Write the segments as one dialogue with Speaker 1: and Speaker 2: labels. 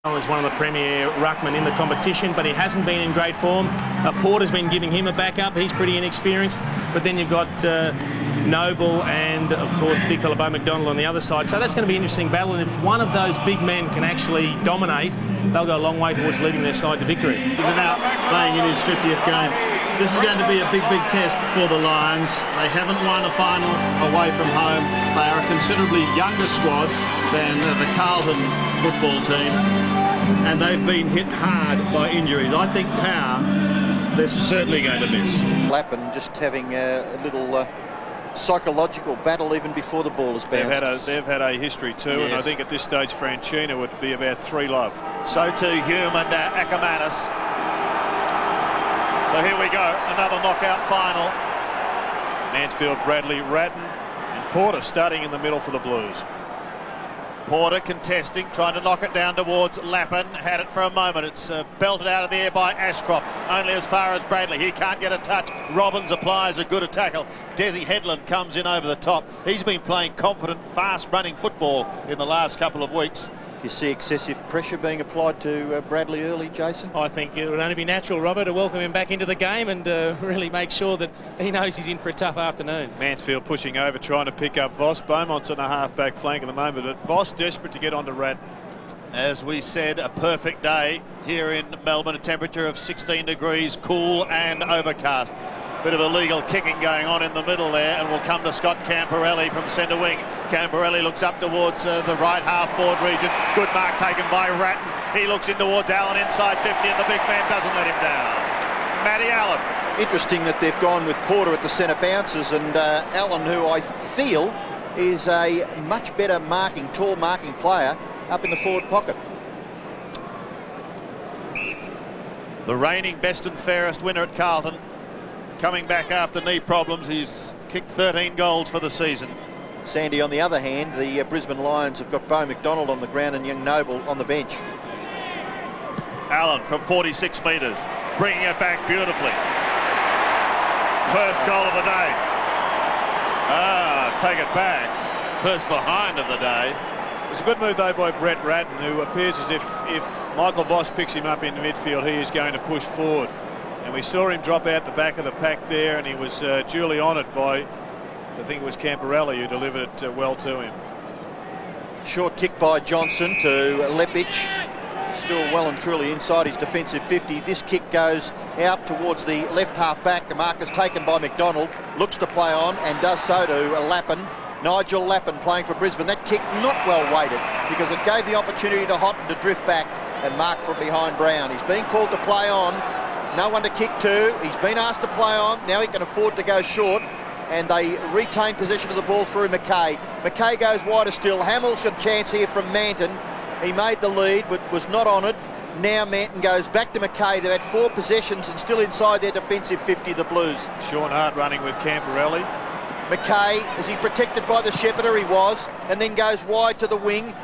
Speaker 1: Is one of the premier ruckmen in the competition, but he hasn't been in great form. Porter's been giving him a backup. He's pretty inexperienced. But then you've got Noble and, of course, the big fella Bo McDonald on the other side. So that's going to be an interesting battle. And if one of those big men can actually dominate, they'll go a long way towards leading their side to victory.
Speaker 2: Even out playing in his 50th game. This is going to be a big test for the Lions. They haven't won a final away from home. They are a considerably younger squad than the Carlton football team, and they've been hit hard by injuries. I think power, they're certainly going to miss.
Speaker 3: Lappin just having a little psychological battle even before the ball has bounced.
Speaker 4: They've had a history too, yes. And I think at this stage Franchina would be about 3-love.
Speaker 5: So too Hume and Ackermanis. So here we go, another knockout final.
Speaker 4: Mansfield, Bradley, Ratton and Porter starting in the middle for the Blues.
Speaker 5: Porter contesting, trying to knock it down towards Lappin. Had it for a moment. It's belted out of the air by Ashcroft. Only as far as Bradley. He can't get a touch. Robbins applies a good tackle. Desi Headland comes in over the top. He's been playing confident, fast-running football in the last couple of weeks.
Speaker 3: You see excessive pressure being applied to Bradley early, Jason?
Speaker 1: I think it would only be natural, Robert, to welcome him back into the game and really make sure that he knows he's in for a tough afternoon.
Speaker 4: Mansfield pushing over, trying to pick up Voss. Beaumont's on a half-back flank at the moment, but Voss desperate to get onto Ratton.
Speaker 5: As we said, a perfect day here in Melbourne, a temperature of 16 degrees, cool and overcast. Bit of illegal kicking going on in the middle there, and we'll come to Scott Camporelli from centre wing. Camporelli looks up towards the right half forward region. Good mark taken by Ratton. He looks in towards Allen inside 50, and the big man doesn't let him down. Matty Allen.
Speaker 3: Interesting that they've gone with Porter at the centre bounces, and Allen, who I feel is a much better marking, tall marking player up in the forward pocket.
Speaker 5: The reigning best and fairest winner at Carlton, coming back after knee problems. He's kicked 13 goals for the season.
Speaker 3: Sandy, on the other hand, the Brisbane Lions have got Bo McDonald on the ground and young Noble on the bench.
Speaker 5: Allen from 46 metres, bringing it back beautifully. First goal of the day. Take it back. First behind of the day.
Speaker 4: It's a good move though by Brett Ratton, who appears as if Michael Voss picks him up in the midfield, he is going to push forward. And we saw him drop out the back of the pack there, and he was duly honoured by, I think it was Camporelli who delivered it well to him.
Speaker 3: Short kick by Johnson to Lepic. Still well and truly inside his defensive 50. This kick goes out towards the left half back. The mark is taken by McDonald. Looks to play on and does so to Lappin. Nigel Lappin playing for Brisbane. That kick not well weighted because it gave the opportunity to Houghton to drift back and mark from behind Brown. He's been called to play on. No one to kick to. He's been asked to play on. Now he can afford to go short. And they retain possession of the ball through McKay. McKay goes wider still. Hamill's a chance here from Manton. He made the lead but was not honoured. Now Manton goes back to McKay. They've had 4 possessions and still inside their defensive 50, the Blues.
Speaker 4: Sean Hart running with Camporelli.
Speaker 3: McKay, is he protected by the Shepherder? He was. And then goes wide to the wing.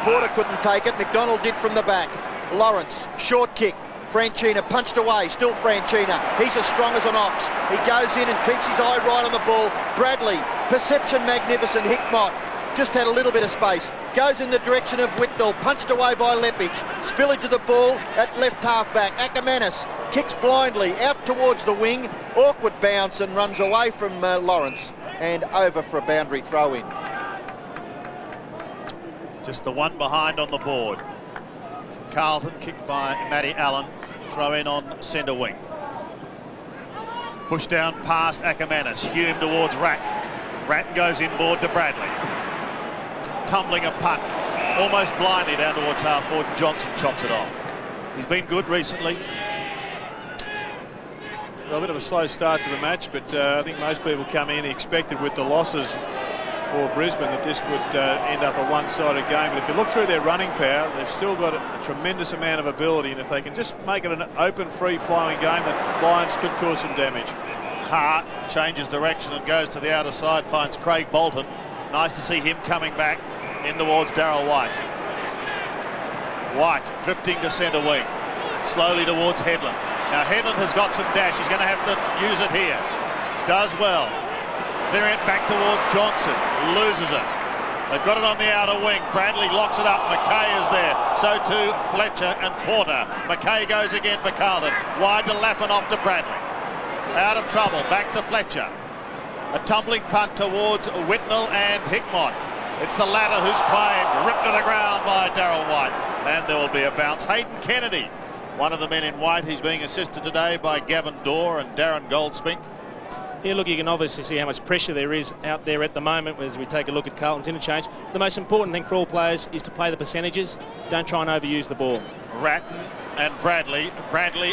Speaker 3: Porter couldn't take it. McDonald did from the back. Lawrence, short kick. Franchina punched away, still Franchina. He's as strong as an ox. He goes in and keeps his eye right on the ball. Bradley, perception magnificent. Hickmott just had a little bit of space. Goes in the direction of Whitnell, punched away by Lepic. Spillage of the ball at left half back. Ackermanis kicks blindly out towards the wing. Awkward bounce and runs away from Lawrence and over for a boundary throw in.
Speaker 5: Just the one behind on the board. Carlton, kicked by Matty Allen, throw in on centre wing. Push down past Ackermanis, Hume towards Ratton. Ratton goes inboard to Bradley. Tumbling a punt, almost blindly down towards half forward. Johnson chops it off. He's been good recently.
Speaker 4: Well, a bit of a slow start to the match, but I think most people come in expected with the losses for Brisbane that this would end up a one-sided game. But if you look through their running power, they've still got a tremendous amount of ability, and if they can just make it an open, free-flowing game, the Lions could cause some damage.
Speaker 5: Hart changes direction and goes to the outer side, finds Craig Bolton. Nice to see him coming back in towards Darryl White. White drifting to centre wing, slowly towards Headland. Now Headland has got some dash, he's going to have to use it here. Does well. Clearing it back towards Johnson, loses it. They've got it on the outer wing. Bradley locks it up. McKay is there. So too Fletcher and Porter. McKay goes again for Carlton. Wide to Lappin, off to Bradley. Out of trouble. Back to Fletcher. A tumbling punt towards Whitnell and Hickmott. It's the latter who's claimed. Ripped to the ground by Darryl White. And there will be a bounce. Hayden Kennedy, one of the men in white. He's being assisted today by Gavin Dorr and Darren Goldspink.
Speaker 1: Yeah, look, you can obviously see how much pressure there is out there at the moment as we take a look at Carlton's interchange. The most important thing for all players is to play the percentages. Don't try and overuse the ball.
Speaker 5: Ratton and Bradley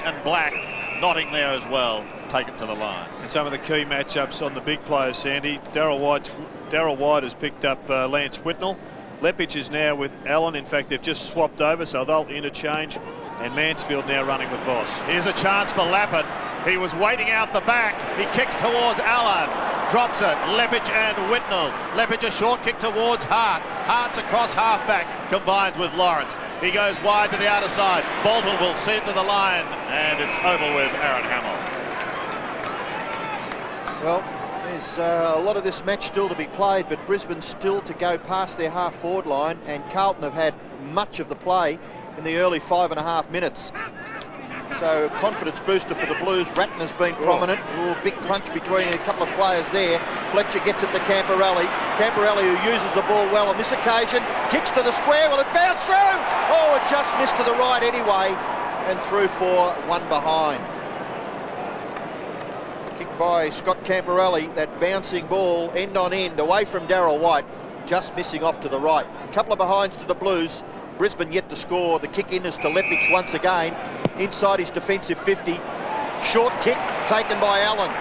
Speaker 5: and Black nodding there as well. Take it to the line.
Speaker 4: And some of the key matchups on the big players, Sandy. Darryl White has picked up Lance Whitnell. Lepich is now with Allen. In fact, they've just swapped over, so they'll interchange. And Mansfield now running with Voss.
Speaker 5: Here's a chance for Lappin. He was waiting out the back. He kicks towards Allen. Drops it. Lepich and Whitnell. Lepich a short kick towards Hart. Hart's across half-back. Combines with Lawrence. He goes wide to the outer side. Bolton will see it to the line. And it's over with Aaron Hamill.
Speaker 3: Well, there's a lot of this match still to be played, but Brisbane still to go past their half-forward line, and Carlton have had much of the play in the early 5.5 minutes. So confidence booster for the Blues. Ratton has been prominent. Ooh, big crunch between a couple of players there. Fletcher gets it to Camporelli. Camporelli, who uses the ball well on this occasion, kicks to the square. Will it bounce through? Oh, it just missed to the right anyway, and through for one behind. Kicked by Scott Camporelli. That bouncing ball end on end away from Darryl White, just missing off to the right. A couple of behinds to the Blues. Brisbane yet to score. The kick in is to Lepich once again. Inside his defensive 50. Short kick taken by Allen.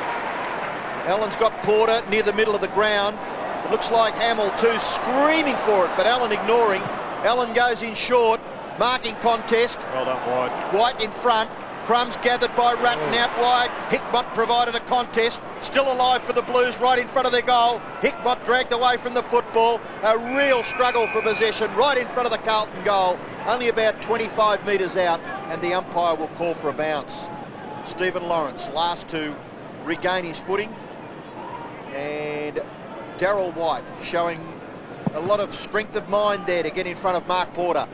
Speaker 3: Allen's got Porter near the middle of the ground. It looks like Hamill too, screaming for it, but Allen ignoring. Allen goes in short. Marking contest.
Speaker 4: Well done, White.
Speaker 3: White in front. Crumbs gathered by Ratton out wide. Hickmott provided a contest. Still alive for the Blues right in front of their goal. Hickmott dragged away from the football. A real struggle for possession right in front of the Carlton goal. Only about 25 metres out, and the umpire will call for a bounce. Stephen Lawrence, last to regain his footing. And Darryl White showing a lot of strength of mind there to get in front of Mark Porter.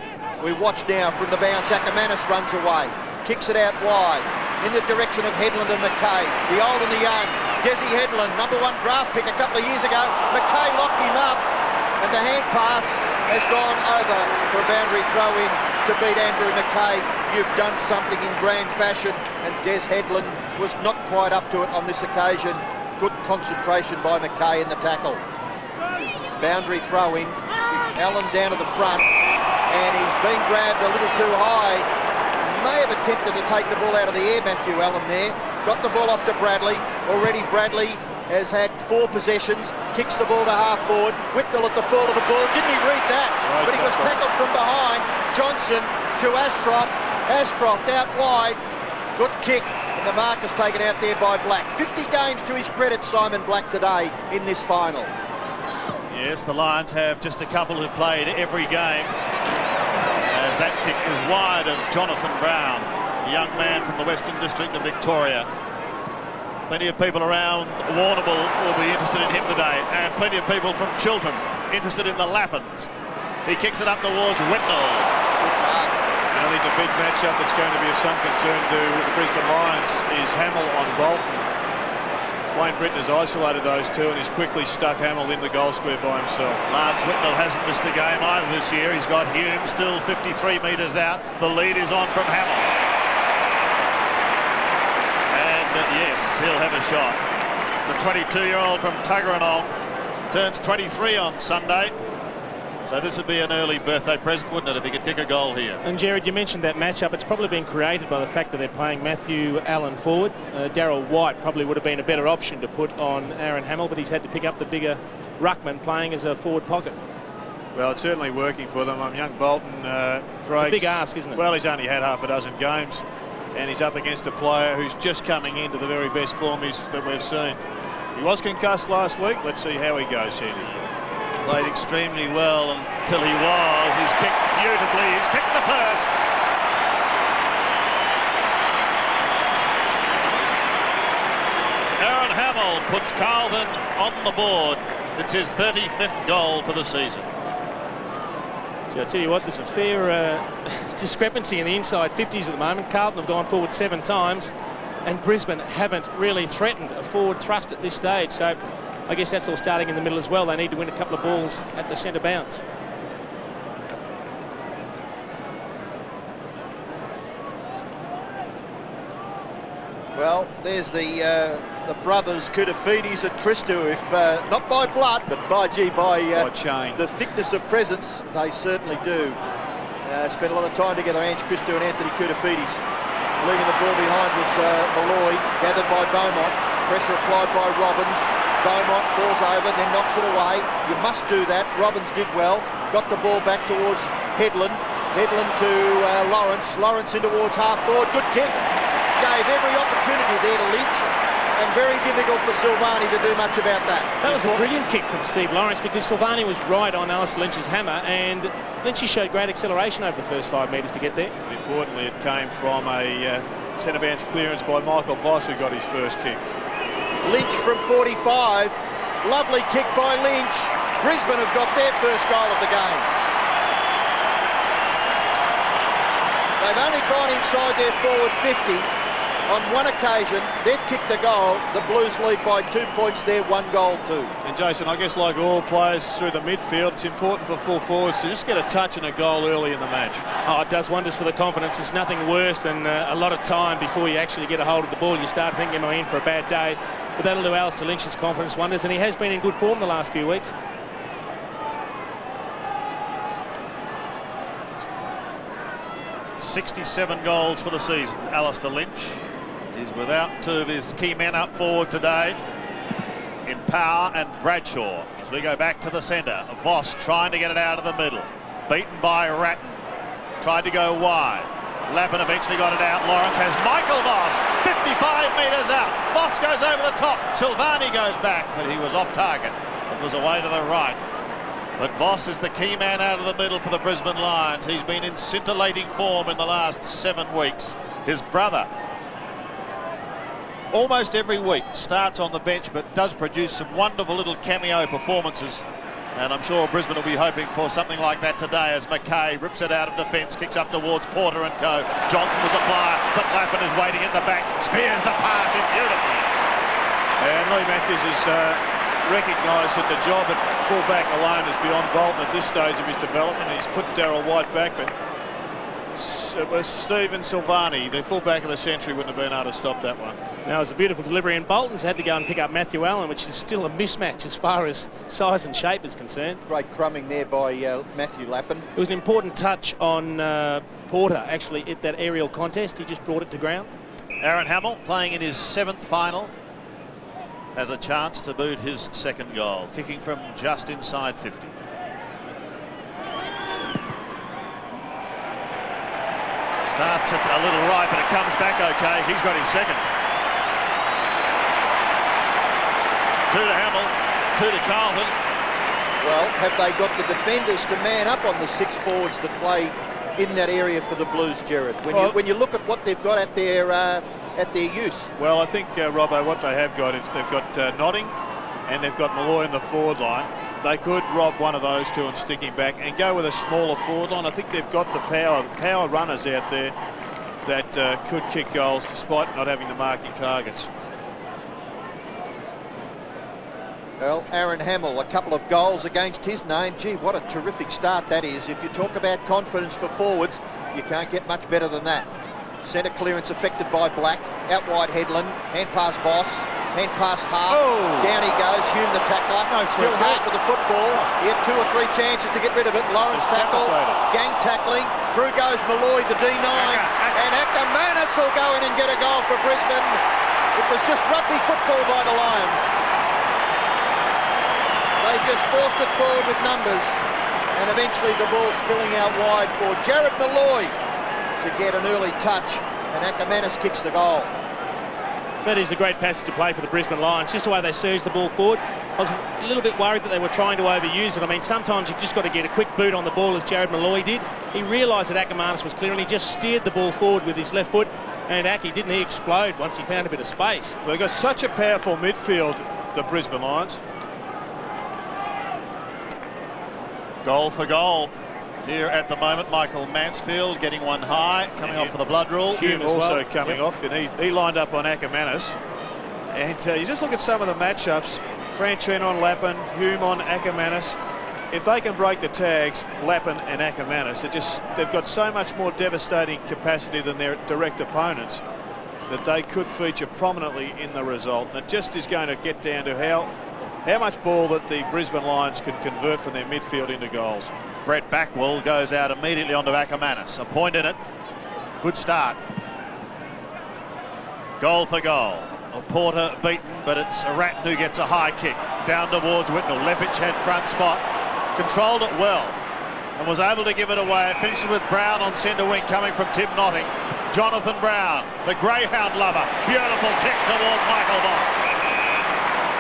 Speaker 3: We watch now from the bounce. Ackermanis runs away. Kicks it out wide in the direction of Headland and McKay. The old and the young. Desi Headland, #1 draft pick a couple of years ago. McKay locked him up, and the hand pass has gone over for a boundary throw in to beat Andrew McKay. You've done something in grand fashion, and Des Headland was not quite up to it on this occasion. Good concentration by McKay in the tackle. Boundary throw in. Allen down to the front, and he's been grabbed a little too high. May have attempted to take the ball out of the air, Matthew Allen there. Got the ball off to Bradley. Already Bradley has had 4 possessions. Kicks the ball to half forward. Whitnell at the fall of the ball. Didn't he read that?
Speaker 4: Right,
Speaker 3: but he was tackled from behind. Johnson to Ashcroft. Ashcroft out wide. Good kick. And the mark is taken out there by Black. 50 games to his credit, Simon Black, today in this final.
Speaker 5: Yes, the Lions have just a couple who've played every game. As that kick is wide of Jonathan Brown, a young man from the Western District of Victoria. Plenty of people around Warrnambool will be interested in him today, and plenty of people from Chiltern interested in the Lappins. He kicks it up towards Whitnell.
Speaker 4: I think the big matchup that's going to be of some concern to the Brisbane Lions is Hamill on Bolton. Wayne Britton has isolated those two and he's quickly stuck Hamill in the goal square by himself.
Speaker 5: Lance Whitnell hasn't missed a game either this year. He's got Hume still 53 metres out. The lead is on from Hamill. And yes, he'll have a shot. The 22-year-old from Tuggeranong turns 23 on Sunday. So this would be an early birthday present, wouldn't it, if he could kick a goal here?
Speaker 1: And Jared, you mentioned that matchup. It's probably been created by the fact that they're playing Matthew Allen forward. Darryl White probably would have been a better option to put on Aaron Hamill, but he's had to pick up the bigger ruckman playing as a forward pocket.
Speaker 4: Well, it's certainly working for them. Young Bolton,
Speaker 1: It's a big ask, isn't it?
Speaker 4: Well, he's only had half a dozen games, and he's up against a player who's just coming into the very best form that we've seen. He was concussed last week. Let's see how he goes, Sandy.
Speaker 5: Played extremely well until he was. He's kicked beautifully. He's kicked the first. Aaron Hamill puts Carlton on the board. It's his 35th goal for the season.
Speaker 1: So I tell you what, there's a fair discrepancy in the inside 50s at the moment. Carlton have gone forward 7 times, and Brisbane haven't really threatened a forward thrust at this stage. So I guess that's all starting in the middle as well. They need to win a couple of balls at the centre bounce.
Speaker 3: Well, there's the brothers Koutafidis at Christo, if not by blood, but by
Speaker 4: chain.
Speaker 3: the thickness of presence, they certainly do. Spent a lot of time together, Ange Christo and Anthony Koutafidis. Leaving the ball behind was Malloy, gathered by Beaumont. Pressure applied by Robbins. Beaumont falls over, then knocks it away. You must do that. Robbins did well. Got the ball back towards Headland. Headland to Lawrence. Lawrence in towards half forward. Good kick. Gave every opportunity there to Lynch, and very difficult for Silvani to do much about that.
Speaker 1: That was a brilliant kick from Steve Lawrence, because Silvani was right on Alistair Lynch's hammer, and Lynch showed great acceleration over the first 5 metres to get there.
Speaker 4: Importantly, it came from a centre bounce clearance by Michael Voss, who got his first kick.
Speaker 3: Lynch from 45. Lovely kick by Lynch. Brisbane have got their first goal of the game. They've only gone inside their forward 50. On one occasion, they've kicked a goal. The Blues lead by 2 points there, 1 goal too.
Speaker 4: And Jason, I guess like all players through the midfield, it's important for full forwards to just get a touch and a goal early in the match.
Speaker 1: Oh, it does wonders for the confidence. There's nothing worse than a lot of time before you actually get a hold of the ball. You start thinking, am I in for a bad day? But that'll do Alistair Lynch's confidence wonders, and he has been in good form the last few weeks.
Speaker 5: '67 goals for the season, Alistair Lynch. He's without 2 of his key men up forward today in Power and Bradshaw. As we go back to the centre, Voss trying to get it out of the middle. Beaten by Ratton. Tried to go wide. Lappin eventually got it out. Lawrence has Michael Voss, 55 metres out. Voss goes over the top. Silvani goes back, but he was off target. It was away to the right. But Voss is the key man out of the middle for the Brisbane Lions. He's been in scintillating form in the last 7 weeks. His brother, almost every week, starts on the bench but does produce some wonderful little cameo performances. And I'm sure Brisbane will be hoping for something like that today as McKay rips it out of defence, kicks up towards Porter and co. Johnson was a flyer, but Lappin is waiting at the back, spears the pass in beautifully.
Speaker 4: And Lee Matthews has recognised that the job at full-back alone is beyond Bolton at this stage of his development. He's put Darryl White back, but it was Stephen Silvani, the full-back of the century, wouldn't have been able to stop that one.
Speaker 1: Now, it was a beautiful delivery, and Bolton's had to go and pick up Matthew Allen, which is still a mismatch as far as size and shape is concerned.
Speaker 3: Great crumbing there by Matthew Lappin.
Speaker 1: It was an important touch on Porter, actually, at that aerial contest. He just brought it to ground.
Speaker 5: Aaron Hamill, playing in his 7th final, has a chance to boot his 2nd goal, kicking from just inside 50. Starts it a little right, but it comes back okay. He's got his 2nd. 2 to Hamill, 2 to Carlton.
Speaker 3: Well, have they got the defenders to man up on the 6 forwards that play in that area for the Blues, Gerard? When you look at what they've got at their use.
Speaker 4: Well, I think, Robbo, what they have got is they've got Notting and they've got Malloy in the forward line. They could rob one of those 2 and stick him back and go with a smaller forward line. I think they've got the power runners out there that could kick goals despite not having the marking targets.
Speaker 3: Well, Aaron Hamill, a couple of goals against his name. Gee, what a terrific start that is. If you talk about confidence for forwards, you can't get much better than that. Centre clearance affected by Black. Out wide Headland. Hand pass Voss. Hand pass Hart.
Speaker 4: Oh.
Speaker 3: Down he goes. Hume the tackler.
Speaker 4: No,
Speaker 3: still Hart with the football. He had 2 or 3 chances to get rid of it. Lawrence tackle. Gang tackling. Through goes Malloy, the D9. And Ackermanis will go in and get a goal for Brisbane. It was just rugby football by the Lions. They just forced it forward with numbers. And eventually the ball spilling out wide for Jared Malloy to get an early touch, and Ackermanis kicks the goal.
Speaker 1: That is a great passage to play for the Brisbane Lions, just the way they surged the ball forward. I was a little bit worried that they were trying to overuse it. I mean, sometimes you've just got to get a quick boot on the ball, as Jared Malloy did. He realised that Ackermanis was clear and he just steered the ball forward with his left foot, and Aki, didn't he explode once he found a bit of space?
Speaker 4: They've got such a powerful midfield, the Brisbane Lions.
Speaker 5: Goal for goal here at the moment. Michael Mansfield getting one high, coming off for the blood rule.
Speaker 4: Hume also coming off, and he lined up on Ackermanis. And you just look at some of the matchups. Franchina on Lappin, Hume on Ackermanis. If they can break the tags, Lappin and Ackermanis, they've got so much more devastating capacity than their direct opponents that they could feature prominently in the result. And it just is going to get down to how much ball that the Brisbane Lions can convert from their midfield into goals.
Speaker 5: Brett Backwell goes out immediately onto Ackermanis. A point in it. Good start. Goal for goal. Porter beaten, but it's Ratton who gets a high kick. Down towards Whitnell. Lepic had front spot. Controlled it well and was able to give it away. It finishes with Brown on centre wing coming from Tim Notting. Jonathan Brown, the greyhound lover. Beautiful kick towards Michael Voss.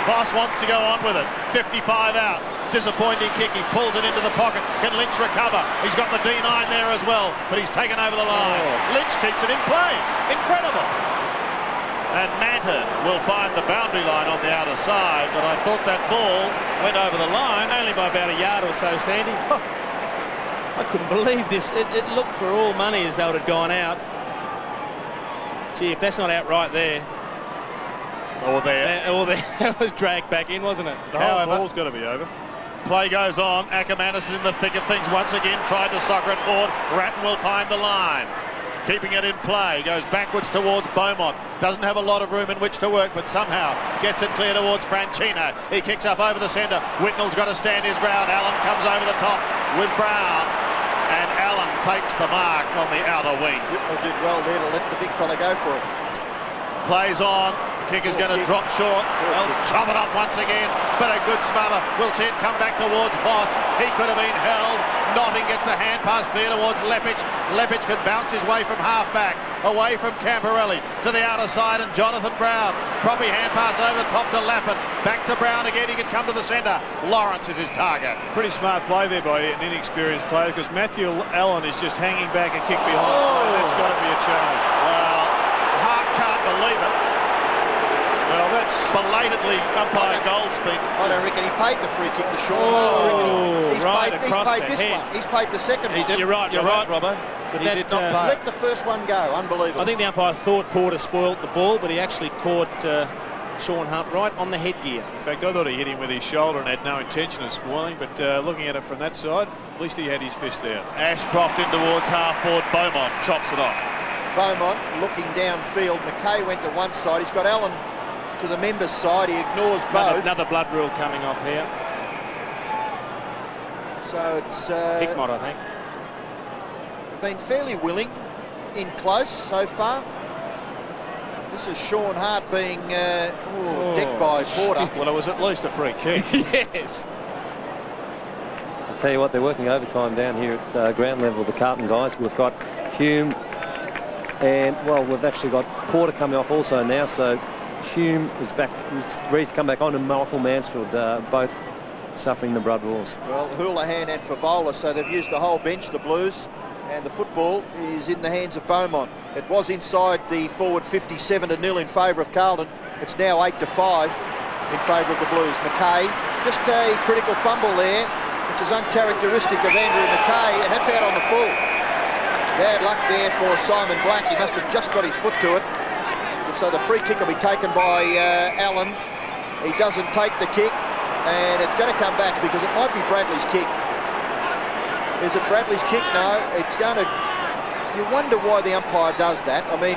Speaker 5: Voss wants to go on with it. 55 out. Disappointing kick. He pulls it into the pocket. Can Lynch recover? He's got the D9 there as well, but he's taken over the line. Lynch keeps it in play. Incredible. And Manton will find the boundary line on the outer side, but I thought that ball went over the line.
Speaker 1: Only by about a yard or so, Sandy. I couldn't believe this. It looked for all money as though it had gone out. Gee, if that's not outright there.
Speaker 5: Or there.
Speaker 1: It was dragged back in, wasn't it?
Speaker 4: The whole ball's got to be over.
Speaker 5: Play goes on. Ackermanis is in the thick of things once again. Tried to soccer it forward. Ratton will find the line. Keeping it in play, goes backwards towards Beaumont. Doesn't have a lot of room in which to work, but somehow gets it clear towards Franchina. He kicks up over the centre. Whitnell's got to stand his ground. Allen comes over the top with Brown, and Allen takes the mark on the outer wing.
Speaker 3: Whitnell did well there to let the big fella go for it.
Speaker 5: Plays on. Kick is going to drop short. They'll chop it off once again, but a good smother. We'll see it come back towards Voss. He could have been held. Notting gets the hand pass clear towards Lepic. Lepic can bounce his way from half back, away from Camporelli to the outer side, and Jonathan Brown. Proppy hand pass over the top to Lappin. Back to Brown again. He can come to the centre. Lawrence is his target.
Speaker 4: Pretty smart play there by an inexperienced player, because Matthew Allen is just hanging back a kick behind. That's got to be a charge.
Speaker 5: Well, Hart can't believe it.
Speaker 4: Well, that's
Speaker 5: belatedly umpire Goldspeed.
Speaker 3: I don't reckon he paid the free kick to Shaw. He's paid this one. He's paid the second one.
Speaker 1: You're right, Robbo.
Speaker 5: But he did not pay.
Speaker 3: Let the first one go. Unbelievable.
Speaker 1: I think the umpire thought Porter spoilt the ball, but he actually caught Sean Hunt right on the headgear.
Speaker 4: In fact, I thought he hit him with his shoulder and had no intention of spoiling, but looking at it from that side, at least he had his fist out.
Speaker 5: Ashcroft in towards half forward. Beaumont chops it off.
Speaker 3: Beaumont looking downfield. McKay went to one side. He's got Allen to the members' side. He ignores both.
Speaker 1: Another blood rule coming off here.
Speaker 3: So it's
Speaker 1: Hickmott, I think.
Speaker 3: Been fairly willing in close so far. This is Sean Hart being decked by Porter.
Speaker 4: Well, it was at least a free kick.
Speaker 1: Yes.
Speaker 6: I'll tell you what, they're working overtime down here at ground level, the Carlton guys. We've got Hume, and well, we've actually got Porter coming off also now, so Hume is back, is ready to come back on, and Michael Mansfield, both suffering the blood rules.
Speaker 3: Well, Houlihan and Favola, so they've used the whole bench, the Blues, and the football is in the hands of Beaumont. It was inside the forward 57-0 in favour of Carlton. It's now 8-5 in favour of the Blues. McKay, just a critical fumble there, which is uncharacteristic of Andrew McKay, and that's out on the full. Bad luck there for Simon Black. He must have just got his foot to it. So the free kick will be taken by Allen. He doesn't take the kick, and it's going to come back because it might be Bradley's kick. Is it Bradley's kick? No, it's going to... You wonder why the umpire does that. I mean,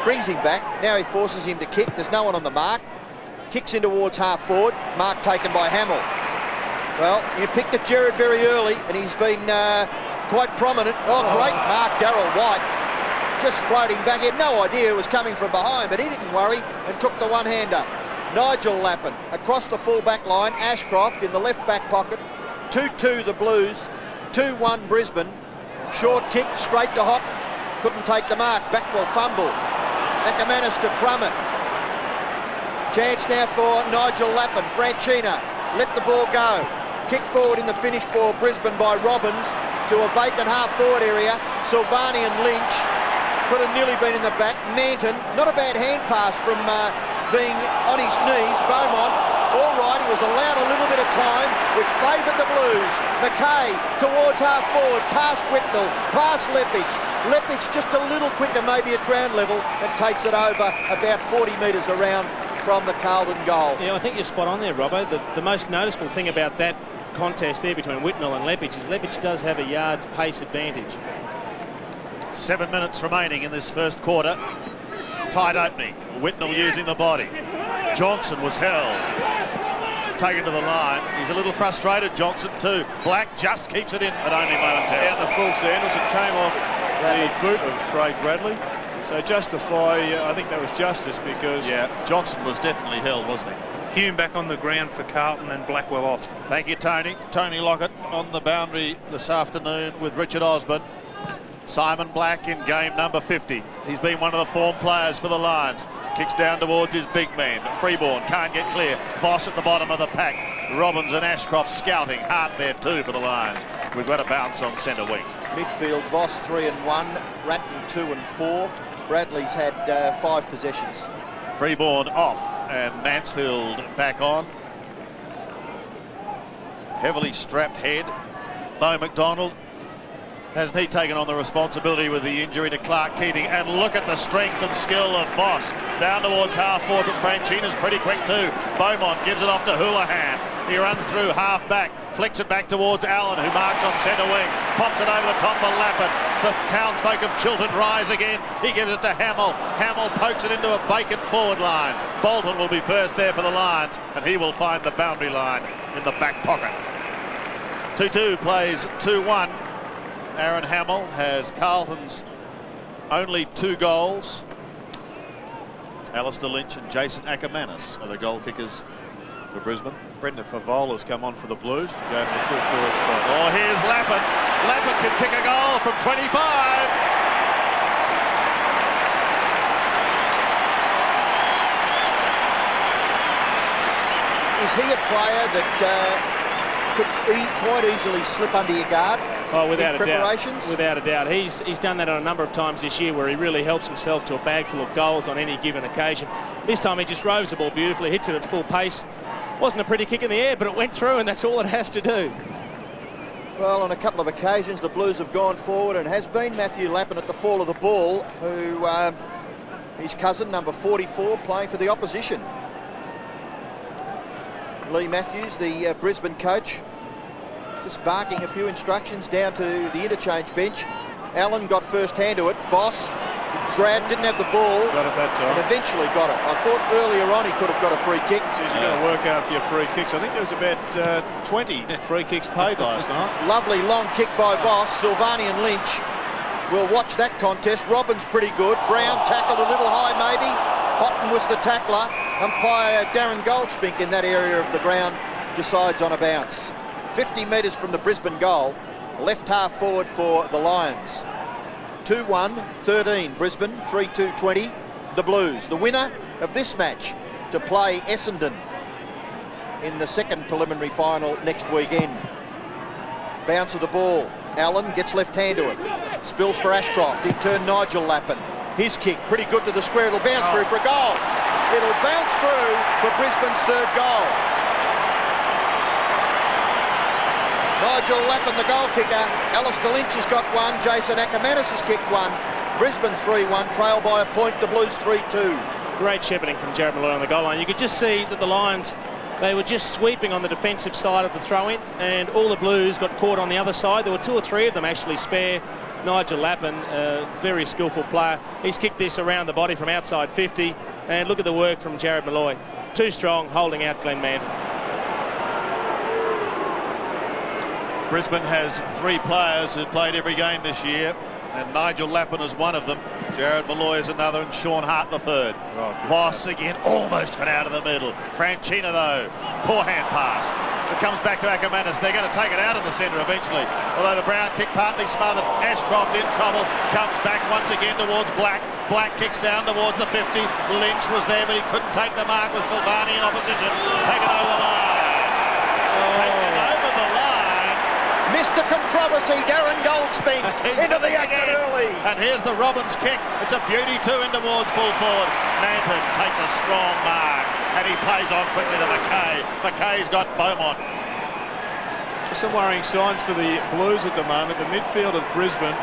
Speaker 3: brings him back. Now he forces him to kick. There's no one on the mark. Kicks in towards half forward. Mark taken by Hamill. Well, you picked at Gerard very early, and he's been quite prominent. Oh, great mark, Darryl White. Just floating back. He had no idea it was coming from behind, but he didn't worry and took the one-hander. Nigel Lappin across the full-back line. Ashcroft in the left-back pocket. 2-2 the Blues. 2-1 Brisbane. Short kick straight to Hott. Couldn't take the mark. Backwell fumble. Ackermanis to Crummett. Chance now for Nigel Lappin. Franchina let the ball go. Kick forward in the finish for Brisbane by Robbins to a vacant half-forward area. Silvani and Lynch. Could have nearly been in the back. Manton, not a bad hand pass from being on his knees. Beaumont All right, he was allowed a little bit of time, which favoured the Blues. McKay towards half forward, past Whitnell, past Lepage. Lepage just a little quicker maybe at ground level and takes it over about 40 metres around from the Carlton goal.
Speaker 1: Yeah, I think you're spot on there, Robbo. The most noticeable thing about that contest there between Whitnell and Lepage is Lepage does have a yard's pace advantage.
Speaker 5: 7 minutes remaining in this first quarter. Tight opening. Whitnell using the body. Johnson was held. He's taken to the line. He's a little frustrated, Johnson too. Black just keeps it in, but only momentarily.
Speaker 4: Out in the full sandals, it came off the boot of Craig Bradley. So justify, I think that was justice because...
Speaker 5: Yeah, Johnson was definitely held, wasn't he?
Speaker 7: Hume back on the ground for Carlton and Blackwell off.
Speaker 5: Thank you, Tony. Tony Lockett on the boundary this afternoon with Richard Osborne. Simon Black in game number 50. He's been one of the form players for the Lions. Kicks down towards his big man. Freeborn can't get clear. Voss at the bottom of the pack. Robbins and Ashcroft scouting hard there too for the Lions. We've got a bounce on centre wing.
Speaker 3: Midfield, Voss 3 and 1, Ratton 2 and 4. Bradley's had 5 possessions.
Speaker 5: Freeborn off and Mansfield back on. Heavily strapped head. Beau McDonald. Hasn't he taken on the responsibility with the injury to Clark Keating? And look at the strength and skill of Voss. Down towards half forward, but Franchina's pretty quick too. Beaumont gives it off to Houlihan. He runs through half back, flicks it back towards Allen, who marks on centre wing. Pops it over the top for Lappin. The townsfolk of Chiltern rise again. He gives it to Hamill. Hamill pokes it into a vacant forward line. Bolton will be first there for the Lions, and he will find the boundary line in the back pocket. 2-2 plays 2-1. Aaron Hamill has Carlton's only 2 goals. Alistair Lynch and Jason Ackermanis are the goal kickers for Brisbane.
Speaker 4: Brendan Favola's come on for the Blues to go to the full forward spot.
Speaker 5: Oh, here's Lappin. Lappin can kick a goal from 25.
Speaker 3: Is he a player that could quite easily slip under your guard?
Speaker 1: Oh, without a
Speaker 3: preparations?
Speaker 1: doubt. Without a doubt. He's done that on a number of times this year where he really helps himself to a bag full of goals on any given occasion. This time he just roves the ball beautifully, hits it at full pace. Wasn't a pretty kick in the air, but it went through, and that's all it has to do.
Speaker 3: Well, on a couple of occasions the Blues have gone forward, and has been Matthew Lappin at the fall of the ball, who his cousin, number 44, playing for the opposition. Lee Matthews, the Brisbane coach, just barking a few instructions down to the interchange bench. Allen got first hand to it. Voss grabbed, didn't have the ball.
Speaker 4: Got it that time.
Speaker 3: And eventually got it. I thought earlier on he could have got a free kick.
Speaker 4: So you've got to work out for your free kicks. I think there was about 20 free kicks paid last night.
Speaker 3: Lovely long kick by Voss. Silvani and Lynch will watch that contest. Robbins pretty good. Brown tackled a little high maybe. Houghton was the tackler. Umpire Darren Goldspink in that area of the ground decides on a bounce. 50 metres from the Brisbane goal, left half forward for the Lions. 2-1-13 Brisbane, 3-2-20 the Blues. The winner of this match to play Essendon in the second preliminary final next weekend. Bounce of the ball. Allen gets left hand to it. Spills for Ashcroft. In turn Nigel Lappin. His kick pretty good to the square. It'll bounce through for a goal. It'll bounce through for Brisbane's third goal. Nigel Lappin, the goal kicker. Alistair Lynch has got one. Jason Ackermanis has kicked one. Brisbane 3-1, trail by a point. The Blues 3-2.
Speaker 1: Great shepherding from Jared Malloy on the goal line. You could just see that the Lions, they were just sweeping on the defensive side of the throw-in, and all the Blues got caught on the other side. There were 2 or 3 of them actually spare. Nigel Lappin, a very skillful player. He's kicked this around the body from outside 50, and look at the work from Jared Malloy. Too strong, holding out Glenn Mann.
Speaker 5: Brisbane has 3 players who've played every game this year, and Nigel Lappin is one of them. Jared Malloy is another, and Sean Hart the third. Voss again almost got out of the middle. Franchina though, poor hand pass. It comes back to Ackermanis. They're going to take it out of the centre eventually. Although the Brown kick partly smothered. Ashcroft in trouble. Comes back once again towards Black. Black kicks down towards the 50. Lynch was there, but he couldn't take the mark with Silvani in opposition. Taken over the line. Taken over the line.
Speaker 3: Mr. Controversy, Darren Goldspink into the action early.
Speaker 5: And here's the Robbins kick. It's a beauty too in towards full forward. Manton takes a strong mark. and he plays on quickly to McKay. McKay's got Beaumont.
Speaker 4: Some worrying signs for the Blues at the moment. The midfield of Brisbane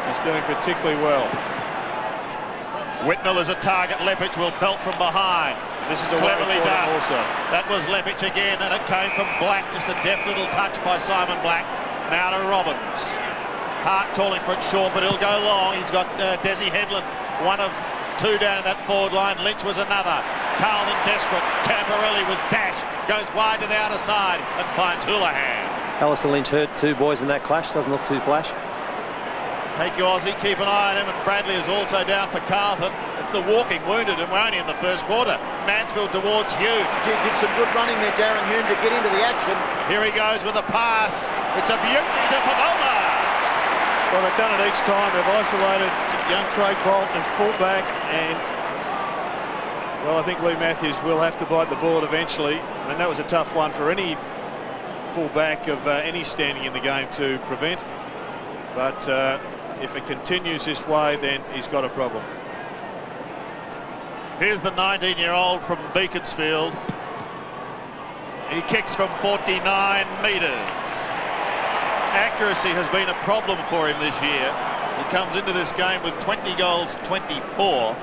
Speaker 4: is doing particularly well.
Speaker 5: Whitnell is a target. Leppich will belt from behind.
Speaker 4: This is a
Speaker 5: cleverly done.
Speaker 4: Also.
Speaker 5: That was Leppich again, and it came from Black. Just a deft little touch by Simon Black. Now to Robbins. Hart calling for it short, but he'll go long. He's got Desi Headland, one of two down in that forward line. Lynch was another. Carlton desperate. Camporelli with dash. Goes wide to the outer side and finds Houlihan.
Speaker 6: Alistair Lynch hurt 2 boys in that clash. Doesn't look too flash.
Speaker 5: Thank you, Aussie. Keep an eye on him. And Bradley is also down for Carlton. It's the walking wounded, and we're only in the first quarter. Mansfield towards Hume.
Speaker 3: Did some good running there, Darren Hume, to get into the action.
Speaker 5: Here he goes with a pass. It's a beauty to Favola.
Speaker 4: Well, they've done it each time. They've isolated young Craig Bolton and fullback, and well, I think Lee Matthews will have to bite the bullet eventually. I mean, that was a tough one for any fullback of any standing in the game to prevent. But if it continues this way, then he's got a problem.
Speaker 5: Here's the 19-year-old from Beaconsfield. He kicks from 49 metres. Accuracy has been a problem for him this year. He comes into this game with 20 goals, 24.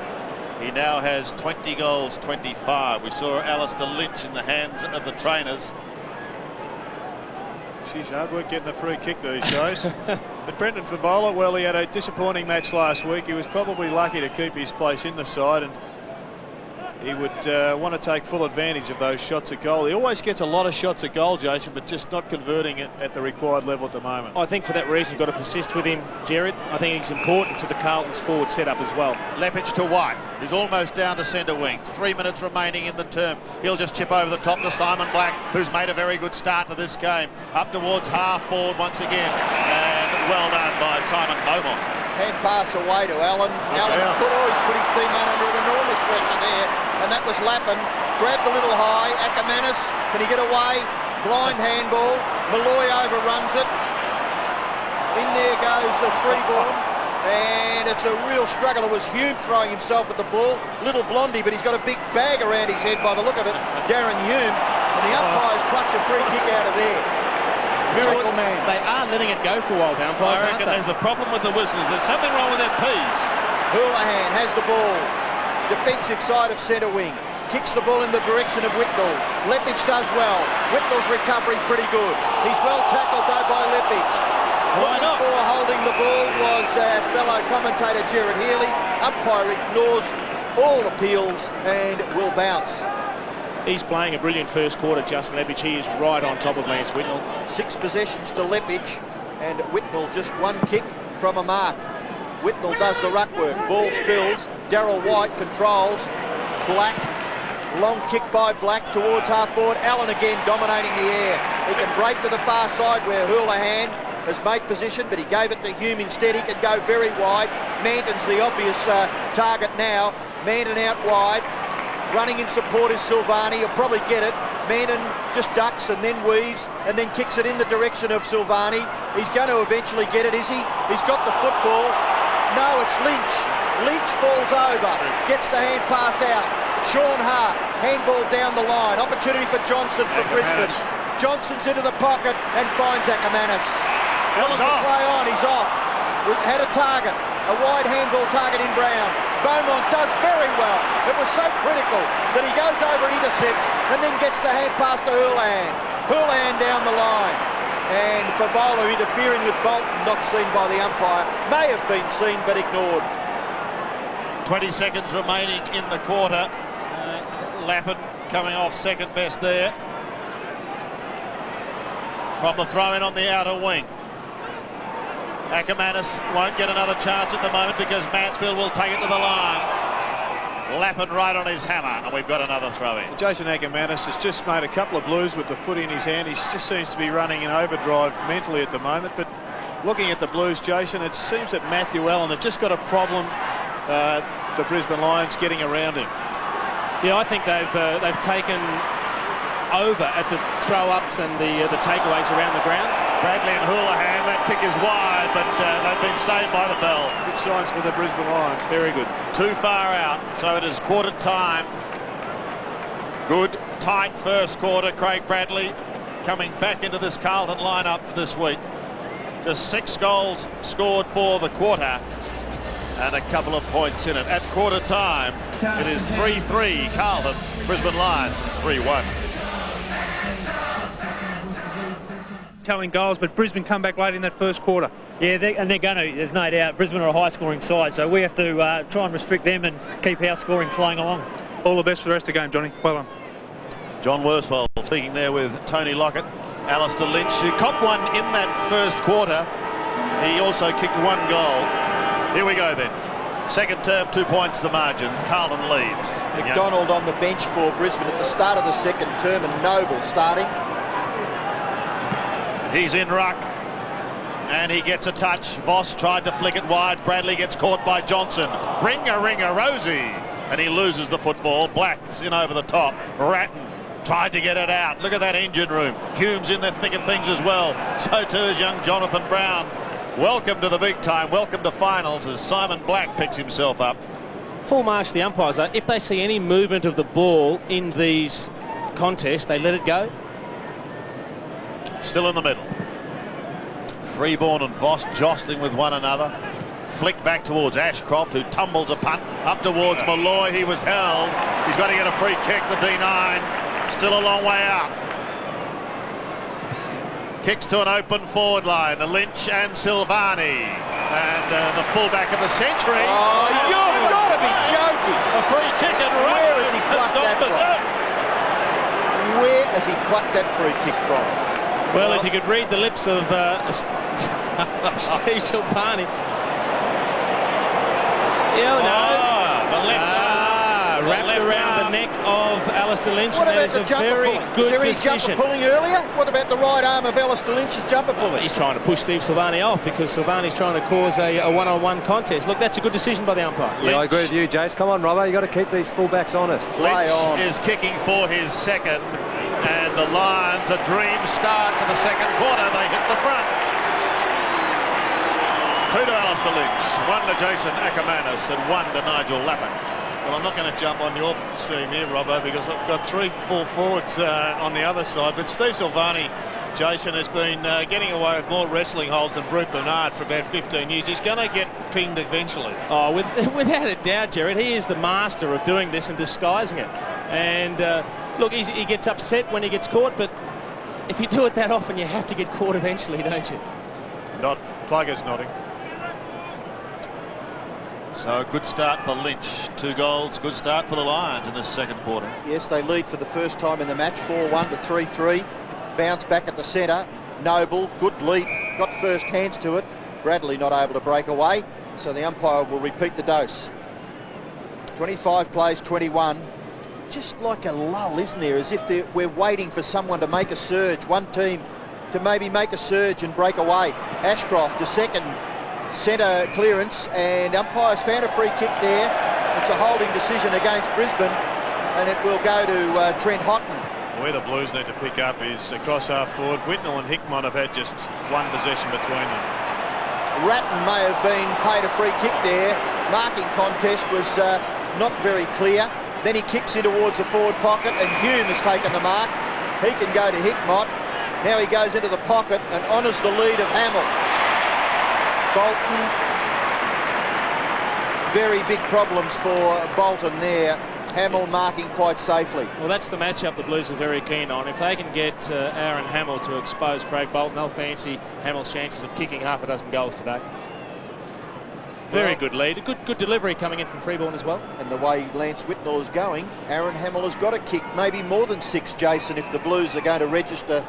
Speaker 5: He now has 20 goals, 25. We saw Alistair Lynch in the hands of the trainers.
Speaker 4: She's hard work getting a free kick these days. But Brendan Favola, well, he had a disappointing match last week. He was probably lucky to keep his place in the side, and he would want to take full advantage of those shots at goal. He always gets a lot of shots at goal, Jason, but just not converting it at the required level at the moment.
Speaker 1: I think for that reason you've got to persist with him, Jared. I think he's important to the Carlton's forward setup as well.
Speaker 5: Leppich to White, who's almost down to centre wing. 3 minutes remaining in the term. He'll just chip over the top to Simon Black, who's made a very good start to this game. Up towards half forward once again, and well done by Simon Beaumont.
Speaker 3: Hand pass away to Allen. Allen could always put his team under an enormous pressure there, and that was Lappin. Grabbed the little high. Ackermanis, can he get away? Blind handball. Malloy overruns it. In there goes a free ball, and it's a real struggle. It was Hume throwing himself at the ball. Little Blondie, but he's got a big bag around his head by the look of it. Darren Hume, and the umpires plucked a free kick out of there. Miracle man.
Speaker 1: They are letting it go for a while, the umpires,
Speaker 5: I reckon there's a problem with the whistles. There's something wrong with their P's.
Speaker 3: Houlihan has the ball. Defensive side of centre wing. Kicks the ball in the direction of Whitnell. Leppich does well. Whitnell's recovery pretty good. He's well tackled though by Leppich. Looking for holding the ball was fellow commentator Gerard Healy. Umpire ignores all appeals and will bounce.
Speaker 1: He's playing a brilliant first quarter, Justin Leppich. He is right on top of Lance Whitnell. 6 possessions to Leppich, and Whitnell just 1 kick from a mark. Whitnell does the ruck work. Ball spills. Darryl White controls. Black. Long kick by Black towards half forward. Allen again dominating the air. He can break to the far side where Houlihan has made position, but he gave it to Hume instead. He can go very wide. Manton's the obvious target now. Manton out wide. Running in support is Silvani. He'll probably get it. Manton just ducks and then weaves and then kicks it in the direction of Silvani. He's going to eventually get it, is he? He's got the football. No, it's Lynch. Lynch falls over. Gets the hand pass out. Sean Hart. Handball down the line. Opportunity for Johnson for Brisbane. Johnson's into the pocket and finds Ackermanis. Wants to play on. He's off. We had a target. A wide handball target in Brown. Beaumont does very well. It was so critical that he goes over and intercepts and then gets the hand pass to Houlihan. Houlihan down the line. And Favola interfering with Bolton, not seen by the umpire. May have been seen but ignored.
Speaker 5: 20 seconds remaining in the quarter. Lappin coming off second best there. From the throw-in on the outer wing. Ackermanis won't get another chance at the moment because Mansfield will take it to the line. Lappin right on his hammer, and we've got another throw-in.
Speaker 4: Jason Ackermanis has just made a couple of blues with the foot in his hand. He just seems to be running in overdrive mentally at the moment. But looking at the Blues, Jason, it seems that Matthew Allen have just got a problem, the Brisbane Lions, getting around him.
Speaker 1: Yeah, I think they've taken over at the throw-ups and the takeaways around the ground.
Speaker 5: Bradley and Houlihan, that kick is wide, but they've been saved by the bell.
Speaker 4: Good signs for the Brisbane Lions.
Speaker 1: Very good.
Speaker 5: Too far out, so it is quarter time. Good, tight first quarter. Craig Bradley coming back into this Carlton lineup this week. Just 6 goals scored for the quarter and a couple of points in it. At quarter time, it is 3-3 Carlton, Brisbane Lions 3-1.
Speaker 7: Telling goals, but Brisbane come back late in that first quarter.
Speaker 8: Yeah, they're going to. There's no doubt. Brisbane are a high-scoring side, so we have to try and restrict them and keep our scoring flowing along.
Speaker 7: All the best for the rest of the game, Johnny. Well done.
Speaker 5: John Worsfold speaking there with Tony Lockett. Alistair Lynch, who copped one in that first quarter. He also kicked 1 goal. Here we go then. Second term, 2 points the margin. Carlton leads.
Speaker 3: McDonald on the bench for Brisbane at the start of the second term, and Noble starting.
Speaker 5: He's in ruck and he gets a touch. Voss tried to flick it wide. Bradley gets caught by Johnson. Ringer, Rosie. And he loses the football. Black's in over the top. Ratton tried to get it out. Look at that engine room. Hume's in the thick of things as well. So too is young Jonathan Brown. Welcome to the big time. Welcome to finals as Simon Black picks himself up.
Speaker 1: Full marks to the umpires, though. If they see any movement of the ball in these contests, they let it go.
Speaker 5: Still in the middle. Freeborn and Voss jostling with one another. Flick back towards Ashcroft, who tumbles a punt up towards Malloy. He was held. He's got to get a free kick, the D9. Still a long way out. Kicks to an open forward line. Lynch and Silvani. And the fullback of the century.
Speaker 3: Oh, you've got to be joking.
Speaker 5: A free kick and
Speaker 3: Where has he plucked that from? Where has he plucked that free kick from?
Speaker 1: Well, if you could read the lips of Steve Silvani. Yeah, no.
Speaker 5: The left arm.
Speaker 1: Wrapped around the neck of Alistair Lynch,
Speaker 3: What
Speaker 1: and that
Speaker 3: about
Speaker 1: is
Speaker 3: the
Speaker 1: a
Speaker 3: jumper
Speaker 1: very
Speaker 3: pulling?
Speaker 1: good
Speaker 3: Was there any
Speaker 1: decision.
Speaker 3: jumper pulling earlier? What about the right arm of Alistair Lynch's jumper pulling?
Speaker 1: He's trying to push Steve Silvani off because Silvani's trying to cause a one-on-one contest. Look, that's a good decision by the umpire.
Speaker 6: Yeah, I agree with you, Jace. Come on, Robbo. You've got to keep these fullbacks honest.
Speaker 5: Lynch is kicking for his second, and the Lions, a dream start to the second quarter. They hit the front. 2 to Alistair Lynch, 1 to Jason Ackermanis, and 1 to Nigel Lappin.
Speaker 4: Well, I'm not going to jump on your team here, Robbo, because I've got 3 full forwards on the other side. But Steve Silvani, Jason, has been getting away with more wrestling holds than Brute Bernard for about 15 years. He's going to get pinged eventually.
Speaker 1: Oh, without a doubt, Jared. He is the master of doing this and disguising it. And look, he gets upset when he gets caught, but if you do it that often, you have to get caught eventually, don't you?
Speaker 4: Plugger's nodding.
Speaker 5: So a good start for Lynch. 2 goals, good start for the Lions in this second quarter.
Speaker 3: Yes, they lead for the first time in the match, 4-1 to 3-3. Bounce back at the centre. Noble, good leap, got first hands to it. Bradley not able to break away, so the umpire will repeat the dose. 25 plays 21. Just like a lull, isn't there? As if we're waiting for someone to make a surge, one team to maybe make a surge and break away. Ashcroft, a second centre clearance, and umpires found a free kick there. It's a holding decision against Brisbane, and it will go to Trent Houghton.
Speaker 4: Where the Blues need to pick up is across half forward. Whitnell and Hickmott have had just 1 possession between them.
Speaker 3: Ratton may have been paid a free kick there. Marking contest was not very clear. Then he kicks in towards the forward pocket, and Hume has taken the mark. He can go to Hickmott. Now he goes into the pocket and honours the lead of Hamill. Bolton, very big problems for Bolton there. Hamill marking quite safely.
Speaker 1: Well, that's the matchup the Blues are very keen on. If they can get Aaron Hamill to expose Craig Bolton, they'll fancy Hamill's chances of kicking half a dozen goals today. Very good lead. A good delivery coming in from Freeborn as well.
Speaker 3: And the way Lance Whitnell is going, Aaron Hamill has got to kick maybe more than 6, Jason, if the Blues are going to register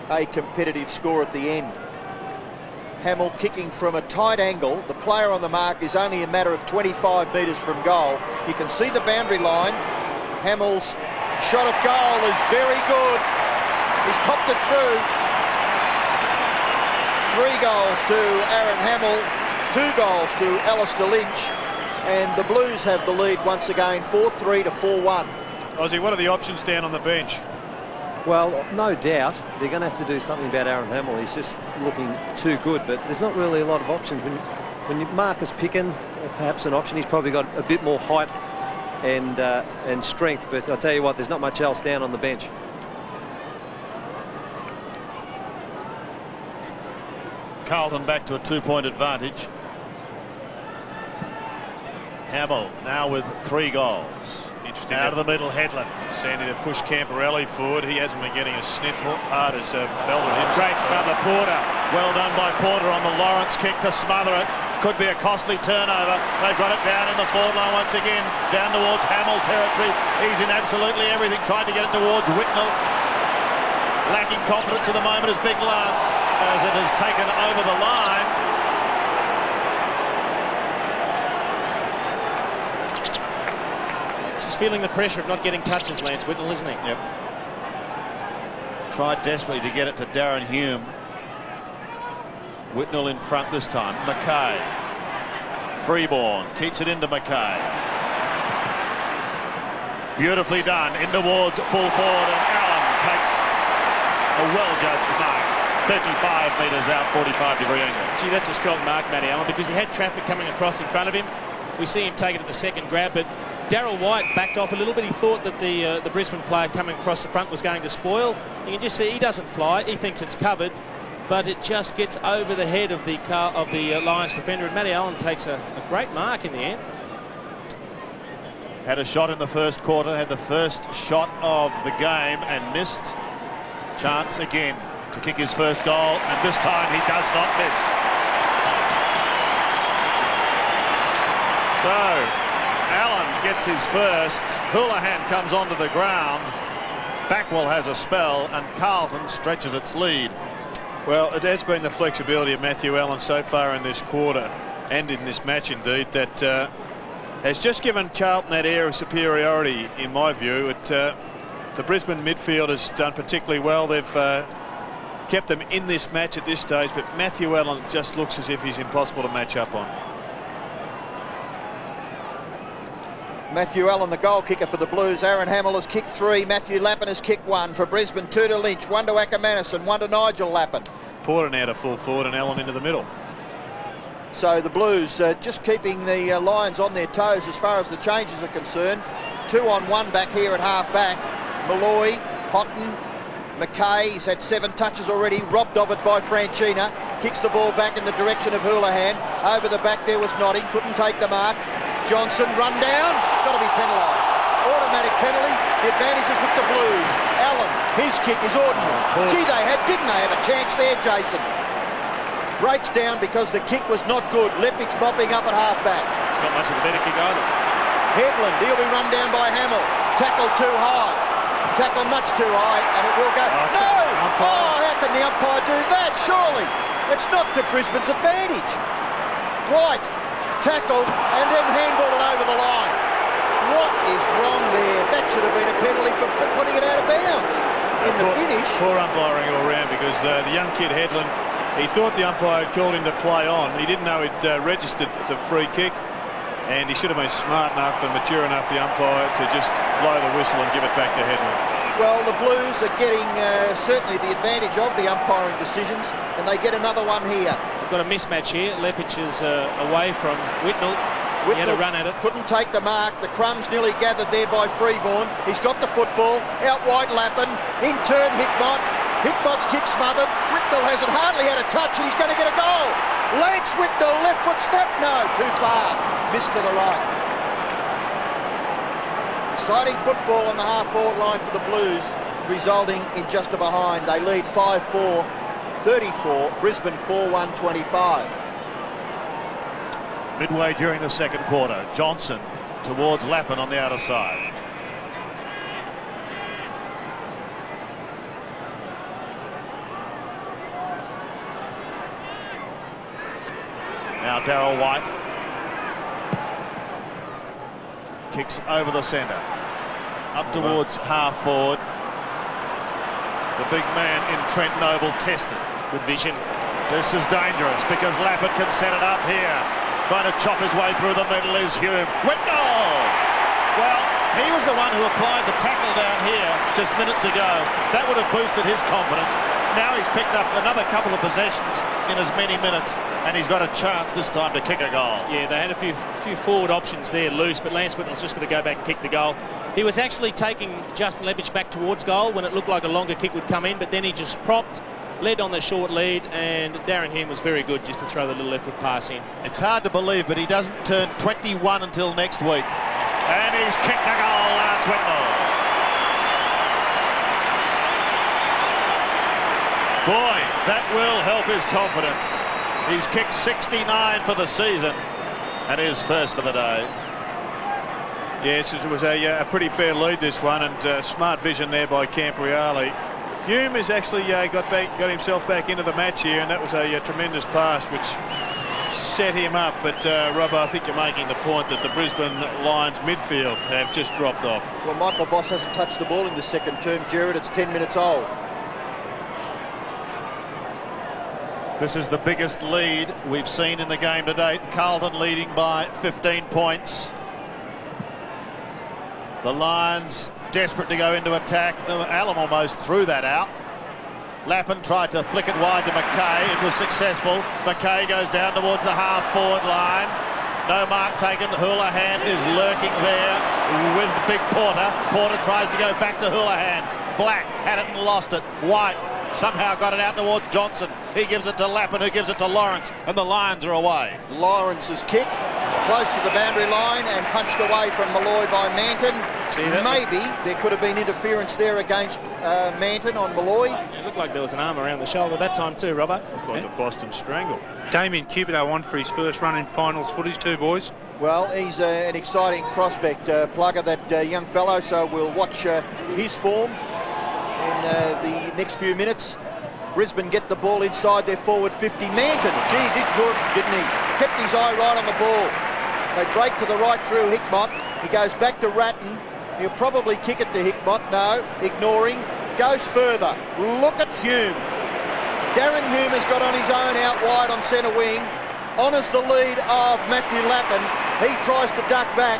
Speaker 3: a competitive score at the end. Hamill kicking from a tight angle. The player on the mark is only a matter of 25 metres from goal. You can see the boundary line. Hamill's shot at goal is very good. He's popped it through. 3 goals to Aaron Hamill, 2 goals to Alistair Lynch, and the Blues have the lead once again, 4-3 to 4-1.
Speaker 4: Ozzy, what are the options down on the bench?
Speaker 6: Well, no doubt they're going to have to do something about Aaron Hamill. He's just looking too good, but there's not really a lot of options. When Marcus Picken, perhaps an option, he's probably got a bit more height and strength. But I tell you what, there's not much else down on the bench.
Speaker 5: Carlton back to a 2-point advantage. Hamill now with 3 goals.
Speaker 4: Interesting.
Speaker 5: Out of the middle, Headland.
Speaker 4: Sandy to push Camporelli forward. He hasn't been getting a sniff hard as Belden hits.
Speaker 8: Great smother, Porter.
Speaker 5: Well done by Porter on the Lawrence kick to smother it. Could be a costly turnover. They've got it down in the forward line once again, down towards Hamill territory. He's in absolutely everything. Tried to get it towards Whitnell. Lacking confidence at the moment is Big Lance as it has taken over the line.
Speaker 1: Just feeling the pressure of not getting touches, Lance Whitnell, isn't he?
Speaker 5: Yep. Tried desperately to get it to Darren Hume. Whitnell in front this time. Mackay. Freeborn keeps it into Mackay. Beautifully done. In towards full forward, and Allen takes a well-judged mark. 35 metres out, 45-degree angle.
Speaker 1: Gee, that's a strong mark, Matty Allen, because he had traffic coming across in front of him. We see him take it at the second grab, but Darryl White backed off a little bit. He thought that the Brisbane player coming across the front was going to spoil. You can just see he doesn't fly. He thinks it's covered, but it just gets over the head of the Lions defender, and Matty Allen takes a great mark in the end.
Speaker 5: Had a shot in the first quarter, had the first shot of the game and missed. Chance again to kick his first goal, and this time he does not miss. So Allen gets his first. Houlihan comes onto the ground. Backwell has a spell, and Carlton stretches its lead.
Speaker 4: Well, it has been the flexibility of Matthew Allen so far in this quarter, and in this match indeed, that has just given Carlton that air of superiority, in my view. The Brisbane midfield has done particularly well. They've kept them in this match at this stage, but Matthew Allen just looks as if he's impossible to match up on.
Speaker 3: Matthew Allen, the goal kicker for the Blues. Aaron Hamill has kicked 3. Matthew Lappin has kicked 1 for Brisbane. 2 to Lynch, 1 to Ackermanis, and 1 to Nigel Lappin.
Speaker 4: Porter now to full forward and Allen into the middle.
Speaker 3: So the Blues just keeping the Lions on their toes as far as the changes are concerned. 2-on-1 back here at half back. Malloy, Houghton, Mackay, he's had 7 touches already, robbed of it by Franchina. Kicks the ball back in the direction of Houlihan. Over the back there was Notting, couldn't take the mark. Johnson run down, got to be penalised. Automatic penalty, the advantage is with the Blues. Allen, his kick is ordinary. Gee, didn't they have a chance there, Jason? Breaks down because the kick was not good. Leppich mopping up at half-back.
Speaker 1: It's not much of a better kick either.
Speaker 3: Headland, he'll be run down by Hamill. Tackle too high. Tackle much too high, and it will go. No! Oh, how can the umpire do that? Surely. It's not to Brisbane's advantage. White, tackled, and then handballed it over the line. What is wrong there? That should have been a penalty for putting it out of bounds in the finish.
Speaker 4: Poor umpiring all round, because the young kid Headland, he thought the umpire had called him to play on. He didn't know he'd registered the free kick, and he should have been smart enough and mature enough, the umpire, to just blow the whistle and give it back to Headland.
Speaker 3: Well, the Blues are getting certainly the advantage of the umpiring decisions, and they get another one here.
Speaker 1: We've got a mismatch here. Leppich is away from Whitnell. He had a run at it.
Speaker 3: Couldn't take the mark. The crumbs nearly gathered there by Freeborn. He's got the football. Out wide Lappin. In turn Hickmott. Hickmott's kick smothered. Whitnell hasn't hardly had a touch, and he's going to get a goal. Lance Whitnell, left foot snap. No, too far. Missed to the right. Exciting football on the half-forward line for the Blues, resulting in just a behind. They lead 5-4, 34, Brisbane 4-1, 25.
Speaker 5: Midway during the second quarter, Johnson towards Lappin on the outer side. Now Darryl White kicks over the centre, up towards half forward. The big man in Trent Noble tested.
Speaker 1: Good vision.
Speaker 5: This is dangerous because Lappin can set it up here. Trying to chop his way through the middle is Hume. Whitnell! Well, he was the one who applied the tackle down here just minutes ago. That would have boosted his confidence. now he's picked up another couple of possessions in as many minutes, and he's got a chance this time to kick a goal.
Speaker 1: Yeah, they had a few forward options there loose, but Lance Whitnall's just going to go back and kick the goal. He was actually taking Justin Leppich back towards goal when it looked like a longer kick would come in, but then he just propped, led on the short lead, and Darren Hume was very good just to throw the little left foot pass in.
Speaker 5: It's hard to believe, but he doesn't turn 21 until next week. And he's kicked a goal, Lance Whitnall. Boy, that will help his confidence. He's kicked 69 for the season and is first for the day.
Speaker 4: Yes, it was a pretty fair lead, this one, and smart vision there by Campriale. Hume has actually got himself back into the match here, and that was a tremendous pass which set him up. But Robbo, I think you're making the point that the Brisbane Lions midfield have just dropped off.
Speaker 3: Well, Michael Voss hasn't touched the ball in the second term, Jared. It's 10 minutes old.
Speaker 5: This is the biggest lead we've seen in the game to date. Carlton leading by 15 points. The Lions desperate to go into attack. Allen almost threw that out. Lappin tried to flick it wide to McKay. It was successful. McKay goes down towards the half-forward line. No mark taken. Houlihan is lurking there with Big Porter. Porter tries to go back to Houlihan. Black had it and lost it. White somehow got it out towards Johnson. He gives it to Lappin, who gives it to Lawrence, and the Lions are away.
Speaker 3: Lawrence's kick, close to the boundary line and punched away from Malloy by Manton. Maybe there could have been interference there against Manton on Malloy.
Speaker 1: It looked like there was an arm around the shoulder that time too, Robbo.
Speaker 4: Looked like the Boston Strangle.
Speaker 7: Damien Cubido on for his first run in finals footage too, boys.
Speaker 3: Well, he's an exciting prospect, Plugger, that young fellow, so we'll watch his form in the next few minutes. Brisbane get the ball inside their forward 50. Manton, gee, did good, didn't he? Kept his eye right on the ball. They break to the right through Hickmott. He goes back to Ratton. He'll probably kick it to Hickmott. No, ignoring. Goes further. Look at Hume. Darren Hume has got on his own out wide on centre wing. Honours the lead of Matthew Lappin. He tries to duck back.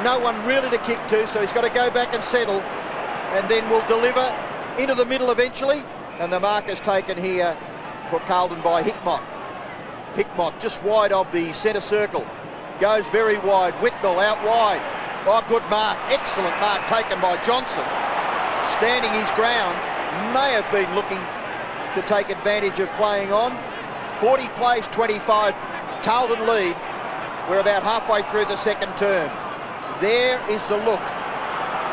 Speaker 3: No one really to kick to, so he's got to go back and settle. And then will deliver into the middle eventually. And the mark is taken here for Carlton by Hickmott. Hickmott just wide of the centre circle. Goes very wide. Whitnall out wide. Oh, good mark. Excellent mark taken by Johnson. Standing his ground. May have been looking to take advantage of playing on. 40 plays, 25. Carlton lead. We're about halfway through the second term. There is the look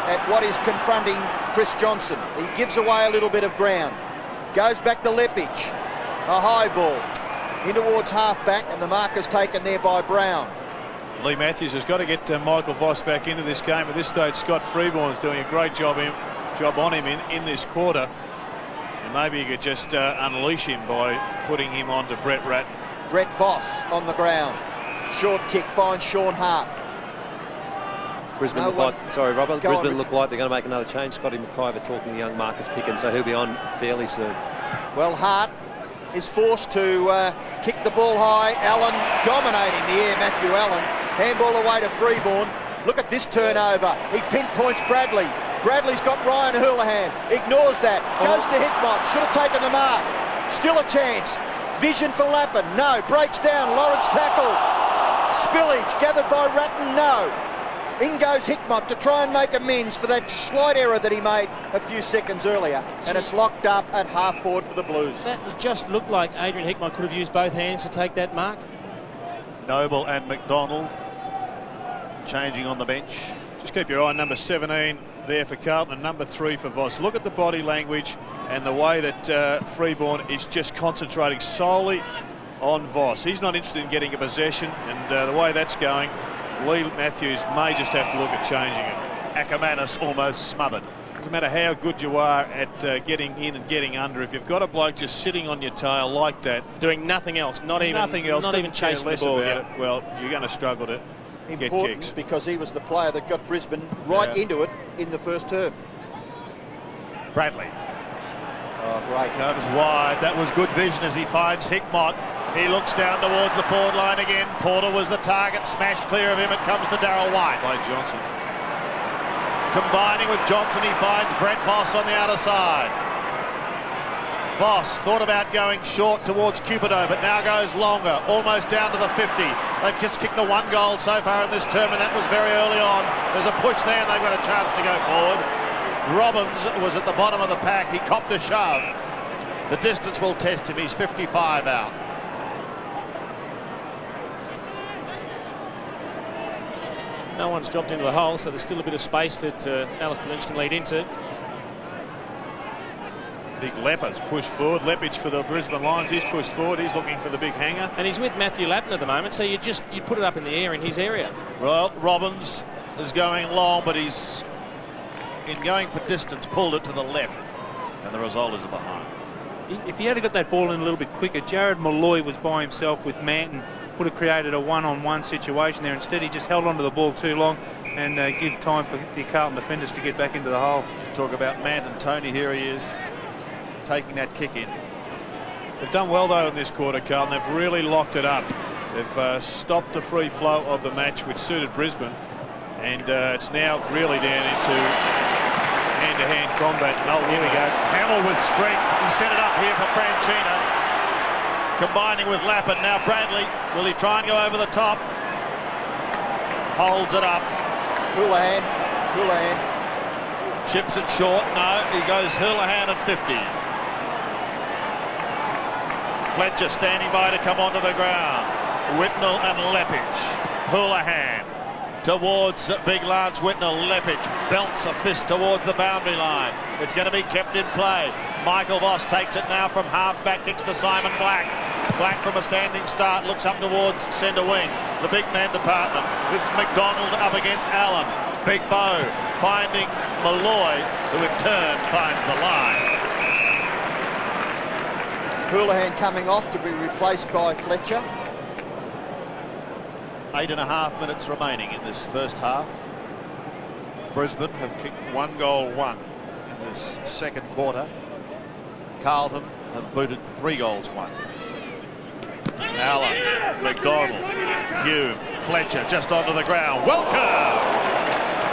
Speaker 3: at what is confronting Chris Johnson. He gives away a little bit of ground. Goes back to Leppich. A high ball. In towards half-back, and the mark is taken there by Brown.
Speaker 4: Lee Matthews has got to get Michael Voss back into this game. At this stage, Scott Freeborn's doing a great job on him in this quarter. And maybe you could just unleash him by putting him on to Brett Ratton.
Speaker 3: Brett Voss on the ground. Short kick finds Sean Hart.
Speaker 6: Brisbane look like, sorry, Robert. Brisbane look like they're going to make another change. Scotty McIver talking to young Marcus Pickens, so he'll be on fairly soon.
Speaker 3: Well, Hart is forced to kick the ball high. Allen dominating the air, Matthew Allen. Handball away to Freeborn. Look at this turnover. He pinpoints Bradley. Bradley's got Ryan Houlihan. Ignores that. Goes to Hickmott. Should have taken the mark. Still a chance. Vision for Lappin. No. Breaks down. Lawrence tackle. Spillage gathered by Ratton. No. In goes Hickmott to try and make amends for that slight error that he made a few seconds earlier. And it's locked up at half forward for the Blues.
Speaker 1: That just looked like Adrian Hickmott could have used both hands to take that mark.
Speaker 5: Noble and McDonald changing on the bench.
Speaker 4: Just keep your eye on number 17 there for Carlton and number 3 for Voss. Look at the body language and the way that Freeborn is just concentrating solely on Voss. He's not interested in getting a possession, and the way that's going, Lee Matthews may just have to look at changing it.
Speaker 5: Ackermanis almost smothered.
Speaker 4: Doesn't matter how good you are at getting in and getting under. If you've got a bloke just sitting on your tail like that,
Speaker 1: doing nothing else, not even chasing the ball.
Speaker 4: Well, you're going to struggle to get kicks.
Speaker 3: Because he was the player that got Brisbane right into it in the first term.
Speaker 5: Bradley.
Speaker 3: Oh, great.
Speaker 5: Comes wide. That was good vision as he finds Hickmott. He looks down towards the forward line again. Porter was the target. Smashed clear of him. It comes to Darryl White.
Speaker 4: Play Johnson.
Speaker 5: Combining with Johnson, he finds Brett Voss on the outer side. Voss thought about going short towards Cupido, but now goes longer, almost down to the 50. They've just kicked the 1 goal so far in this term, and that was very early on. There's a push there, and they've got a chance to go forward. Robbins was at the bottom of the pack. He copped a shove. The distance will test him. He's 55 out.
Speaker 1: No one's dropped into the hole, so there's still a bit of space that Alistair Lynch can lead into.
Speaker 4: Big Leppard's pushed forward. Lepage for the Brisbane Lions. He's pushed forward. He's looking for the big hanger.
Speaker 1: And he's with Matthew Lappin at the moment, so you put it up in the air in his area.
Speaker 5: Well, Robbins is going long, but he's, in going for distance, pulled it to the left. And the result is a behind.
Speaker 7: If he had got that ball in a little bit quicker, Jared Malloy was by himself with Manton, would have created a one-on-one situation there. Instead, he just held onto the ball too long and give time for the Carlton defenders to get back into the hole.
Speaker 5: Talk about Manton, Tony, here he is, taking that kick in.
Speaker 4: They've done well, though, in this quarter, Carlton. They've really locked it up. They've stopped the free flow of the match, which suited Brisbane. And it's now really down into hand-to-hand combat. Oh, here we go.
Speaker 5: Hamill with strength. He set it up here for Franchina. Combining with Lappin. Now Bradley. Will he try and go over the top? Holds it up.
Speaker 3: Houlihan.
Speaker 5: Chips it short. No, he goes Houlihan at 50. Fletcher standing by to come onto the ground. Whitnell and Lepage. Houlihan towards Big Lance Whitnell. Lepage belts a fist towards the boundary line. It's going to be kept in play. Michael Voss takes it now from half-back, kicks to Simon Black. Black from a standing start looks up towards centre wing. The big man department. This is McDonald up against Allen. Big Bow finding Malloy, who in turn finds the line.
Speaker 3: Houlihan coming off to be replaced by Fletcher.
Speaker 5: 8.5 minutes remaining in this first half. Brisbane have kicked 1 goal, 1 in this second quarter. Carlton have booted 3 goals, 1. Allen, McDonald, Hume, Fletcher just onto the ground. Welcome!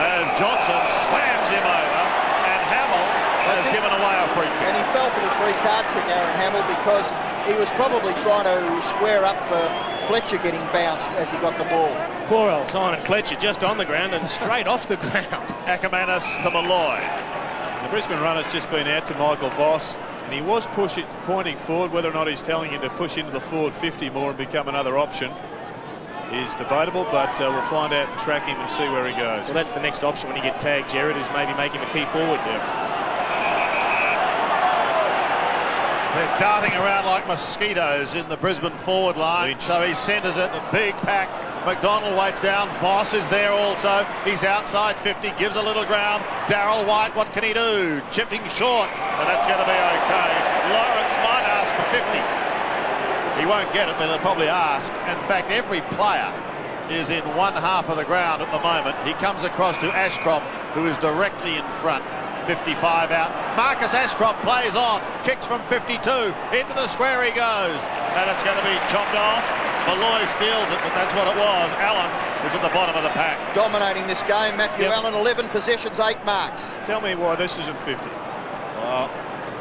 Speaker 5: As Johnson slams him over, and Hamill has given away a free kick.
Speaker 3: And he fell for the free card trick, Aaron Hamill, because he was probably trying to square up for Fletcher getting bounced as he got the ball.
Speaker 1: Poor old Simon Fletcher just on the ground and straight off the ground.
Speaker 5: Ackermanis to Malloy.
Speaker 4: The Brisbane runner's just been out to Michael Voss, and he was pointing forward. Whether or not he's telling him to push into the forward 50 more and become another option is debatable, but we'll find out and track him and see where he goes.
Speaker 1: Well, that's the next option when you get tagged, Jared, is maybe make him a key forward.
Speaker 5: They're darting around like mosquitoes in the Brisbane forward line. So he centres it, a big pack. McDonald waits down. Voss is there also. He's outside 50, gives a little ground. Darryl White, what can he do? Chipping short, and that's going to be okay. Lawrence might ask for 50. He won't get it, but he'll probably ask. In fact, every player is in one half of the ground at the moment. He comes across to Ashcroft, who is directly in front. 55 out. Marcus Ashcroft plays on, kicks from 52, into the square he goes, and it's going to be chopped off. Malloy steals it, but that's what it was. Allen is at the bottom of the pack.
Speaker 3: Dominating this game, Matthew Allen, 11 possessions, 8 marks.
Speaker 4: Tell me why this isn't 50.
Speaker 5: Well,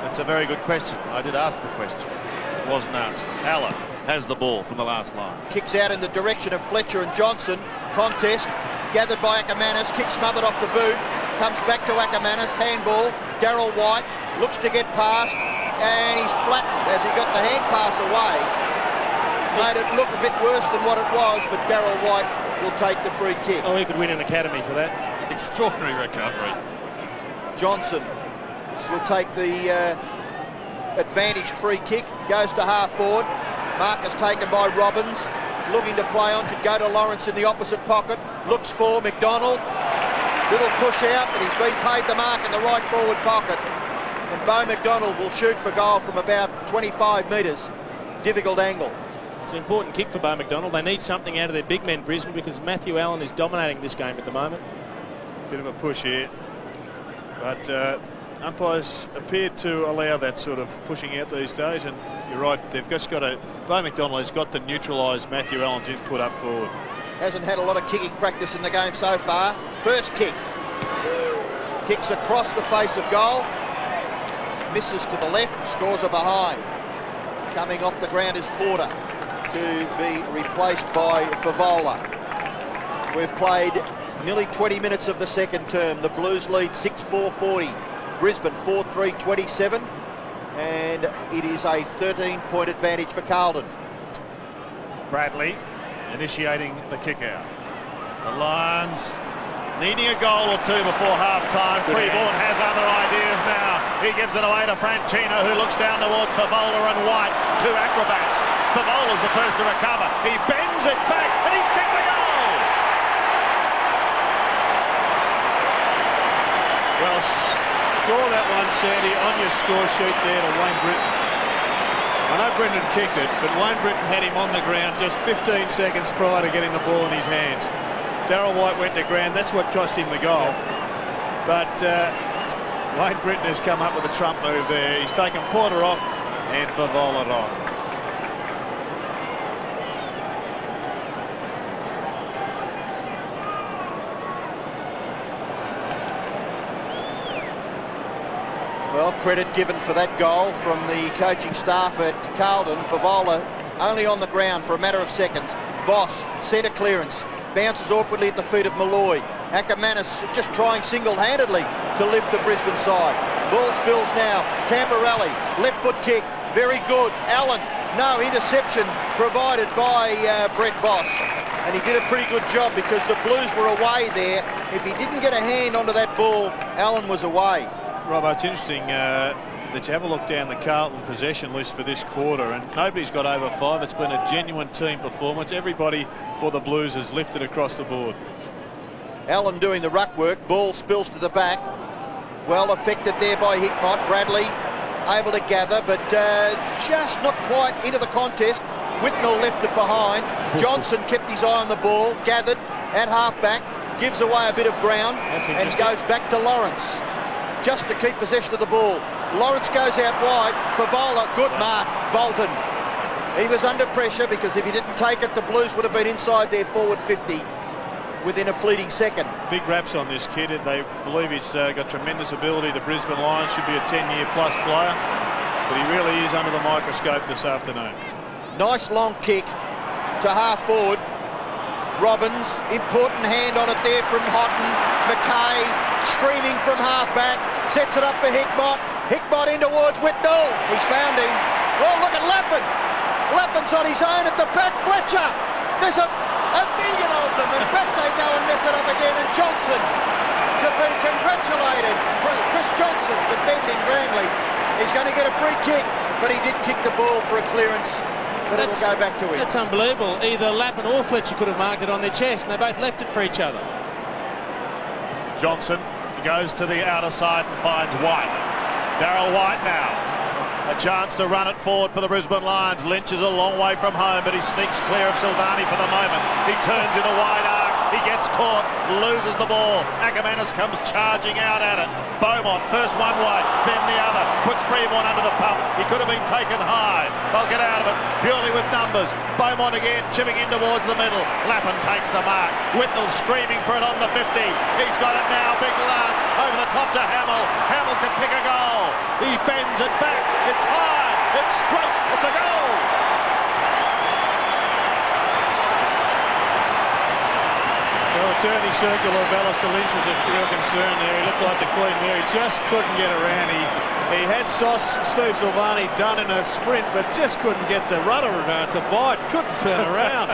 Speaker 5: that's a very good question. I did ask the question. It wasn't answered. Allen has the ball from the last line.
Speaker 3: Kicks out in the direction of Fletcher and Johnson. Contest, gathered by Ackermanis, kick smothered off the boot. Comes back to Ackermanis, handball. Darryl White looks to get past, and he's flattened as he got the hand pass away. Made it look a bit worse than what it was, but Darryl White will take the free kick.
Speaker 1: Oh, he could win an academy for that.
Speaker 5: Extraordinary recovery.
Speaker 3: Johnson will take the advantaged free kick, goes to half forward. Marcus taken by Robbins, looking to play on, could go to Lawrence in the opposite pocket, looks for McDonald. Little push out, but he's been paid the mark in the right forward pocket. And Beau McDonald will shoot for goal from about 25 metres. Difficult angle.
Speaker 1: It's an important kick for Beau McDonald. They need something out of their big men, Brisbane, because Matthew Allen is dominating this game at the moment.
Speaker 4: Bit of a push here, but umpires appear to allow that sort of pushing out these days, and you're right, they've just got to, Beau McDonald has got to neutralise Matthew Allen's input up forward.
Speaker 3: Hasn't had a lot of kicking practice in the game so far. First kick. Kicks across the face of goal. misses to the left, scores are behind. Coming off the ground is Porter to be replaced by Favola. We've played nearly 20 minutes of the second term. The Blues lead 6-4-40. Brisbane 4-3-27. And it is a 13-point advantage for Carlton.
Speaker 5: Bradley initiating the kick out. The Lions needing a goal or two before half-time. Freeborn has other ideas now. He gives it away to Franchino, who looks down towards Favola and White, two acrobats. Favola's the first to recover. He bends it back, and he's kicked the goal!
Speaker 4: Well, score that one, Sandy, on your score sheet there to Wayne Britton. I know Brendan kicked it, but Wayne Britton had him on the ground just 15 seconds prior to getting the ball in his hands. Darryl White went to ground. That's what cost him the goal. But Wayne Britton has come up with a trump move there. He's taken Porter off and Favola on.
Speaker 3: Well, credit given for that goal from the coaching staff at Carlton. Favola only on the ground for a matter of seconds. Voss, centre clearance, bounces awkwardly at the feet of Malloy. Ackermanis just trying single-handedly to lift the Brisbane side. Ball spills now. Camporelli, left foot kick, very good. Allen, no, interception provided by Brett Voss. And he did a pretty good job because the Blues were away there. If he didn't get a hand onto that ball, Allen was away.
Speaker 4: Robbo, it's interesting that you have a look down the Carlton possession list for this quarter, and nobody's got over 5. It's been a genuine team performance. Everybody for the Blues has lifted across the board.
Speaker 3: Allen doing the ruck work. Ball spills to the back. Well affected there by Hickmott. Bradley able to gather, but just not quite into the contest. Whitnell left it behind. Johnson kept his eye on the ball, gathered at halfback, gives away a bit of ground, and goes back to Lawrence just to keep possession of the ball. Lawrence goes out wide. Favola, good mark. Bolton. He was under pressure because if he didn't take it, the Blues would have been inside their forward 50 within a fleeting second.
Speaker 4: Big raps on this kid. They believe he's got tremendous ability. The Brisbane Lions should be a 10-year plus player, but he really is under the microscope this afternoon.
Speaker 3: Nice long kick to half forward. Robbins, important hand on it there from Houghton. McKay streaming from half back, sets it up for Hickmott. Hickmott in towards Whitnell. He's found him. Oh, look at Lappin. Lappin's on his own at the back. Fletcher. There's a million of them. In fact, they go and mess it up again. And Johnson to be congratulated. Chris Johnson defending grandly. He's going to get a free kick, but he did kick the ball for a clearance. But it'll go back to him.
Speaker 9: That's unbelievable. Either Lappin or Fletcher could have marked it on their chest, and they both left it for each other.
Speaker 5: Johnson goes to the outer side and finds White. Darryl White now. A chance to run it forward for the Brisbane Lions. Lynch is a long way from home, but he sneaks clear of Silvani for the moment. He turns in a wide arc. He gets caught, loses the ball. Ackermanis comes charging out at it. Beaumont, first one way, then the other. Puts Freeborn under the pump. He could have been taken high. They'll get out of it purely with numbers. Beaumont again, chipping in towards the middle. Lappin takes the mark. Whitnell screaming for it on the 50. He's got it now. Big Lance over the top to Hamill. Hamill can kick a goal. He bends it back. It's high. It's straight. It's a goal.
Speaker 4: Well, the turning circle of Alistair Lynch was a real concern there. He looked like the Queen Mary. Just couldn't get around. He had Steve Silvani done in a sprint, but just couldn't get the rudder to bite. Couldn't turn around.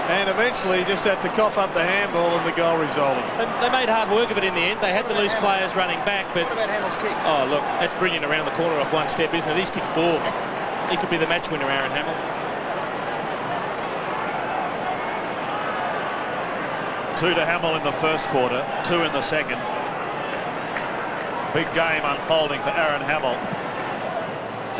Speaker 4: And eventually just had to cough up the handball, and the goal resulted.
Speaker 9: They made hard work of it in the end. They had the loose players running back, but...
Speaker 3: What about Hamill's kick?
Speaker 9: Oh, look, that's brilliant around the corner off one step, isn't it? He's kicked 4. He could be the match winner, Aaron Hamill.
Speaker 5: 2 to Hamill in the first quarter, 2 in the second. Big game unfolding for Aaron Hamill.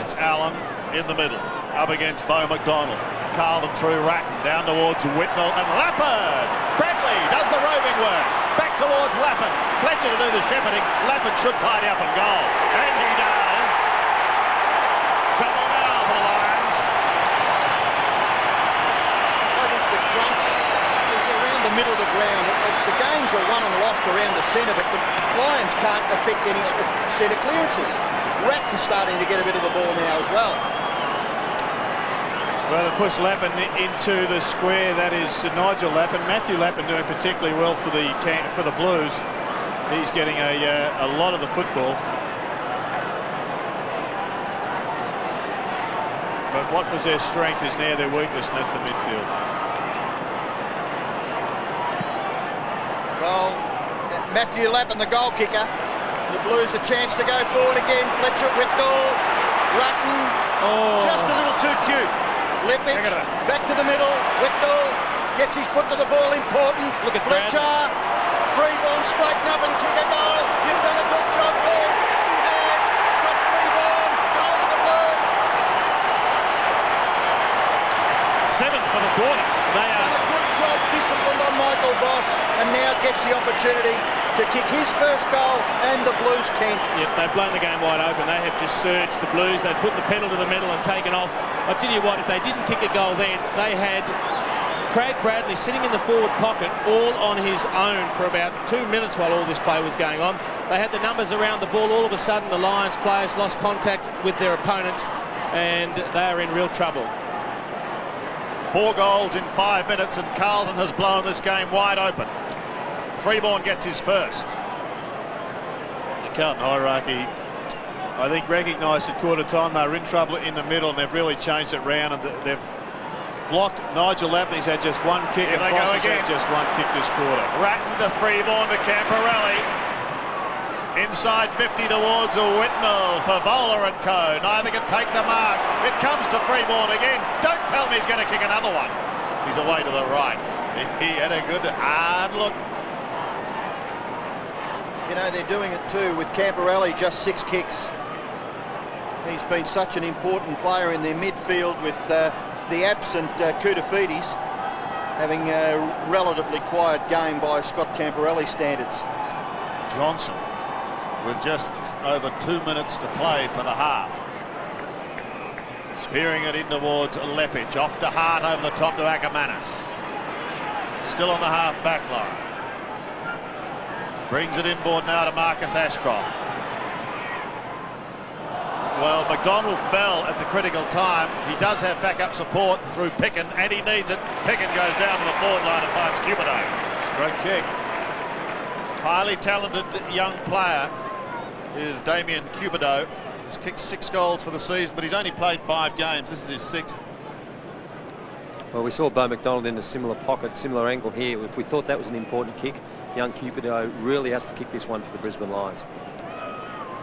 Speaker 5: It's Allen in the middle, up against Beau McDonald. Carlton through Ratton, down towards Whitnell and Lappin. Bradley does the roving work. Back towards Lappin. Fletcher to do the shepherding. Lappin should tidy up and goal. And he does. Trouble now for the Lions.
Speaker 3: I think the crunch is around the middle of the ground. The games are won and lost around the centre, but the Lions can't affect any centre clearances. Ratton's starting to get a bit of the ball now as well.
Speaker 4: Well, they push Lappin into the square. That is Nigel Lappin. Matthew Lappin doing particularly well for the Blues. He's getting a lot of the football. But what was their strength is now their weakness, and that's the midfield.
Speaker 3: Well, Matthew Lappin, the goal kicker. The Blues a chance to go forward again. Fletcher, Whitnall, Ratton, just a little too cute. Leppich, back to the middle. Whitnall gets his foot to the ball, important.
Speaker 9: Look at
Speaker 3: Fletcher, Freeborn, straighten up and kick a goal. You've done a good job there. He has. Scott Freeborn, goal to the Blues.
Speaker 9: 7th for the quarter. They are
Speaker 3: Done a good job, disciplined on Michael Voss, and now gets the opportunity to kick his first goal and the Blues 10th.
Speaker 9: Yep, they've blown the game wide open. They have just surged the Blues. They've put the pedal to the metal and taken off. I'll tell you what, if they didn't kick a goal then, they had Craig Bradley sitting in the forward pocket all on his own for about 2 minutes while all this play was going on. They had the numbers around the ball. All of a sudden, the Lions players lost contact with their opponents, and they are in real trouble.
Speaker 5: 4 goals in 5 minutes, and Carlton has blown this game wide open. Freeborn gets his first.
Speaker 4: The Carlton hierarchy, I think, recognised at quarter time they were in trouble in the middle, and they've really changed it round, and they've blocked Nigel Lappin. He's had just one kick,
Speaker 5: Here
Speaker 4: and
Speaker 5: they go
Speaker 4: Foss has
Speaker 5: again.
Speaker 4: had just one kick this quarter.
Speaker 5: Ratton to Freeborn to Camporelli. Inside 50 towards Whitnall for Vola and co. Neither can take the mark. It comes to Freeborn again. Don't tell me he's going to kick another one. He's away to the right. He had a good hard look.
Speaker 3: You know, they're doing it too with Camporelli, just 6 kicks. He's been such an important player in their midfield with the absent Koutafidis having a relatively quiet game by Scott Camporelli standards.
Speaker 5: Johnson with just over 2 minutes to play for the half. Spearing it in towards Leppich. Off to Hart over the top to Ackermanis. Still on the half back line. Brings it inboard now to Marcus Ashcroft. Well, McDonald fell at the critical time. He does have backup support through Picken, and he needs it. Picken goes down to the forward line and finds Cupido.
Speaker 4: Great kick.
Speaker 5: Highly talented young player is Damien Cupido. He's kicked 6 goals for the season, but he's only played 5 games. This is his 6th.
Speaker 6: Well, we saw Bo McDonald in a similar pocket, similar angle here. If we thought that was an important kick, young Cupido really has to kick this one for the Brisbane Lions.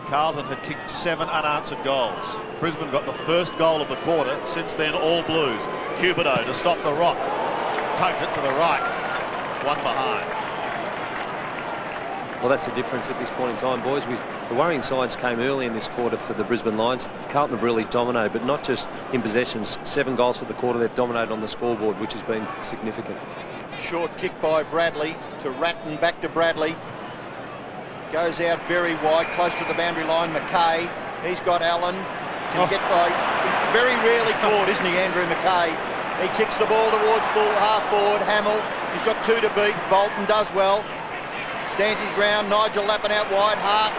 Speaker 5: Carlton had kicked 7 unanswered goals. Brisbane got the first goal of the quarter. Since then, all Blues. Cupido to stop the rock. Tugs it to the right. 1 behind.
Speaker 6: Well, that's the difference at this point in time, boys. The worrying signs came early in this quarter for the Brisbane Lions. Carlton have really dominated, but not just in possessions. 7 goals for the quarter. They've dominated on the scoreboard, which has been significant.
Speaker 3: Short kick by Bradley to Ratton, back to Bradley. Goes out very wide, close to the boundary line. McKay, he's got Allen. Can get by. He's very rarely caught, isn't he, Andrew McKay? He kicks the ball towards full half forward. Hamill, he's got 2 to beat. Bolton does well. Stands his ground. Nigel Lappin out wide. Hart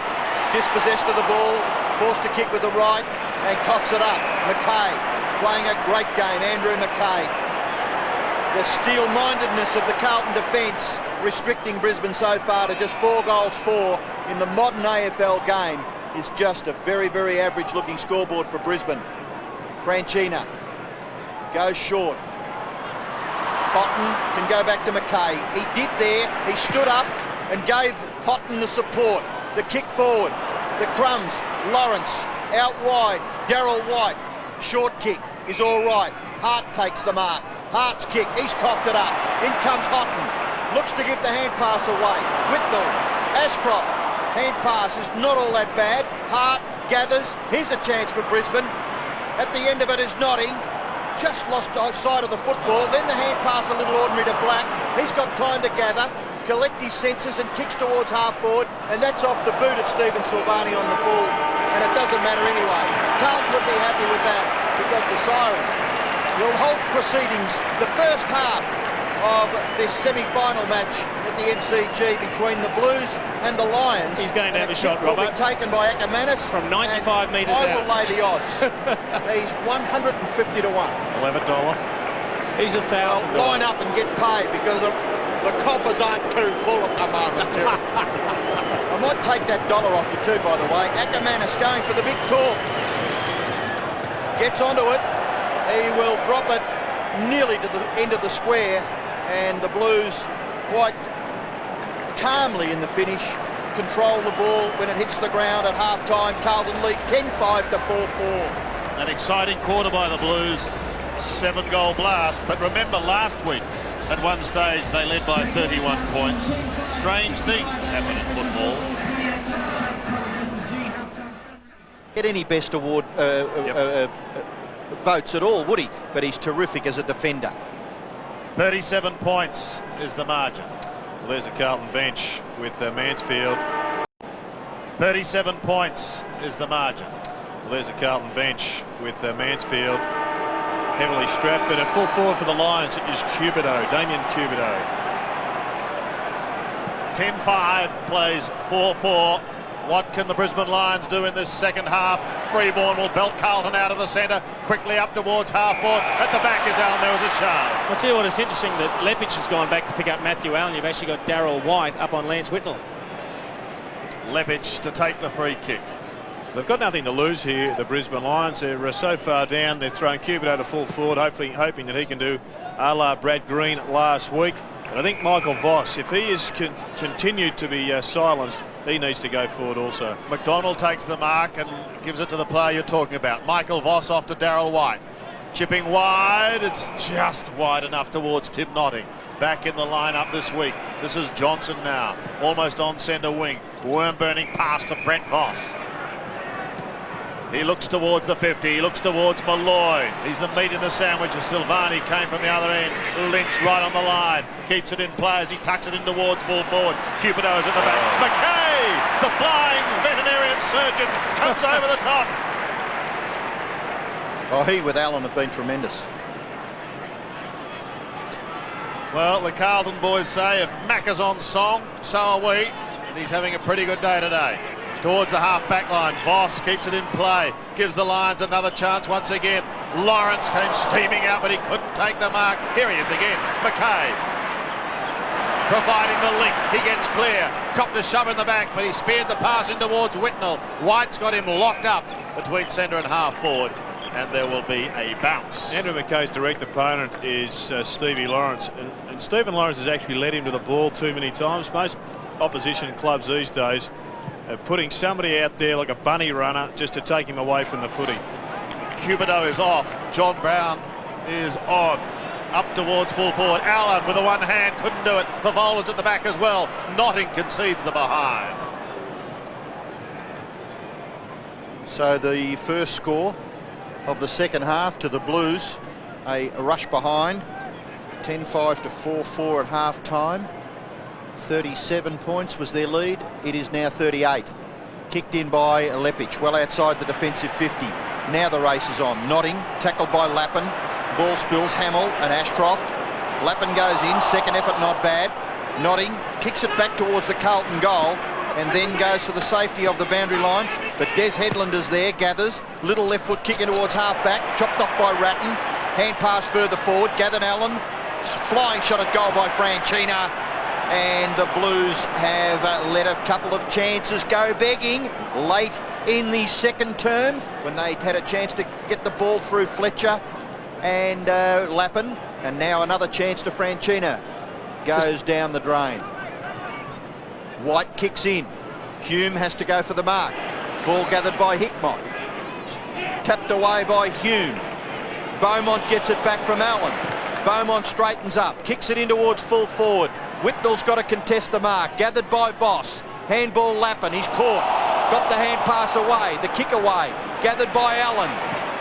Speaker 3: dispossessed of the ball, forced to kick with the right and coughs it up. McKay playing a great game. Andrew McKay. The steel-mindedness of the Carlton defence restricting Brisbane so far to just 4 goals for in the modern AFL game is just a very, very average looking scoreboard for Brisbane. Franchina goes short. Houghton can go back to McKay. He did there. He stood up and gave Houghton the support. The kick forward. The crumbs. Lawrence out wide. Darryl White. Short kick is all right. Hart takes the mark. Hart's kick. He's coughed it up. In comes Houghton. Looks to give the hand pass away. Whitnall. Ashcroft. Hand pass is not all that bad. Hart gathers. Here's a chance for Brisbane. At the end of it is Notting. Just lost sight of the football. Then the hand pass a little ordinary to Black. He's got time to gather, collect his senses and kicks towards half forward, and that's off the boot of Stephen Silvani on the full. And it doesn't matter anyway. Carlton would be happy with that because the siren will halt proceedings the first half of this semi-final match at the MCG between the Blues and the Lions.
Speaker 9: He's going to have a shot,
Speaker 3: Will
Speaker 9: Robbo.
Speaker 3: be taken by Ackermanis
Speaker 9: From 95 metres
Speaker 3: I will
Speaker 9: out.
Speaker 3: lay the odds. He's 150 to 1.
Speaker 4: $11.
Speaker 9: He's $1,000.
Speaker 3: Line up and get paid because the coffers aren't too full at the moment, Terry. I might take that dollar off you too, by the way. Ackermanis going for the big talk. Gets onto it. He will drop it nearly to the end of the square, and the Blues quite calmly in the finish control the ball when it hits the ground at half-time. Carlton lead 10-5 to 4-4.
Speaker 5: An exciting quarter by the Blues, 7-goal blast. But remember last week, at one stage they led by 31 points. Strange things happen in football.
Speaker 3: Get any best award votes at all, would he? But he's terrific as a defender.
Speaker 5: 37 points is the margin.
Speaker 4: Well, there's a Carlton bench with Mansfield.
Speaker 5: 37 points is the margin.
Speaker 4: Well, there's a Carlton bench with Mansfield heavily strapped, but a full forward for the Lions is Cubido, Damien Cubido.
Speaker 5: 10-5 plays 4-4. What can the Brisbane Lions do in this second half? Freeborn will belt Carlton out of the centre, quickly up towards half-forward. At the back is Allen. There was a shove.
Speaker 9: I'll tell you what, it's interesting that Leppich has gone back to pick up Matthew Allen. You've actually got Daryl White up on Lance Whitnell.
Speaker 5: Leppich to take the free kick.
Speaker 4: They've got nothing to lose here, the Brisbane Lions. They're so far down. They're throwing Cubido to full forward, hoping that he can do a la Brad Green last week. But I think Michael Voss, if he is continued to be silenced, he needs to go forward also.
Speaker 5: McDonald takes the mark and gives it to the player you're talking about. Michael Voss off to Daryl White. Chipping wide, it's just wide enough towards Tim Notting. Back in the lineup this week. This is Johnson now, almost on centre wing. Worm-burning pass to Brent Voss. He looks towards the 50, he looks towards Malloy. He's the meat in the sandwich as Silvani came from the other end. Lynch right on the line, keeps it in play as he tucks it in towards full forward. Cupido is at the back. McKay, the flying veterinarian surgeon, comes over the top.
Speaker 3: Oh, he with Allen have been tremendous.
Speaker 5: Well, the Carlton boys say if Mac is on song, so are we. And he's having a pretty good day today. Towards the half-back line, Voss keeps it in play, gives the Lions another chance once again. Lawrence came steaming out, but he couldn't take the mark. Here he is again, McKay. Providing the link, he gets clear. Copped a shove in the back, but he spared the pass in towards Whitnell. White's got him locked up between centre and half-forward, and there will be a bounce.
Speaker 4: Andrew McKay's direct opponent is Stevie Lawrence, and Stephen Lawrence has actually led him to the ball too many times. Most opposition clubs these days putting somebody out there like a bunny runner just to take him away from the footy.
Speaker 5: Cubido is off. John Brown is on. Up towards full forward. Allen with a one hand couldn't do it. Favola's at the back as well. Notting concedes the behind.
Speaker 3: So the first score of the second half to the Blues, a rush behind, 10-5 to 4-4 at half time. 37 points was their lead. It is now 38. Kicked in by Leppich, well outside the defensive 50. Now the race is on. Notting, tackled by Lappin. Ball spills Hamill and Ashcroft. Lappin goes in, second effort not bad. Notting kicks it back towards the Carlton goal and then goes for the safety of the boundary line. But Des Headland is there, gathers. Little left foot kick in towards half-back, chopped off by Ratton. Hand pass further forward, gathered Allen. Flying shot at goal by Franchina. And the Blues have let a couple of chances go begging late in the second term when they had a chance to get the ball through Fletcher and Lappin. And now another chance to Franchina. Goes down the drain. White kicks in. Hume has to go for the mark. Ball gathered by Hickmott. Tapped away by Hume. Beaumont gets it back from Allen. Beaumont straightens up, kicks it in towards full forward. Whitnell's got to contest the mark. Gathered by Voss. Handball Lappin. He's caught. Got the hand pass away. The kick away. Gathered by Allen.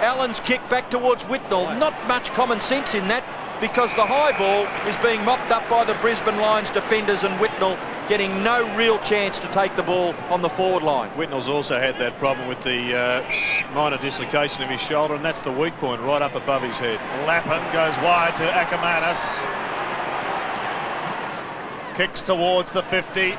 Speaker 3: Allen's kick back towards Whitnell. Not much common sense in that because the high ball is being mopped up by the Brisbane Lions defenders and Whitnell getting no real chance to take the ball on the forward line.
Speaker 4: Whitnell's also had that problem with the minor dislocation of his shoulder, and that's the weak point right up above his head.
Speaker 5: Lappin goes wide to Ackermanis. Kicks towards the 50.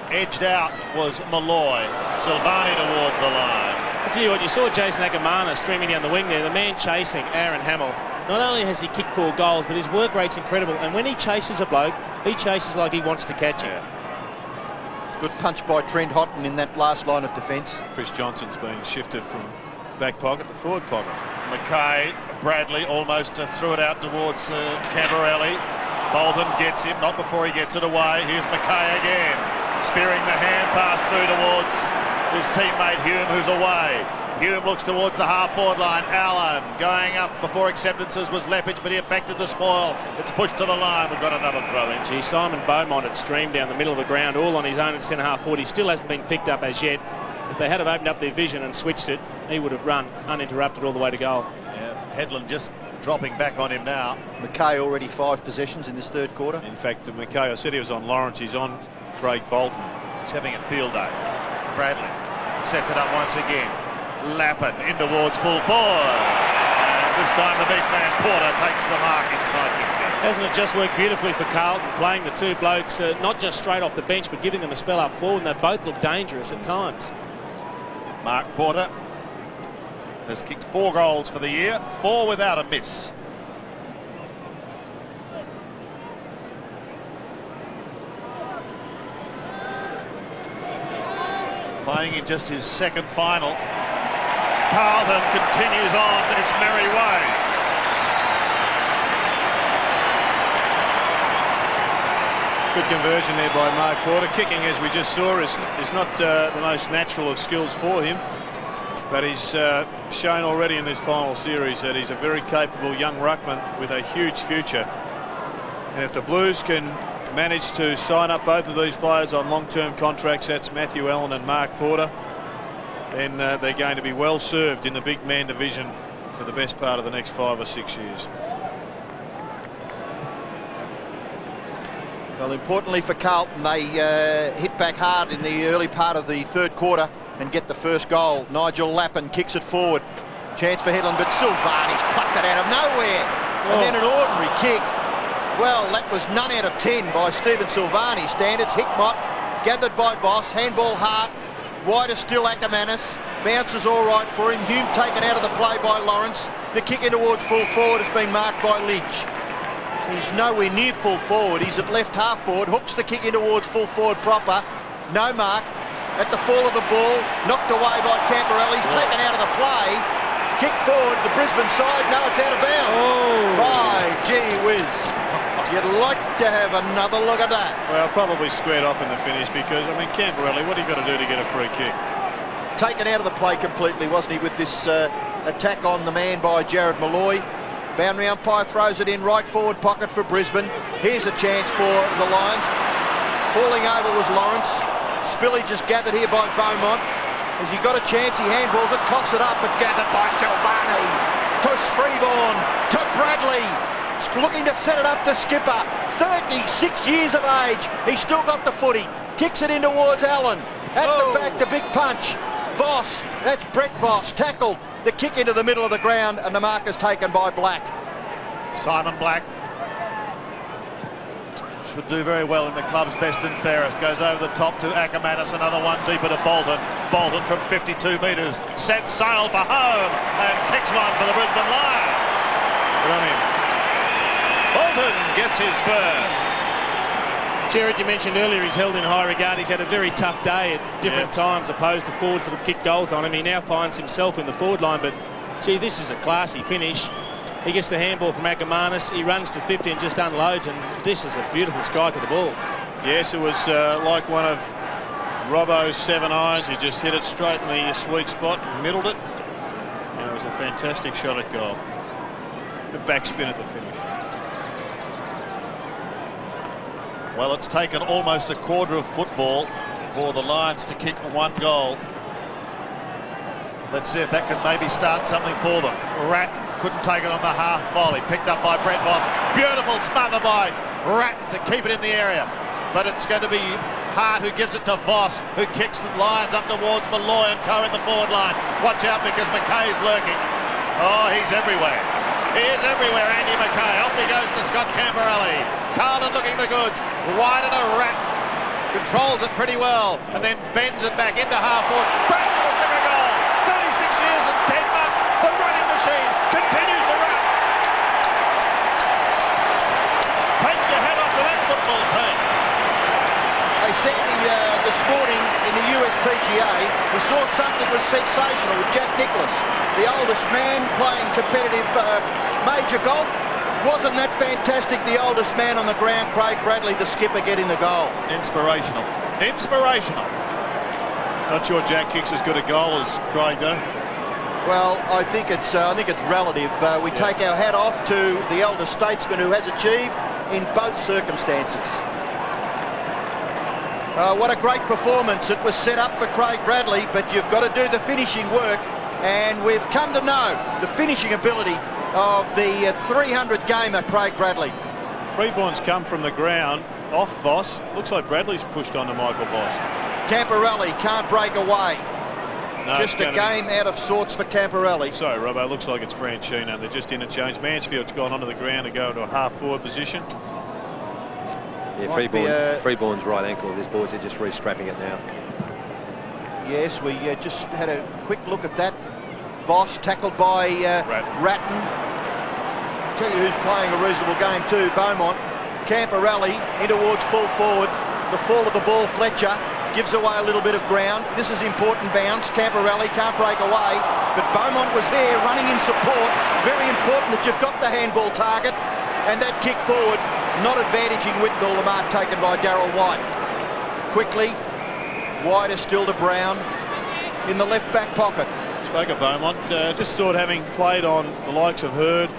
Speaker 5: Edged out was Malloy. Silvani towards the line.
Speaker 9: I tell you what, you saw Jason Agamana streaming down the wing there, the man chasing Aaron Hamill. Not only has he kicked 4 goals, but his work rate's incredible. And when he chases a bloke, he chases like he wants to catch him.
Speaker 3: Good punch by Trent Houghton in that last line of defence.
Speaker 4: Chris Johnson's been shifted from back pocket to forward pocket.
Speaker 5: Mackay, Bradley almost threw it out towards Camberelli. Bolton gets him, not before he gets it away. Here's Mackay again, spearing the hand pass through towards his teammate Hume, who's away. Hume looks towards the half-forward line. Allen going up before acceptances was Lepage, but he affected the spoil. It's pushed to the line. We've got another throw-in.
Speaker 9: Gee, Simon Beaumont had streamed down the middle of the ground all on his own at centre-half forward. He still hasn't been picked up as yet. If they had have opened up their vision and switched it, he would have run uninterrupted all the way to goal.
Speaker 5: Yeah, Headland just dropping back on him now.
Speaker 3: Mackay already 5 possessions in this third quarter.
Speaker 4: In fact, Mackay, I said he was on Lawrence, he's on Craig Bolton.
Speaker 5: He's having a field day. Bradley sets it up once again. Lappin in towards full forward. And this time the big man Porter takes the mark inside 50.
Speaker 9: Hasn't it just worked beautifully for Carlton, playing the 2 blokes, not just straight off the bench, but giving them a spell up forward, and they both look dangerous at times.
Speaker 5: Mark Porter has kicked 4 goals for the year, 4 without a miss. Playing in just his second final. Carlton continues on its merry way.
Speaker 4: Good conversion there by Mark Porter. Kicking, as we just saw, is not the most natural of skills for him, but he's shown already in this final series that he's a very capable young ruckman with a huge future. And if the Blues can manage to sign up both of these players on long-term contracts, that's Matthew Allen and Mark Porter, then they're going to be well served in the big man division for the best part of the next 5 or 6 years.
Speaker 3: Well, importantly for Carlton, they hit back hard in the early part of the third quarter and get the first goal. Nigel Lappin kicks it forward. Chance for Headland, but Silvani's plucked it out of nowhere. And then an ordinary kick. Well, that was none out of 10 by Stephen Silvani standards. Hickmott gathered by Voss, handball hard, wider still Ackermanis, bounces all right for him. Hume taken out of the play by Lawrence. The kick in towards full forward has been marked by Lynch. He's nowhere near full forward. He's at left half forward, hooks the kick in towards full forward proper. No mark. At the fall of the ball, knocked away by Camperelli. He's taken out of the play. Kick forward, the Brisbane side. No, it's out of bounds. By gee whiz. You'd like to have another look at that.
Speaker 4: Well, probably squared off in the finish because, I mean, Camperelli, what have you got to do to get a free kick?
Speaker 3: Taken out of the play completely, wasn't he, with this attack on the man by Jared Malloy. Boundary umpire throws it in right forward pocket for Brisbane. Here's a chance for the Lions. Falling over was Lawrence. Spillage is gathered here by Beaumont. Has he got a chance? He handballs it, coughs it up, but gathered by Silvani. To Freeborn, to Bradley. Looking to set it up to Skipper. 36 years of age. He's still got the footy. Kicks it in towards Allen. At the back, the big punch. Voss, that's Brett Voss, tackled. The kick into the middle of the ground, and the mark is taken by Black.
Speaker 5: Simon Black should do very well in the club's best and fairest. Goes over the top to Ackermanis, another one deeper to Bolton. Bolton from 52 metres sets sail for home and kicks one for the Brisbane Lions.
Speaker 4: Good on him.
Speaker 5: Bolton gets his first.
Speaker 9: Jared, you mentioned earlier he's held in high regard. He's had a very tough day at different times, opposed to forwards that have kicked goals on him. He now finds himself in the forward line, but gee, this is a classy finish. He gets the handball from Ackermanis. He runs to 50 and just unloads, and this is a beautiful strike of the ball.
Speaker 4: Yes, it was like one of Robbo's 7 irons. He just hit it straight in the sweet spot and middled it. And it was a fantastic shot at goal. The backspin at the finish.
Speaker 5: Well, it's taken almost a quarter of football for the Lions to kick 1 goal. Let's see if that can maybe start something for them. Rat couldn't take it on the half volley. Picked up by Brett Voss. Beautiful smother by Rat to keep it in the area. But it's going to be Hart who gives it to Voss, who kicks the Lions up towards Malloy and Co in the forward line. Watch out because McKay's lurking. Oh, he's everywhere. He is everywhere, Andy McKay. Off he goes to Scott Camberelli. Carlton looking the goods. Wide and a rat. Controls it pretty well and then bends it back into half-forward. Bradley will kick a goal. 36 years and 10 months. The running machine continues to run. Take your hat off to that football team.
Speaker 3: Hey, Sandy, this morning in the USPGA, we saw something was sensational with Jack Nicklaus, the oldest man playing competitive major golf. Wasn't that fantastic, the oldest man on the ground, Craig Bradley, the skipper, getting the goal?
Speaker 5: Inspirational. Inspirational.
Speaker 4: Not sure Jack kicks as good a goal as Craig, though.
Speaker 3: Well, I think it's relative. We take our hat off to the elder statesman who has achieved in both circumstances. What a great performance. It was set up for Craig Bradley, but you've got to do the finishing work, and we've come to know the finishing ability of the 300 gamer Craig Bradley.
Speaker 4: Freeborn's come from the ground off Voss. Looks like Bradley's pushed on to Michael Voss.
Speaker 3: Camporelli can't break away.
Speaker 4: No,
Speaker 3: just a game out of sorts for Camporelli.
Speaker 4: Sorry, Robbo, looks like it's Franchino. They're just interchanged. Mansfield's gone onto the ground to go into a half-forward position.
Speaker 6: Yeah, Freeborn's right ankle. These boys are just re-strapping it now.
Speaker 3: Yes, we just had a quick look at that. Voss tackled by Ratton. Tell you who's playing a reasonable game too, Beaumont. Camporelli in towards full forward. The fall of the ball, Fletcher gives away a little bit of ground. This is important bounce. Camporelli can't break away, but Beaumont was there running in support. Very important that you've got the handball target, and that kick forward, not advantaging Whitnall, the mark taken by Darryl White. Quickly, wider still to Brown in the left back pocket.
Speaker 4: Spoke of Beaumont, just thought having played on the likes of Hurd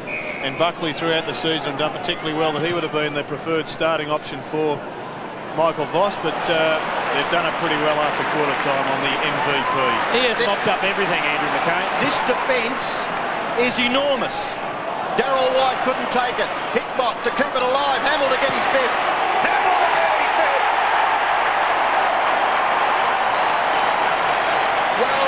Speaker 4: and Buckley throughout the season and done particularly well that he would have been the preferred starting option for Michael Voss, but they've done it pretty well after quarter time on the MVP.
Speaker 9: He has mopped up everything, Andrew McKay.
Speaker 3: This defence is enormous. Darryl White couldn't take it. Hickmott to keep it alive. Hamill to get his fifth. Hamill to get his fifth. Well,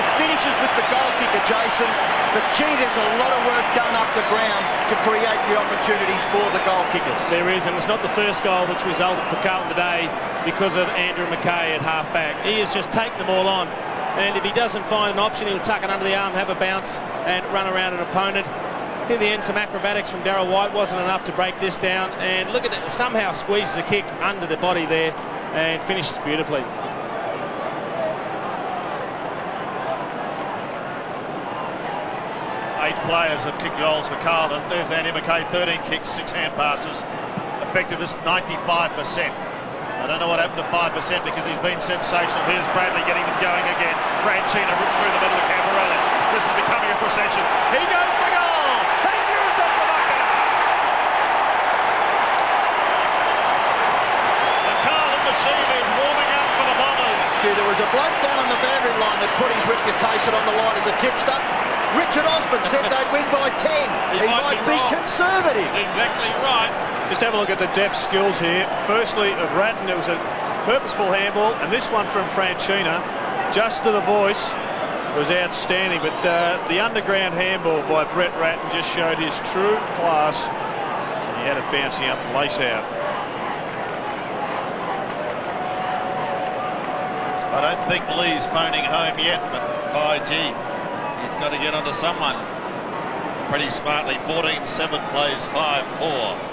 Speaker 3: it finishes with the goal kicker, Jason, but gee, there's a lot of work done up the ground to create the opportunities for the goal kickers.
Speaker 9: There is, and it's not the first goal that's resulted for Carlton today because of Andrew McKay at half-back. He has just taken them all on, and if he doesn't find an option, he'll tuck it under the arm, have a bounce, and run around an opponent. In the end, some acrobatics from Darryl White wasn't enough to break this down, and look at it, somehow squeezes a kick under the body there and finishes beautifully.
Speaker 5: 8 players have kicked goals for Carlton. There's Andy McKay, 13 kicks, 6 hand passes. Effectiveness 95%. I don't know what happened to 5% because he's been sensational. Here's Bradley getting them going again. Franchino rips through the middle of Camporelli. This is becoming a procession. He goes for goal! Thank you, says the bucket. The Carlton machine is warming up for the Bombers.
Speaker 3: Gee, there was a bloke down on the boundary line that put his reputation on the line as a tipster. Richard Osmond said they'd win by 10. He might be conservative.
Speaker 5: Exactly right.
Speaker 4: Just have a look at the deft skills here. Firstly, of Ratton, it was a purposeful handball, and this one from Franchina, just to the voice, was outstanding. But the underground handball by Brett Ratton just showed his true class. He had it bouncing up, lace out.
Speaker 5: I don't think Lee's phoning home yet, but by gee, he's got to get onto someone pretty smartly. 14-7 plays 5-4.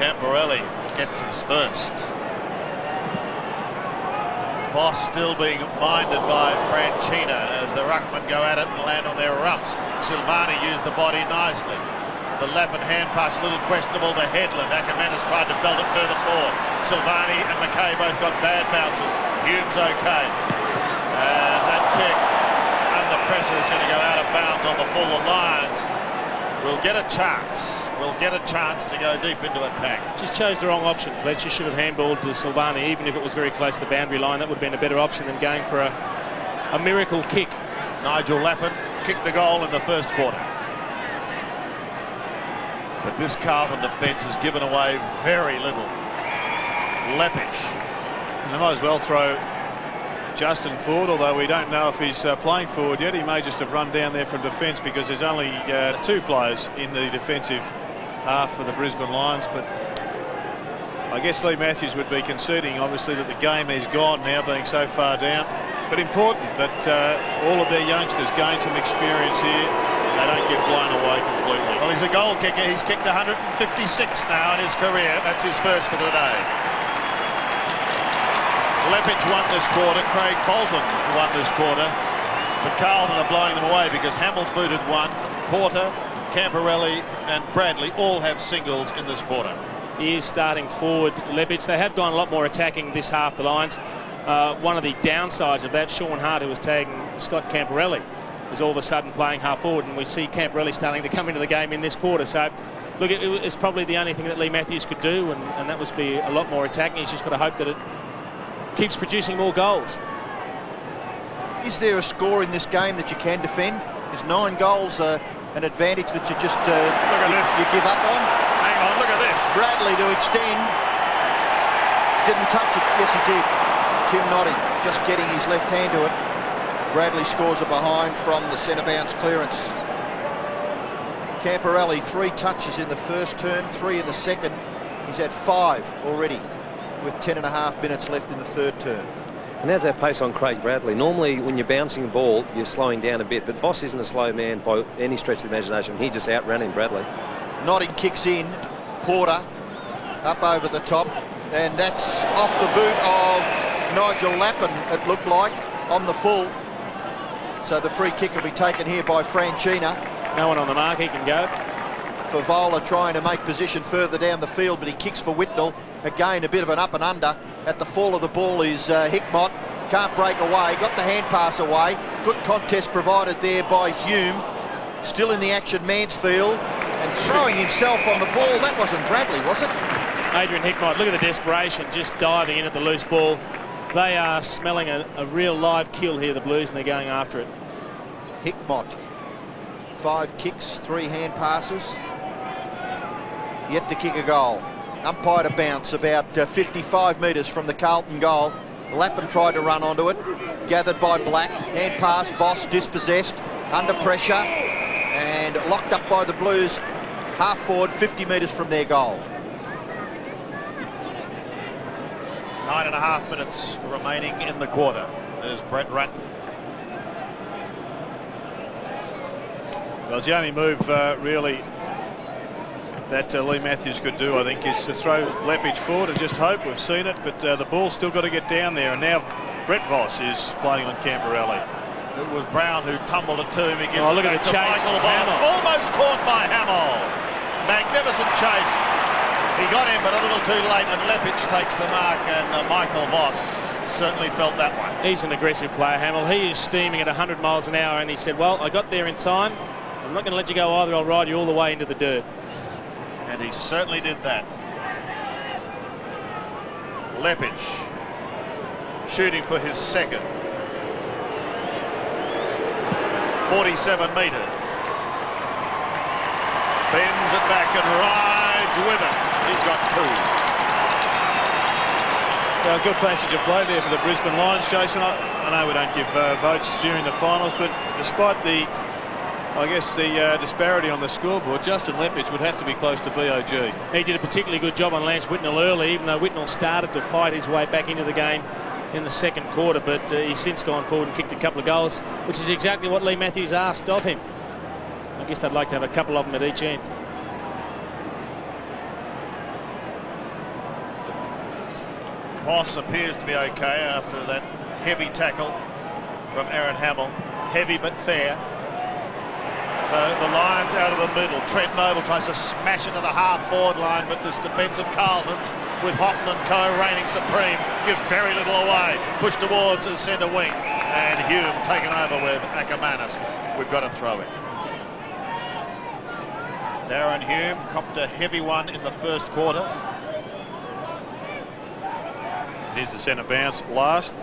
Speaker 5: Camporelli gets his first. Voss still being minded by Franchina as the ruckmen go at it and land on their rumps. Silvani used the body nicely. The lap and hand pass a little questionable to Headland. Ackermanis tried to belt it further forward. Silvani and McKay both got bad bounces. Hume's okay. And that kick under pressure is going to go out of bounds on the full. The Lions will get a chance. Will get a chance to go deep into attack.
Speaker 9: Just chose the wrong option, Fletcher. Should have handballed to Silvani, even if it was very close to the boundary line. That would have been a better option than going for a miracle kick.
Speaker 5: Nigel Lappin kicked the goal in the first quarter. But this Carlton defence has given away very little. Leppich.
Speaker 4: And they might as well throw Justin forward, although we don't know if he's playing forward yet. He may just have run down there from defence because there's only 2 players in the defensive half for the Brisbane Lions, but I guess Lee Matthews would be conceding, obviously, that the game is gone now, being so far down. But important that all of their youngsters gain some experience here. They don't get blown away completely.
Speaker 5: Well, he's a goal kicker. He's kicked 156 now in his career. That's his first for today. Lepage won this quarter. Craig Bolton won this quarter. But Carlton are blowing them away because Hamill's booted one. Porter, Camporelli and Bradley all have singles in this quarter.
Speaker 9: He is starting forward, Lepage. They have gone a lot more attacking this half, the Lions. One of the downsides of that, Sean Hart, who was tagging Scott Camporelli, is all of a sudden playing half forward, and we see Camporelli starting to come into the game in this quarter. So, look, it's probably the only thing that Lee Matthews could do, and that was be a lot more attacking. He's just got to hope that it keeps producing more goals.
Speaker 3: Is there a score in this game that you can defend? Is 9 goals an advantage that you just
Speaker 5: look at this.
Speaker 3: You give up on?
Speaker 5: Hang on, look at this.
Speaker 3: Bradley to extend. Didn't touch it. Yes, he did. Tim Notting just getting his left hand to it. Bradley scores a behind from the centre bounce clearance. Camporelli 3 touches in the first turn, 3 in the second. He's had 5 already with 10.5 minutes left in the third turn.
Speaker 6: And there's that pace on Craig Bradley. Normally, when you're bouncing the ball, you're slowing down a bit. But Voss isn't a slow man by any stretch of the imagination. He just outran him, Bradley.
Speaker 3: Notting kicks in. Porter up over the top. And that's off the boot of Nigel Lappin, it looked like, on the full. So the free kick will be taken here by Franchina.
Speaker 9: No one on the mark, he can go.
Speaker 3: Favola trying to make position further down the field, but he kicks for Whitnell. Again, a bit of an up and under. At the fall of the ball is Hickmott. Can't break away. Got the hand pass away. Good contest provided there by Hume. Still in the action, Mansfield. And throwing himself on the ball. That wasn't Bradley, was it?
Speaker 9: Adrian Hickmott, look at the desperation, just diving in at the loose ball. They are smelling a real live kill here, the Blues, and they're going after it.
Speaker 3: Hickmott. 5 kicks, 3 hand passes. Yet to kick a goal. Umpire to bounce about 55 metres from the Carlton goal. Lappin tried to run onto it. Gathered by Black. Hand pass, Voss dispossessed. Under pressure. And locked up by the Blues. Half forward, 50 metres from their goal.
Speaker 5: 9.5 minutes remaining in the quarter. There's Brett Ratton.
Speaker 4: Well, it's the only move really that Lee Matthews could do, I think, is to throw Lepage forward and just hope. We've seen it, but the ball's still got to get down there. And now Brett Voss is playing on Camporelli.
Speaker 5: It was Brown who tumbled it to him. He gives
Speaker 9: look
Speaker 5: it
Speaker 9: at
Speaker 5: back
Speaker 9: the
Speaker 5: to
Speaker 9: chase.
Speaker 5: Michael Voss. Almost caught by Hamill. Magnificent chase. He got him, but a little too late, and Lepage takes the mark, and Michael Voss certainly felt that one.
Speaker 9: He's an aggressive player, Hamill. He is steaming at 100 miles an hour, and he said, well, I got there in time. I'm not going to let you go either. I'll ride you all the way into the dirt.
Speaker 5: And he certainly did that. Lepage shooting for his second. 47 metres. Bends it back and rides with it. He's got 2.
Speaker 4: Well, good passage of play there for the Brisbane Lions, Jason. I know we don't give votes during the finals, but despite the, I guess, the disparity on the scoreboard, Justin Lepage would have to be close to BOG.
Speaker 9: He did a particularly good job on Lance Whitnell early, even though Whitnell started to fight his way back into the game in the second quarter, but he's since gone forward and kicked a couple of goals, which is exactly what Lee Matthews asked of him. I guess they'd like to have a couple of them at each end.
Speaker 5: Voss appears to be okay after that heavy tackle from Aaron Hamill. Heavy but fair. So the Lions out of the middle. Trent Noble tries to smash into the half-forward line, but this defensive Carltons, with Houghton and co reigning supreme, give very little away. Push towards the centre wing, and Hume taken over with Ackermanis. We've got a throw-in. Darren Hume copped a heavy one in the first quarter.
Speaker 4: Here's the centre bounce last.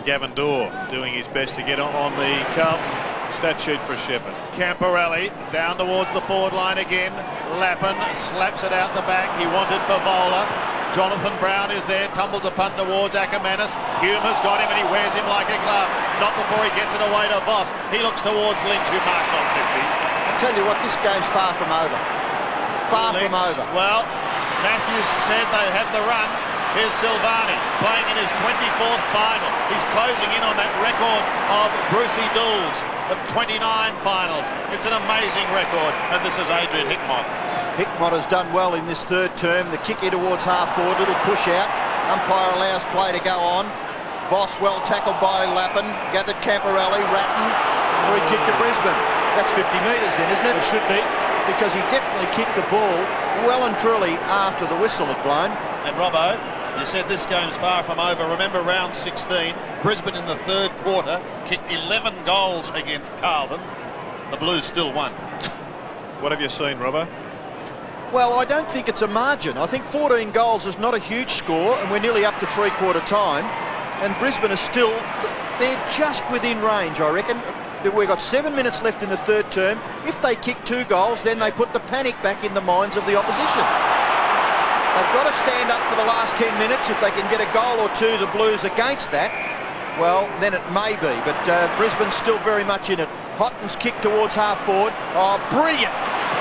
Speaker 4: Gavin Dorr doing his best to get on the Carlton stat sheet for Shepherd.
Speaker 5: Camporelli down towards the forward line again. Lappin slaps it out the back. He wanted Favola. Jonathan Brown is there, tumbles a punt towards Ackermanis. Hume has got him and he wears him like a glove. Not before he gets it away to Voss. He looks towards Lynch, who marks on 50.
Speaker 3: I'll tell you what, this game's far from over. Far from over.
Speaker 5: Well, Matthews said they have the run. Here's Silvani playing in his 24th final. He's closing in on that record of Brucey Dools of 29 finals. It's an amazing record, and this is Adrian Hickmott.
Speaker 3: Hickmott has done well in this third term. The kick in towards half forward, little push out. Umpire allows play to go on. Voss well tackled by Lappin. Gathered Camporelli. Ratton. Free kick to Brisbane. That's 50 metres then, isn't it?
Speaker 9: It should be.
Speaker 3: Because he definitely kicked the ball well and truly after the whistle had blown.
Speaker 5: And Robbo, you said this game's far from over. Remember round 16, Brisbane in the third quarter kicked 11 goals against Carlton. The Blues still won.
Speaker 4: What have you seen, Robbo?
Speaker 3: Well, I don't think it's a margin. I think 14 goals is not a huge score, and we're nearly up to three-quarter time. And Brisbane is still, they're just within range, I reckon. We've got 7 minutes left in the third term. If they kick 2 goals, then they put the panic back in the minds of the opposition. They've got to stand up for the last 10 minutes. If they can get a goal or two, the Blues against that, well, then it may be. But Brisbane's still very much in it. Hotton's kick towards half forward. Oh, brilliant.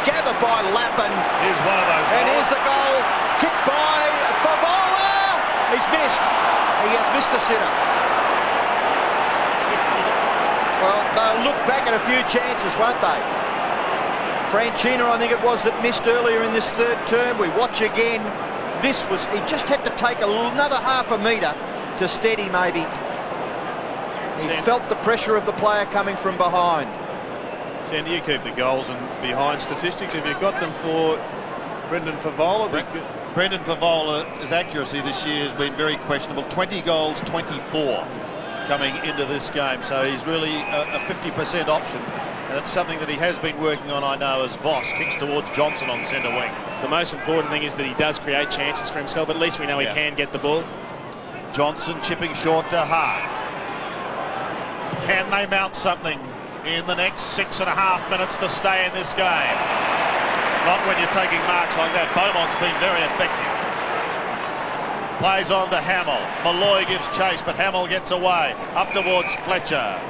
Speaker 3: Gathered by Lappin.
Speaker 5: Here's one of those goals.
Speaker 3: And here's the goal. Kicked by Favola. He's missed. He has missed a sitter. Well, they'll look back at a few chances, won't they? Franchina, I think it was, that missed earlier in this third term. We watch again. This was, he just had to take another half a metre to steady maybe. He felt the pressure of the player coming from behind.
Speaker 4: Sandy, you keep the goals and behind statistics. Have you got them for Brendan Favola?
Speaker 5: Brendan Favola's accuracy this year has been very questionable. 20 goals, 24 coming into this game. So he's really a 50% option. And that's something that he has been working on, I know, as Voss kicks towards Johnson on centre wing.
Speaker 9: The most important thing is that he does create chances for himself. At least we know he can get the ball.
Speaker 5: Johnson chipping short to Hart. Can they mount something in the next 6.5 minutes to stay in this game? Not when you're taking marks like that. Beaumont's been very effective. Plays on to Hamill. Malloy gives chase, but Hamill gets away. Up towards Fletcher.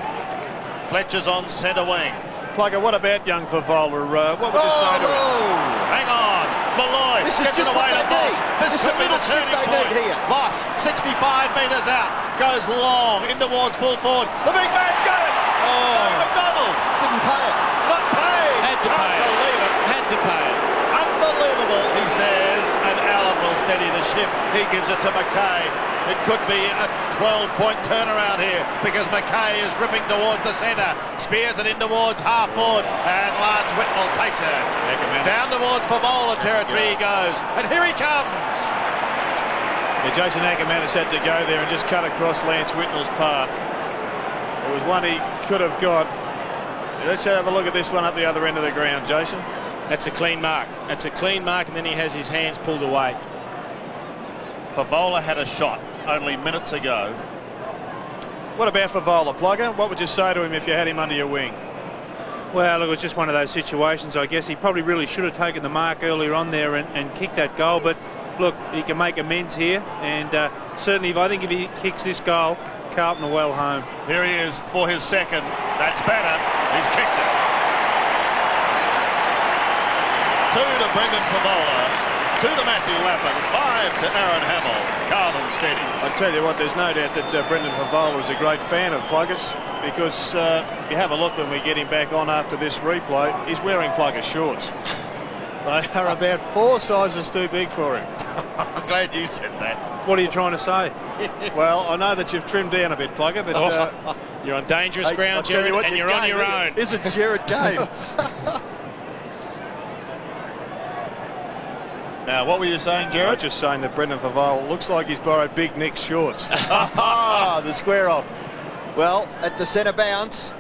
Speaker 5: Fletcher's on centre wing.
Speaker 4: Plugger, what about young Favola? What would you say to him?
Speaker 5: Hang on. Malloy
Speaker 3: This is
Speaker 5: gets
Speaker 3: just
Speaker 5: away
Speaker 3: what
Speaker 5: to
Speaker 3: they
Speaker 5: Voss.
Speaker 3: need.
Speaker 5: This
Speaker 3: It's
Speaker 5: could
Speaker 3: a
Speaker 5: be the
Speaker 3: little
Speaker 5: turning
Speaker 3: stick they
Speaker 5: point.
Speaker 3: need here.
Speaker 5: Voss, 65 metres out. Goes long in towards full forward. The big man's got it.
Speaker 9: Oh.
Speaker 5: No, McDonald.
Speaker 3: Didn't pay it.
Speaker 5: Not paid.
Speaker 9: Had to pay it.
Speaker 5: Can't believe it.
Speaker 9: Had to pay it.
Speaker 5: Unbelievable, he says, and Allen will steady the ship. He gives it to McKay. It could be a 12-point turnaround here because McKay is ripping towards the centre, spears it in towards half forward, and Lance Whitnell takes it. Down towards Favola territory he goes, and here he comes.
Speaker 4: Yeah, Jason Ackermanis had to go there and just cut across Lance Whitnell's path. It was one he could have got. Let's have a look at this one up the other end of the ground, Jason.
Speaker 9: That's a clean mark. That's a clean mark, and then he has his hands pulled away.
Speaker 5: Favola had a shot only minutes ago.
Speaker 4: What about Favola, Plugger? What would you say to him if you had him under your wing?
Speaker 7: Well, it was just one of those situations, I guess. He probably really should have taken the mark earlier on there and kicked that goal. But look, he can make amends here. And certainly, I think if he kicks this goal, Carlton are well home.
Speaker 5: Here he is for his second. That's better. He's kicked it. 2 to Brendan Favola, 2 to Matthew Lappin, 5 to Aaron Hamill. Carlton steadies.
Speaker 4: I tell you what, there's no doubt that Brendan Favola is a great fan of Pluggers, because if you have a look when we get him back on after this replay, he's wearing Plugger shorts. They are about 4 sizes too big for him.
Speaker 5: I'm glad you said that.
Speaker 7: What are you trying to say?
Speaker 4: Well, I know that you've trimmed down a bit, Plugger, but...
Speaker 9: You're on dangerous ground, Jared, and you're on your own.
Speaker 3: Is it Jared game?
Speaker 5: Now, what were you saying,
Speaker 4: I
Speaker 5: Jared?
Speaker 4: was just saying that Brendan Favola looks like he's borrowed Big Nick's shorts.
Speaker 3: The square off. Well, at the centre bounce,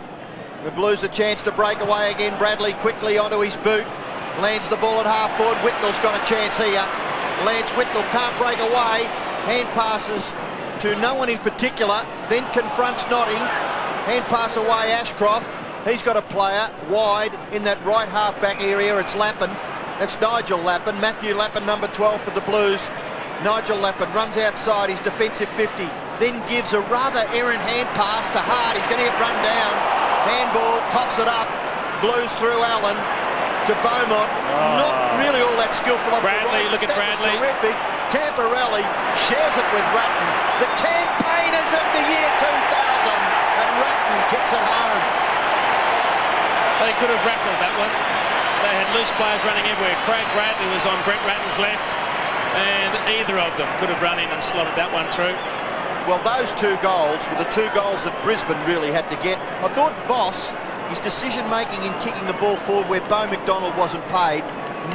Speaker 3: the Blues a chance to break away again. Bradley quickly onto his boot. Lands the ball at half forward. Whitnell's got a chance here. Lance Whitnell can't break away. Hand passes to no one in particular. Then confronts Notting. Hand pass away Ashcroft. He's got a player wide in that right half back area. It's Lappin. That's Nigel Lappin. Matthew Lappin, number 12 for the Blues. Nigel Lappin runs outside his defensive 50. Then gives a rather errant hand pass to Hart. He's going to get run down. Handball, coughs it up. Blues through Allen. to Beaumont. Not really all that skillful off
Speaker 9: Bradley,
Speaker 3: the right.
Speaker 9: look at
Speaker 3: That was
Speaker 9: Bradley.
Speaker 3: terrific. Camporelli shares it with Ratton. The campaigners of the year 2000. And Ratton kicks it home.
Speaker 9: They could have rattled that one. They had loose players running everywhere. Craig Bradley was on Brett Ratton's left, and either of them could have run in and slotted that one through.
Speaker 3: Well, those 2 goals were the 2 goals that Brisbane really had to get. I thought Voss, his decision-making in kicking the ball forward where Beau McDonald wasn't paid,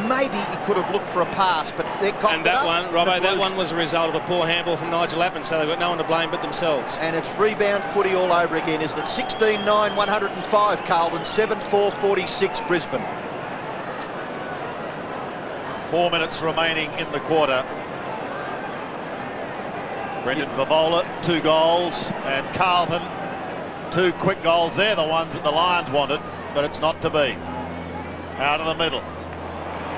Speaker 3: maybe he could have looked for a pass, but they're confident.
Speaker 9: And that one, Robbo, that one was a result of a poor handball from Nigel Lappin, so they've got no one to blame but themselves.
Speaker 3: And it's rebound footy all over again, isn't it? 16-9, 105 Carlton, 7-4, 46 Brisbane.
Speaker 5: 4 minutes remaining in the quarter. Brendan Vavola, 2 goals, and Carlton, 2 quick goals. They're the ones that the Lions wanted, but it's not to be. Out of the middle.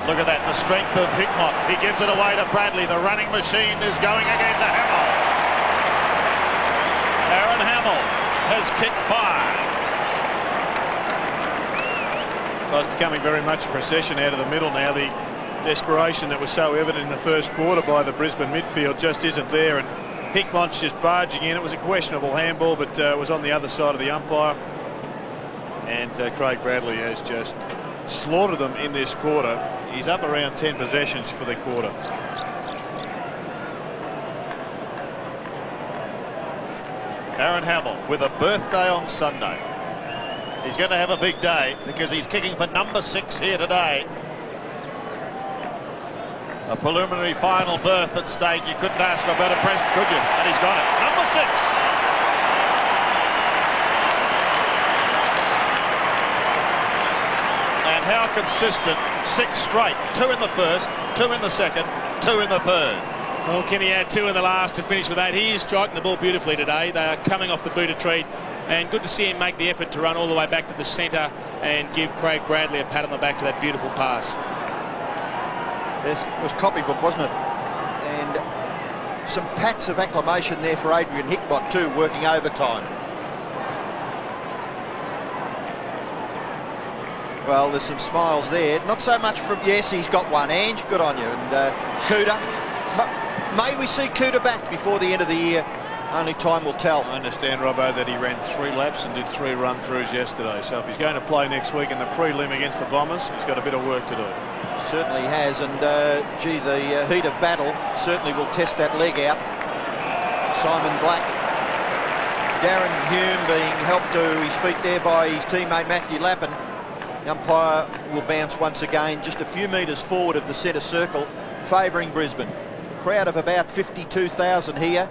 Speaker 5: Look at that, the strength of Hickmott. He gives it away to Bradley. The running machine is going again to Hamill. Aaron Hamill has kicked 5.
Speaker 4: Well, it's becoming very much a procession out of the middle now. The desperation that was so evident in the first quarter by the Brisbane midfield just isn't there, and Hickmott's just barging in. It was a questionable handball, but it was on the other side of the umpire, and Craig Bradley has just slaughtered them in this quarter. He's up around 10 possessions for the quarter.
Speaker 5: Aaron Hamill with a birthday on Sunday. He's going to have a big day because he's kicking for number 6 here today. A preliminary final berth at stake. You couldn't ask for a better present, could you? And he's got it. Number 6. And how consistent. 6 straight. 2 in the first, 2 in the second, 2 in the third.
Speaker 9: Well, Kenny had 2 in the last to finish with 8. He is striking the ball beautifully today. They are coming off the boot of treat, and good to see him make the effort to run all the way back to the centre and give Craig Bradley a pat on the back to that beautiful pass.
Speaker 3: Yes, it was copybook, wasn't it? And some pats of acclamation there for Adrian Hickmott too, working overtime. Well, there's some smiles there. Not so much from... Yes, he's got one. Ange, good on you. And Cooter. May we see Cooter back before the end of the year? Only time will tell.
Speaker 4: I understand, Robbo, that he ran 3 laps and did 3 run-throughs yesterday. So if he's going to play next week in the prelim against the Bombers, he's got a bit of work to do.
Speaker 3: Certainly has, and gee, the heat of battle certainly will test that leg out. Simon Black, Darren Hume being helped to his feet there by his teammate Matthew Lappin. The umpire will bounce once again just a few metres forward of the centre circle, favouring Brisbane. A crowd of about 52,000 here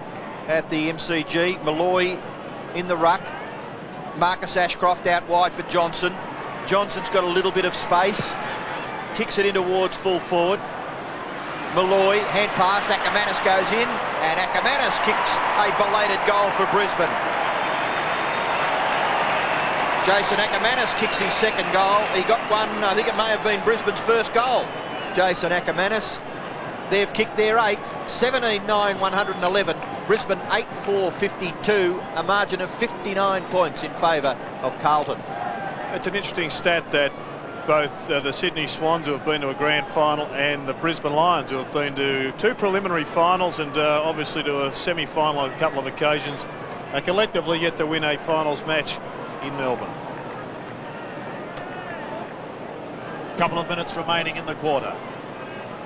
Speaker 3: at the MCG. Malloy in the ruck. Marcus Ashcroft out wide for Johnson. Johnson's got a little bit of space. Kicks it in towards full forward. Malloy, hand pass, Ackermanis goes in, and Ackermanis kicks a belated goal for Brisbane. Jason Ackermanis kicks his second goal. He got one, I think it may have been Brisbane's first goal. Jason Ackermanis. They've kicked their 8th, 17-9, 111. Brisbane 8-4, 52, a margin of 59 points in favour of Carlton.
Speaker 4: It's an interesting stat that both the Sydney Swans, who have been to a grand final, and the Brisbane Lions, who have been to 2 preliminary finals and obviously to a semi-final on a couple of occasions, are collectively yet to win a finals match in Melbourne.
Speaker 5: Couple of minutes remaining in the quarter.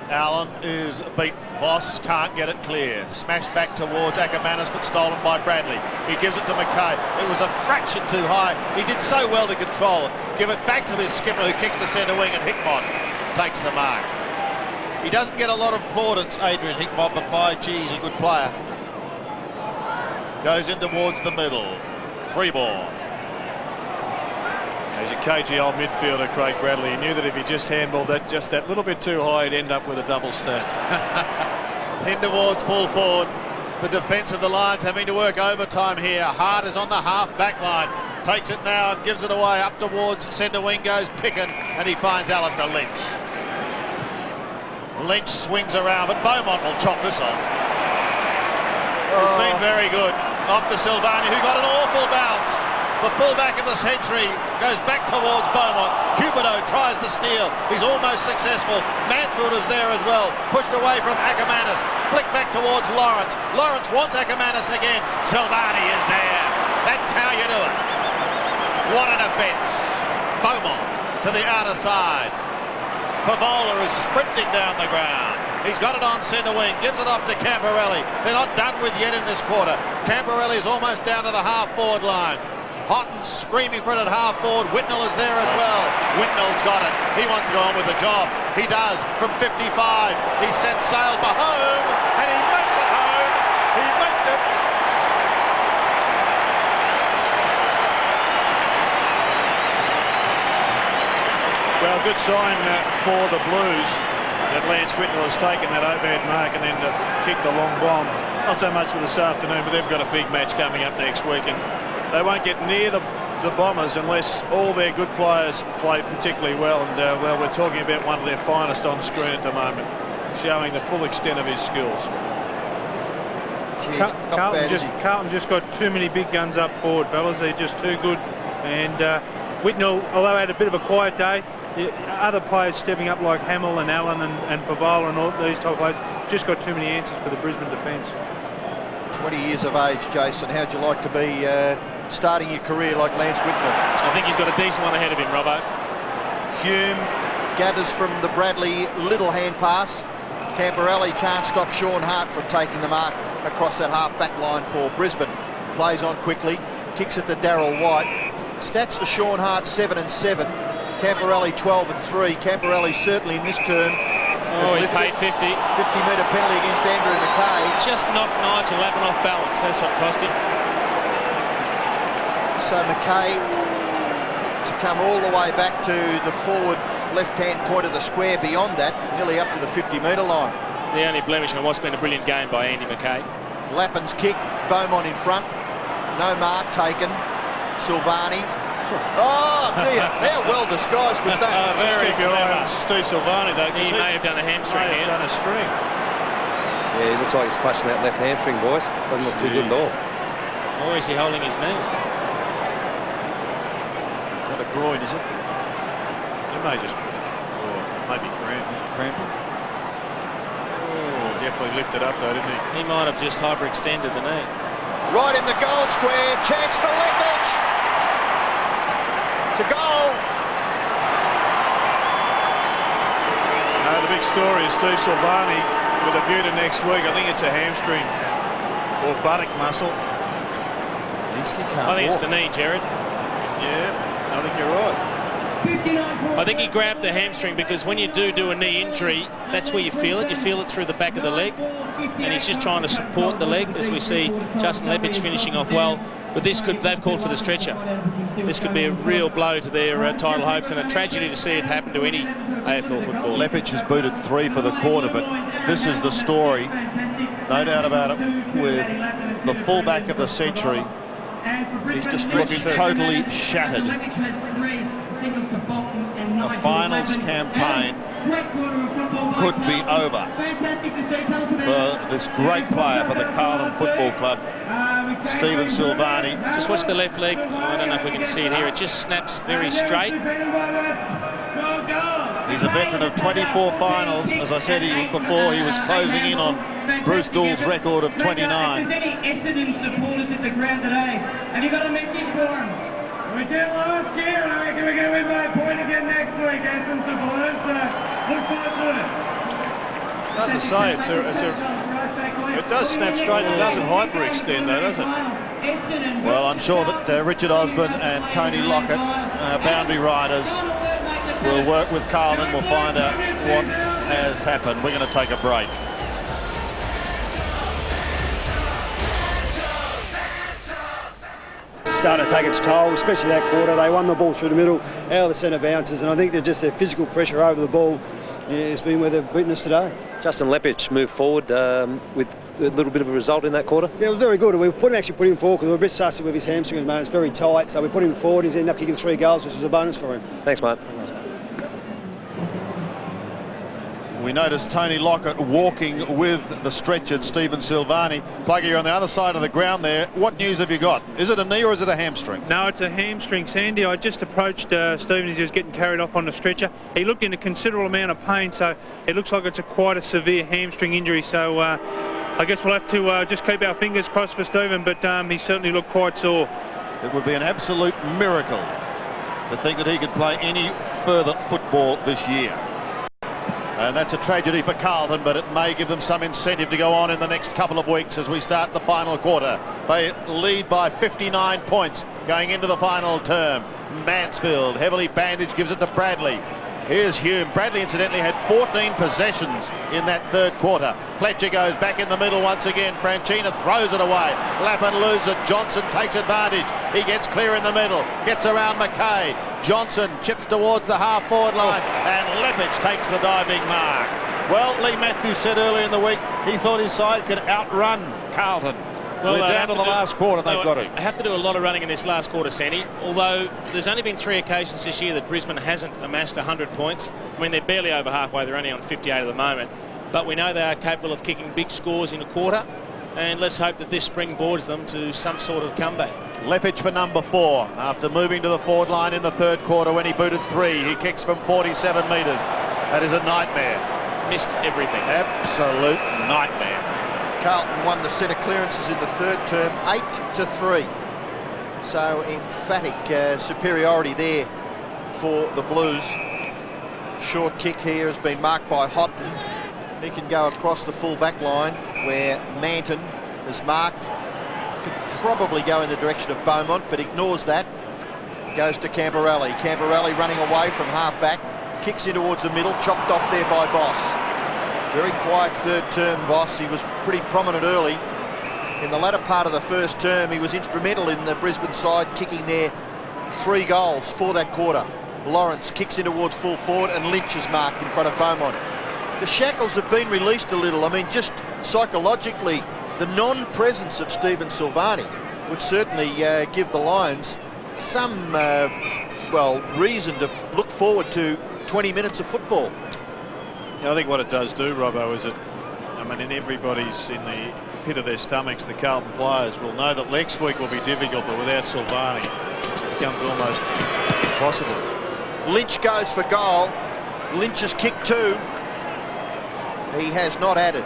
Speaker 5: Allen is beaten. Voss can't get it clear. Smashed back towards Ackermanis, but stolen by Bradley. He gives it to McKay. It was a fraction too high. He did so well to control it. Give it back to his skipper, who kicks to centre wing, and Hickmott takes the mark. He doesn't get a lot of plaudits, Adrian Hickmott, but by gee, he's a good player. Goes in towards the middle. Free ball.
Speaker 4: He's a cagey old midfielder, Craig Bradley. He knew that if he just handballed that just that little bit too high, he'd end up with a double stat.
Speaker 5: In towards full forward. The defence of the Lions having to work overtime here. Hart is on the half-back line. Takes it now and gives it away. Up towards centre wing goes Picken, and he finds Alistair Lynch. Lynch swings around, but Beaumont will chop this off. He's been very good. Off to Silvani, who got an awful bounce. The fullback of the century goes back towards Beaumont. Cupido tries the steal. He's almost successful. Mansfield is there as well. Pushed away from Ackermanis. Flick back towards Lawrence. Lawrence wants Ackermanis again. Silvani is there. That's how you do it. What an offence. Beaumont to the outer side. Favola is sprinting down the ground. He's got it on centre wing, gives it off to Camporelli. They're not done with yet in this quarter. Camporelli is almost down to the half-forward line. Houghton's screaming for it at half-forward. Whitnell is there as well. Whitnell's got it. He wants to go on with the job. He does from 55. He sets sail for home, and he makes it home. He makes it.
Speaker 4: Well, good sign for the Blues that Lance Whitnell has taken that overhead mark and then kicked the long bomb. Not so much for this afternoon, but they've got a big match coming up next week, and they won't get near the Bombers unless all their good players play particularly well. And well, we're talking about one of their finest on screen at the moment, showing the full extent of his skills.
Speaker 7: Carlton just got too many big guns up forward, fellas. They're just too good. And Whitnell, although had a bit of a quiet day, other players stepping up like Hamill and Allen and Favola and all these type of players just got too many answers for the Brisbane defence.
Speaker 3: 20 years of age, Jason. How'd you like to be starting your career like Lance Whitnell?
Speaker 9: I think he's got a decent one ahead of him, Robbo.
Speaker 3: Hume gathers from the Bradley little hand pass. Camporelli can't stop Sean Hart from taking the mark across that half-back line for Brisbane. Plays on quickly, kicks it to Darryl White. Stats for Sean Hart 7 and 7. Camporelli 12 and 3. Camporelli certainly in this term.
Speaker 9: Oh, he's paid 50.
Speaker 3: 50-metre penalty against Andrew McKay.
Speaker 9: Just knocked Nigel Lappin off balance. That's what cost him.
Speaker 3: So McKay to come all the way back to the forward left-hand point of the square beyond that, nearly up to the 50-metre line.
Speaker 9: The only blemish on what's been a brilliant game by Andy McKay.
Speaker 3: Lappin's kick, Beaumont in front. No mark taken. Silvani. Oh dear, how well disguised was that?
Speaker 4: Very good. Steve Silvani, though.
Speaker 9: He may have done a hamstring here.
Speaker 4: Done a string.
Speaker 6: Yeah, he looks like he's clutching that left hamstring, boys. Doesn't look too good at all.
Speaker 9: Or is he holding his knee?
Speaker 3: Not a groin, is it?
Speaker 4: It may just, maybe cramping. Oh, definitely lifted up though, didn't he?
Speaker 9: He might have just hyperextended the knee.
Speaker 3: Right in the goal square, chance for Leppich. To goal.
Speaker 4: No, the big story is Steve Silvani with a view to next week. I think it's a hamstring or buttock muscle.
Speaker 9: I think it's the knee, Jared.
Speaker 4: Yeah, I think you're right.
Speaker 9: I think he grabbed the hamstring because when you do a knee injury, that's where you feel it. You feel it through the back of the leg, and he's just trying to support the leg, as we see Justin Leppich finishing off well. But they've called for the stretcher. This could be a real blow to their title hopes, and a tragedy to see it happen to any AFL football.
Speaker 5: Leppich has booted 3 for the quarter, but this is the story, no doubt about it, with the fullback of the century. He's just looking totally shattered. The finals campaign could be over for this great player for the Carlton Football Club, Stephen Silvani.
Speaker 9: Just watch the left leg. I don't know if we can see it here. It just snaps very straight.
Speaker 5: He's a veteran of 24 finals. As I said before, he was closing in on Bruce Doull's record of 29.
Speaker 10: There's any Essendon supporters at the ground today. Have you got a message for them? We did last year, and I reckon we're going to win by a point again next week, Essendon supporters. Look forward to it.
Speaker 4: It's hard to say. It does snap straight, and it doesn't hyperextend, though, does it?
Speaker 5: Well, I'm sure that Richard Osborne and Tony Lockett, boundary riders, will work with Carlton. We'll find out what has happened. We're going to take a break.
Speaker 11: Starting to take its toll, especially that quarter. They won the ball through the middle, out of the centre bounces, and I think just their physical pressure over the ball has been where they've beaten us today.
Speaker 6: Justin Leppich moved forward with a little bit of a result in that quarter.
Speaker 11: Yeah, it was very good. We actually put him forward because we were a bit sussy with his hamstring at the moment. It's very tight, so we put him forward. He's ended up kicking 3 goals, which was a bonus for him.
Speaker 6: Thanks, mate.
Speaker 5: We noticed Tony Lockett walking with the stretchered Stephen Silvani. Pluggy, you're on the other side of the ground there. What news have you got? Is it a knee or is it a hamstring?
Speaker 7: No, it's a hamstring, Sandy. I just approached Stephen as he was getting carried off on the stretcher. He looked in a considerable amount of pain, so it looks like it's quite a severe hamstring injury. So I guess we'll have to just keep our fingers crossed for Stephen, but he certainly looked quite sore.
Speaker 5: It would be an absolute miracle to think that he could play any further football this year. And that's a tragedy for Carlton, but it may give them some incentive to go on in the next couple of weeks as we start the final quarter. They lead by 59 points going into the final term. Mansfield, heavily bandaged, gives it to Bradley. Here's Hume. Bradley, incidentally, had 14 possessions in that third quarter. Fletcher goes back in the middle once again. Franchina throws it away. Lappin loses it. Johnson takes advantage. He gets clear in the middle. Gets around McKay. Johnson chips towards the half-forward line. And Lepage takes the diving mark. Well, Lee Matthews said earlier in the week he thought his side could outrun Carlton. Well, we're down to the last quarter. They've got to.
Speaker 9: I have to do a lot of running in this last quarter, Sandy. Although there's only been 3 occasions this year that Brisbane hasn't amassed 100 points. I mean, they're barely over halfway. They're only on 58 at the moment. But we know they are capable of kicking big scores in a quarter. And let's hope that this springboards them to some sort of comeback.
Speaker 5: Lepage for number 4 after moving to the forward line in the third quarter when he booted 3. He kicks from 47 metres. That is a nightmare.
Speaker 9: Missed everything.
Speaker 5: Absolute nightmare.
Speaker 3: Carlton won the set of clearances in the third term 8-3. So emphatic superiority there for the Blues. Short kick here has been marked by Houghton. He can go across the full back line where Manton is marked. Could probably go in the direction of Beaumont, but ignores that. Goes to Camporelli. Camporelli running away from half back. Kicks in towards the middle, chopped off there by Voss. Very quiet third term, Voss. He was pretty prominent early. In the latter part of the first term, he was instrumental in the Brisbane side, kicking their 3 goals for that quarter. Lawrence kicks in towards full forward and Lynch is marked in front of Beaumont. The shackles have been released a little. I mean, just psychologically, the non-presence of Stephen Silvani would certainly give the Lions some, well, reason to look forward to 20 minutes of football.
Speaker 4: I think what it does do, Robbo, is it, I mean, in everybody's in the pit of their stomachs, the Carlton players will know that next week will be difficult, but without Silvani, it becomes almost impossible.
Speaker 3: Lynch goes for goal. Lynch has kicked 2. He has not added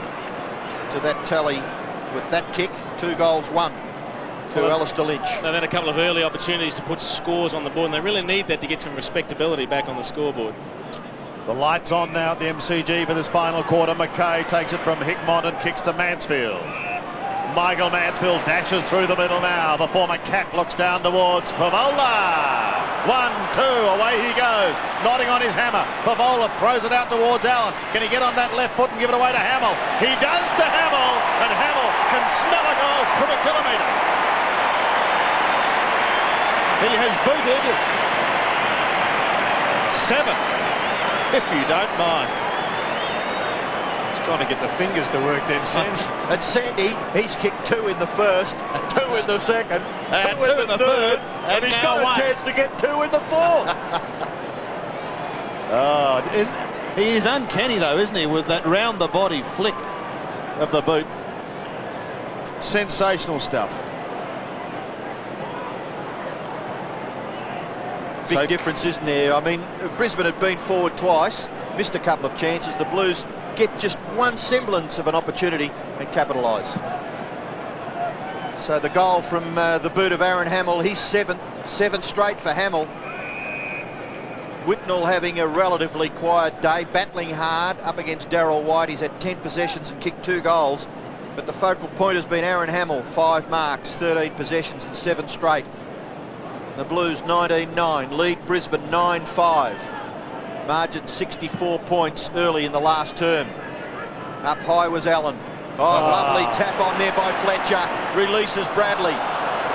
Speaker 3: to that tally with that kick. 2 goals, 1 to Alistair Lynch.
Speaker 9: They've had a couple of early opportunities to put scores on the board, and they really need that to get some respectability back on the scoreboard.
Speaker 5: The light's on now at the MCG for this final quarter. McKay takes it from Hickmont and kicks to Mansfield. Michael Mansfield dashes through the middle now. The former cap looks down towards Favola. 1-2, away he goes, nodding on his hammer. Favola throws it out towards Allen. Can he get on that left foot and give it away to Hamill? He does to Hamill, and Hamill can smell a goal from a kilometre. He has booted 7, if you don't mind.
Speaker 4: He's trying to get the fingers to work then, Sandy.
Speaker 3: And Sandy, he's kicked 2 in the first, 2 in the second,
Speaker 5: and
Speaker 3: 2 in the third, and he's got a chance to get 2 in the fourth.
Speaker 5: He is uncanny though, isn't he, with that round the body flick of the boot. Sensational stuff.
Speaker 3: Big difference, isn't there? I mean, Brisbane had been forward twice, missed a couple of chances. The Blues get just one semblance of an opportunity and capitalise. So the goal from the boot of Aaron Hamill, he's 7th, 7 straight for Hamill. Whitnell having a relatively quiet day, battling hard up against Darryl White. He's had 10 possessions and kicked 2 goals. But the focal point has been Aaron Hamill, 5 marks, 13 possessions and 7 straight. The Blues 19-9, lead Brisbane 9-5. Margin 64 points early in the last term. Up high was Allen. Oh, lovely tap on there by Fletcher. Releases Bradley.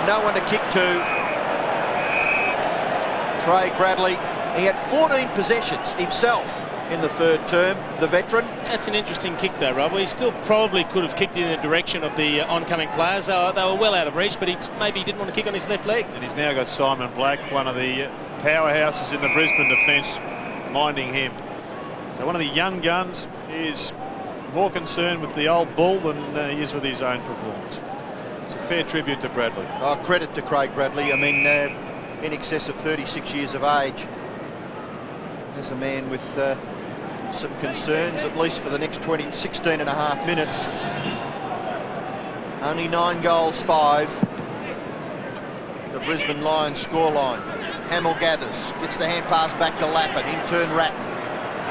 Speaker 3: No one to kick to. Craig Bradley. He had 14 possessions himself in the third term, the veteran.
Speaker 9: That's an interesting kick though, Rob. He still probably could have kicked in the direction of the oncoming players. They were well out of reach, but maybe he didn't want to kick on his left leg.
Speaker 4: And he's now got Simon Black, one of the powerhouses in the Brisbane defence, minding him. So one of the young guns, is more concerned with the old bull than he is with his own performance. It's a fair tribute to Bradley.
Speaker 3: Oh, credit to Craig Bradley. I mean, in excess of 36 years of age. As a man with some concerns, at least for the next 16 and a half minutes. Only 9 goals, 5. The Brisbane Lions scoreline. Hamill gathers, gets the hand pass back to Lappin, in turn Ratton,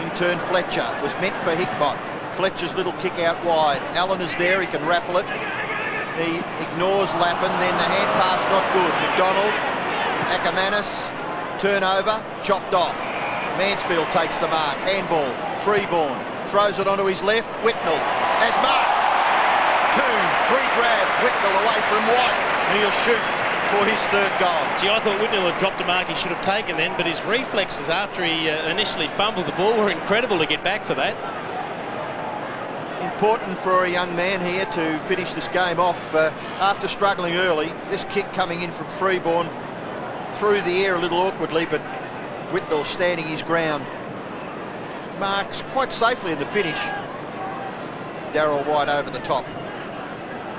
Speaker 3: in turn Fletcher, was meant for Hickmott. Fletcher's little kick out wide. Allen is there, he can raffle it. He ignores Lappin, then the hand pass not good. McDonald, Ackermanis, turnover, chopped off. Mansfield takes the mark, handball, Freeborn, throws it onto his left, Whitnell has marked. 2, 3 grabs, Whitnell away from White, and he'll shoot for his 3rd goal.
Speaker 9: Gee, I thought Whitnell had dropped a mark he should have taken then, but his reflexes after he initially fumbled the ball were incredible to get back for that.
Speaker 3: Important for a young man here to finish this game off after struggling early. This kick coming in from Freeborn through the air a little awkwardly, but Whitnell standing his ground. Marks quite safely in the finish. Darryl White over the top.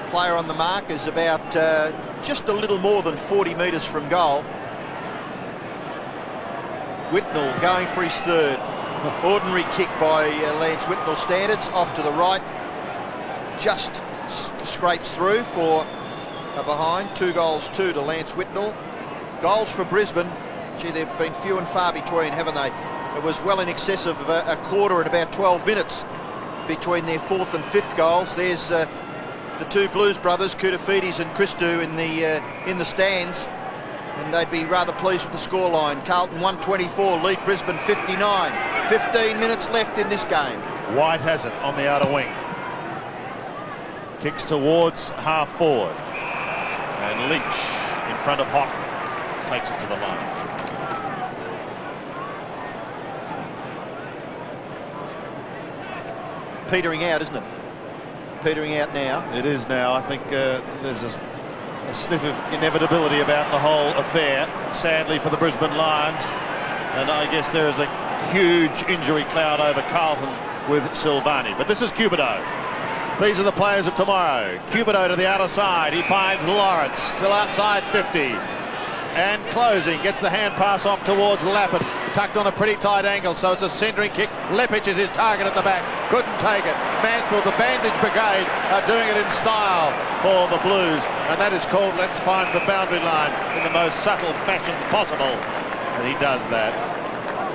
Speaker 3: Player on the mark is about just a little more than 40 metres from goal. Whitnell going for his 3rd. Ordinary kick by Lance Whitnell standards, off to the right. Just scrapes through for a behind. 2 goals, 2 to Lance Whitnell. Goals for Brisbane. Gee, they've been few and far between, haven't they? It was well in excess of a quarter in about 12 minutes between their 4th and 5th goals. There's the 2 Blues brothers, Koutafidis and Christou, in the stands, and they'd be rather pleased with the scoreline. Carlton 124, lead Brisbane 59. 15 minutes left in this game.
Speaker 5: White has it on the outer wing. Kicks towards half forward. And Lynch in front of Hock takes it to the line.
Speaker 3: Petering out, isn't it? Petering out now.
Speaker 5: It is now. I think there's a sniff of inevitability about the whole affair, sadly for the Brisbane Lions. And I guess there is a huge injury cloud over Carlton with Silvani. But this is Cubido. These are the players of tomorrow. Cubido to the outer side. He finds Lawrence, still outside 50. And closing, gets the hand pass off towards Lappin. Tucked on a pretty tight angle, so it's a centering kick. Lepic is his target at the back. Couldn't take it. Mansfield, the Bandage Brigade, are doing it in style for the Blues. And that is called let's find the boundary line in the most subtle fashion possible. And he does that.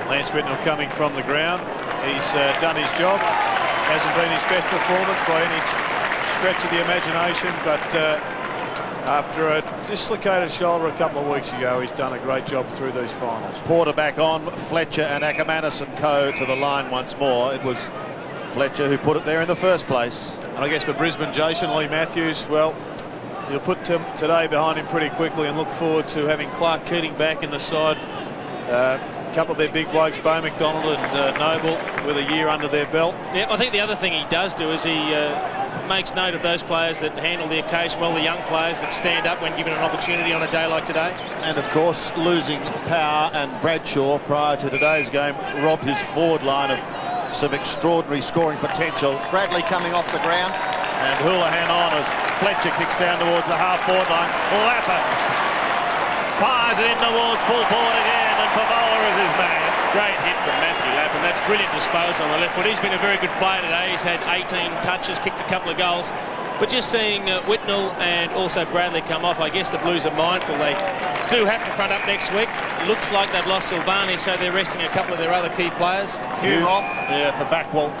Speaker 4: Lance Whitnell coming from the ground. He's done his job. Hasn't been his best performance by any stretch of the imagination, but after a dislocated shoulder a couple of weeks ago, he's done a great job through these finals.
Speaker 5: Porter back on, Fletcher and Ackermanis and co to the line once more. It was Fletcher who put it there in the first place.
Speaker 4: And I guess for Brisbane, Jason Lee Matthews, well, he'll put today behind him pretty quickly and look forward to having Clark Keating back in the side. A couple of their big blokes, Bo McDonald and Noble, with a year under their belt.
Speaker 9: Yeah, I think the other thing he does do is he makes note of those players that handle the occasion well, the young players that stand up when given an opportunity on a day like today.
Speaker 5: And of course, losing Power and Bradshaw prior to today's game robbed his forward line of some extraordinary scoring potential.
Speaker 3: Bradley coming off the ground.
Speaker 5: And Houlihan on as Fletcher kicks down towards the half-forward line. Lappin fires it in towards full forward again, and Favola is his man.
Speaker 9: Great hit from Matthew Lappin. That's brilliant disposal on the left foot. He's been a very good player today. He's had 18 touches, kicked a couple of goals. But just seeing Whitnell and also Bradley come off, I guess the Blues are mindful. They do have to front up next week. Looks like they've lost Silvani, so they're resting a couple of their other key players.
Speaker 3: Hume off.
Speaker 5: Yeah, for Backwell.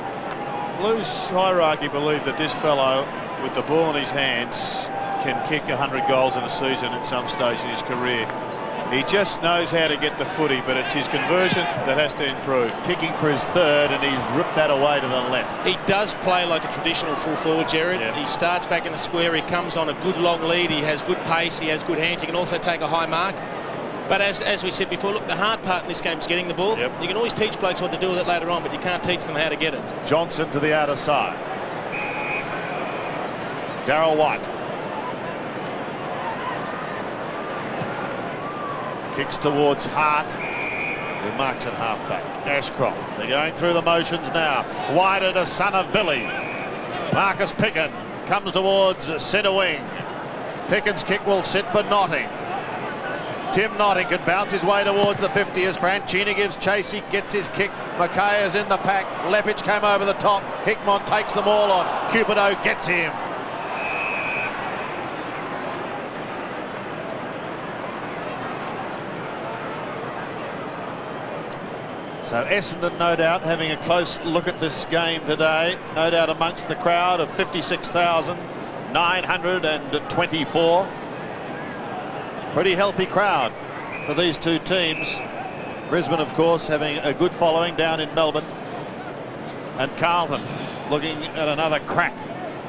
Speaker 4: Blues hierarchy believe that this fellow, with the ball in his hands, can kick 100 goals in a season at some stage in his career. He just knows how to get the footy, but it's his conversion that has to improve.
Speaker 5: Kicking for his 3rd, and he's ripped that away to the left.
Speaker 9: He does play like a traditional full forward, Jared.
Speaker 4: Yep.
Speaker 9: He starts back in the square. He comes on a good long lead. He has good pace. He has good hands. He can also take a high mark. But as we said before, look, the hard part in this game is getting the ball.
Speaker 4: Yep.
Speaker 9: You can always teach blokes what to do with it later on, but you can't teach them how to get it.
Speaker 5: Johnson to the outer side. Darryl White. Kicks towards Hart. who marks at half-back. Ashcroft, they're going through the motions now. Wider to son of Billy. Marcus Picken comes towards centre wing. Picken's kick will sit for Notting. Tim Notting can bounce his way towards the 50 as Franchina gives chase. He gets his kick. Mackay is in the pack. Leppich came over the top. Hickmont takes them all on. Cupido gets him. So Essendon, no doubt, having a close look at this game today. No doubt amongst the crowd of 56,924. Pretty healthy crowd for these two teams. Brisbane, of course, having a good following down in Melbourne. And Carlton looking at another crack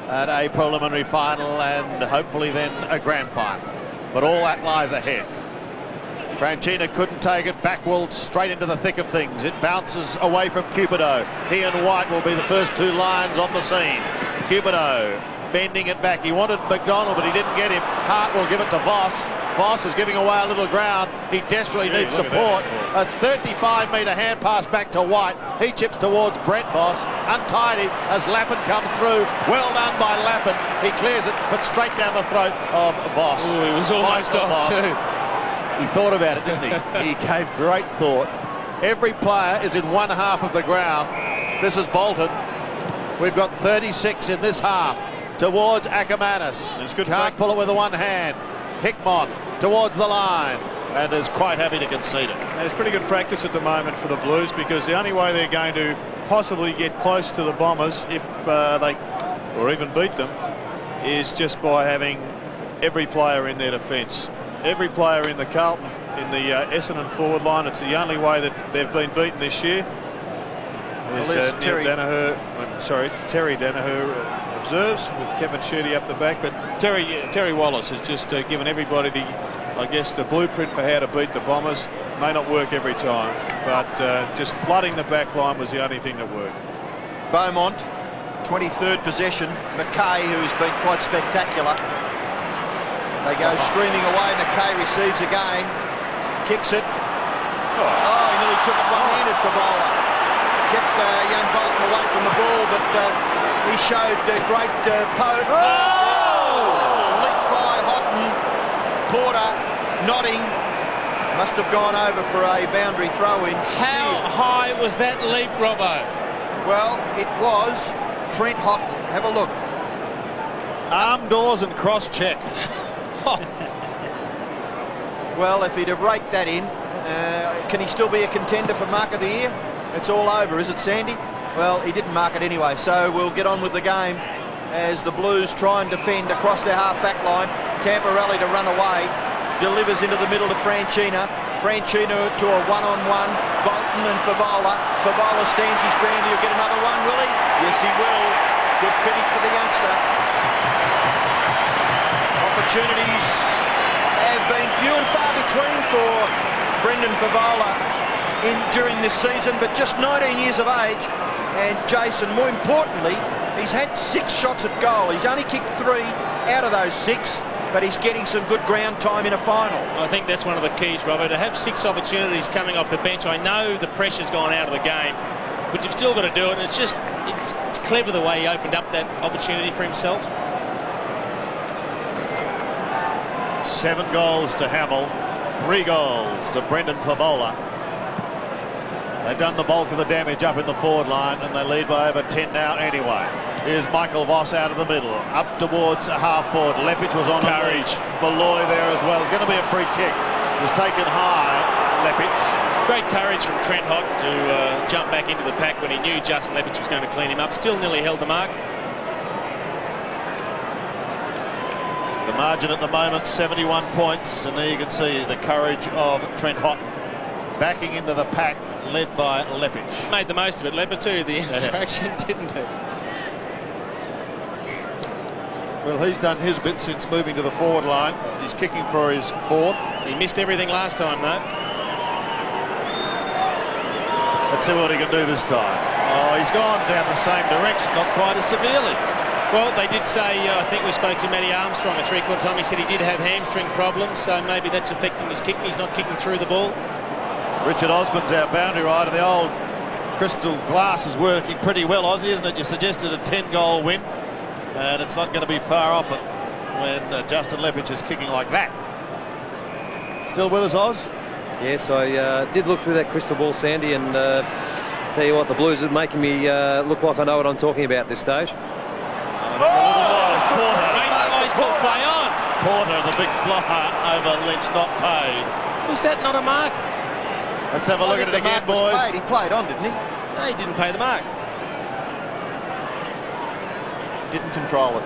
Speaker 5: at a preliminary final and hopefully then a grand final. But all that lies ahead. Franchina couldn't take it. Backwell straight into the thick of things. It bounces away from Cupido. He and White will be the first two Lions on the scene. Cupido bending it back. He wanted McDonald, but he didn't get him. Hart will give it to Voss. Voss is giving away a little ground. He desperately needs support. A 35-metre hand pass back to White. He chips towards Brett Voss. Untidy as Lappin comes through. Well done by Lappin. He clears it, but straight down the throat of Voss.
Speaker 9: Ooh, he was almost off too.
Speaker 5: He thought about it, didn't he? He gave great thought. Every player is in one half of the ground. This is Bolton. We've got 36 in this half towards Ackermanis. Can't pull it with the one hand. Hickmont towards the line and is quite happy to concede it.
Speaker 4: And it's pretty good practice at the moment for the Blues, because the only way they're going to possibly get close to the Bombers, if they or even beat them, is just by having every player in their defence. Every player in the Carlton, in the Essendon forward line. It's the only way that they've been beaten this year. There's Terry Danaher observes with Kevin Sheedy up the back, but Terry Wallace has just given everybody the, I guess, the blueprint for how to beat the Bombers. May not work every time, but just flooding the back line was the only thing that worked.
Speaker 3: Beaumont, 23rd possession. Mackay, who's been quite spectacular. They go screaming away. Mackay receives again. Kicks it. Oh, he nearly took it one-handed for Vola. Kept young Bolton away from the ball, but he showed great power. Leaped by Houghton. Porter, Notting. Must have gone over for a boundary throw-in.
Speaker 9: How high was that leap, Robbo?
Speaker 3: Well, it was Trent Houghton. Have a look.
Speaker 5: Arm doors and cross-check.
Speaker 3: Well, if he'd have raked that in, can he still be a contender for Mark of the Year? It's all over, is it, Sandy? Well, he didn't mark it anyway, so we'll get on with the game as the Blues try and defend across their half-back line. Camporelli to run away, delivers into the middle to Franchina. Franchina to a one-on-one. Bolton and Favola. Favola stands his ground. He'll get another one, will he? Yes, he will. Good finish for the youngster. Opportunities have been few and far between for Brendan Favola during this season, but just 19 years of age. And Jason, more importantly, he's had 6 shots at goal. He's only kicked 3 out of those 6, but he's getting some good ground time in a final.
Speaker 9: I think that's one of the keys, Robert, to have 6 opportunities coming off the bench. I know the pressure's gone out of the game, but you've still got to do it. And it's clever the way he opened up that opportunity for himself.
Speaker 5: 7 goals to Hamill, 3 goals to Brendan Favola. They've done the bulk of the damage up in the forward line, and they lead by over 10 now anyway. Here's Michael Voss out of the middle, up towards half forward. Leppich was on courage. Malloy there as well. It's going to be a free kick. It was taken high, Leppich.
Speaker 9: Great courage from Trent Houghton to jump back into the pack when he knew Justin Leppich was going to clean him up. Still nearly held the mark.
Speaker 5: The margin at the moment, 71 points, and there you can see the courage of Trent Houghton backing into the pack, led by Leppich.
Speaker 9: Made the most of it, Leppich, too, the infraction, didn't he?
Speaker 5: Well, he's done his bit since moving to the forward line. He's kicking for his 4th.
Speaker 9: He missed everything last time, though.
Speaker 5: Let's see what he can do this time. Oh, he's gone down the same direction, not quite as severely.
Speaker 9: Well, they did say, I think we spoke to Matty Armstrong at 3/4 time. He said he did have hamstring problems, so maybe that's affecting his kicking. He's not kicking through the ball.
Speaker 5: Richard Osborne's our boundary rider. The old crystal glass is working pretty well, Aussie, isn't it? You suggested a 10-goal win, and it's not going to be far off it when Justin Lepage is kicking like that. Still with us, Oz?
Speaker 6: Yes, I did look through that crystal ball, Sandy, and tell you what, the Blues are making me look like I know what I'm talking about at this stage.
Speaker 5: Porter, the big flyer over Lynch, not paid.
Speaker 9: Is that not a mark?
Speaker 5: Let's have a look at it again, boys.
Speaker 3: He played on, didn't he?
Speaker 9: No, he didn't pay the mark.
Speaker 3: Didn't control it.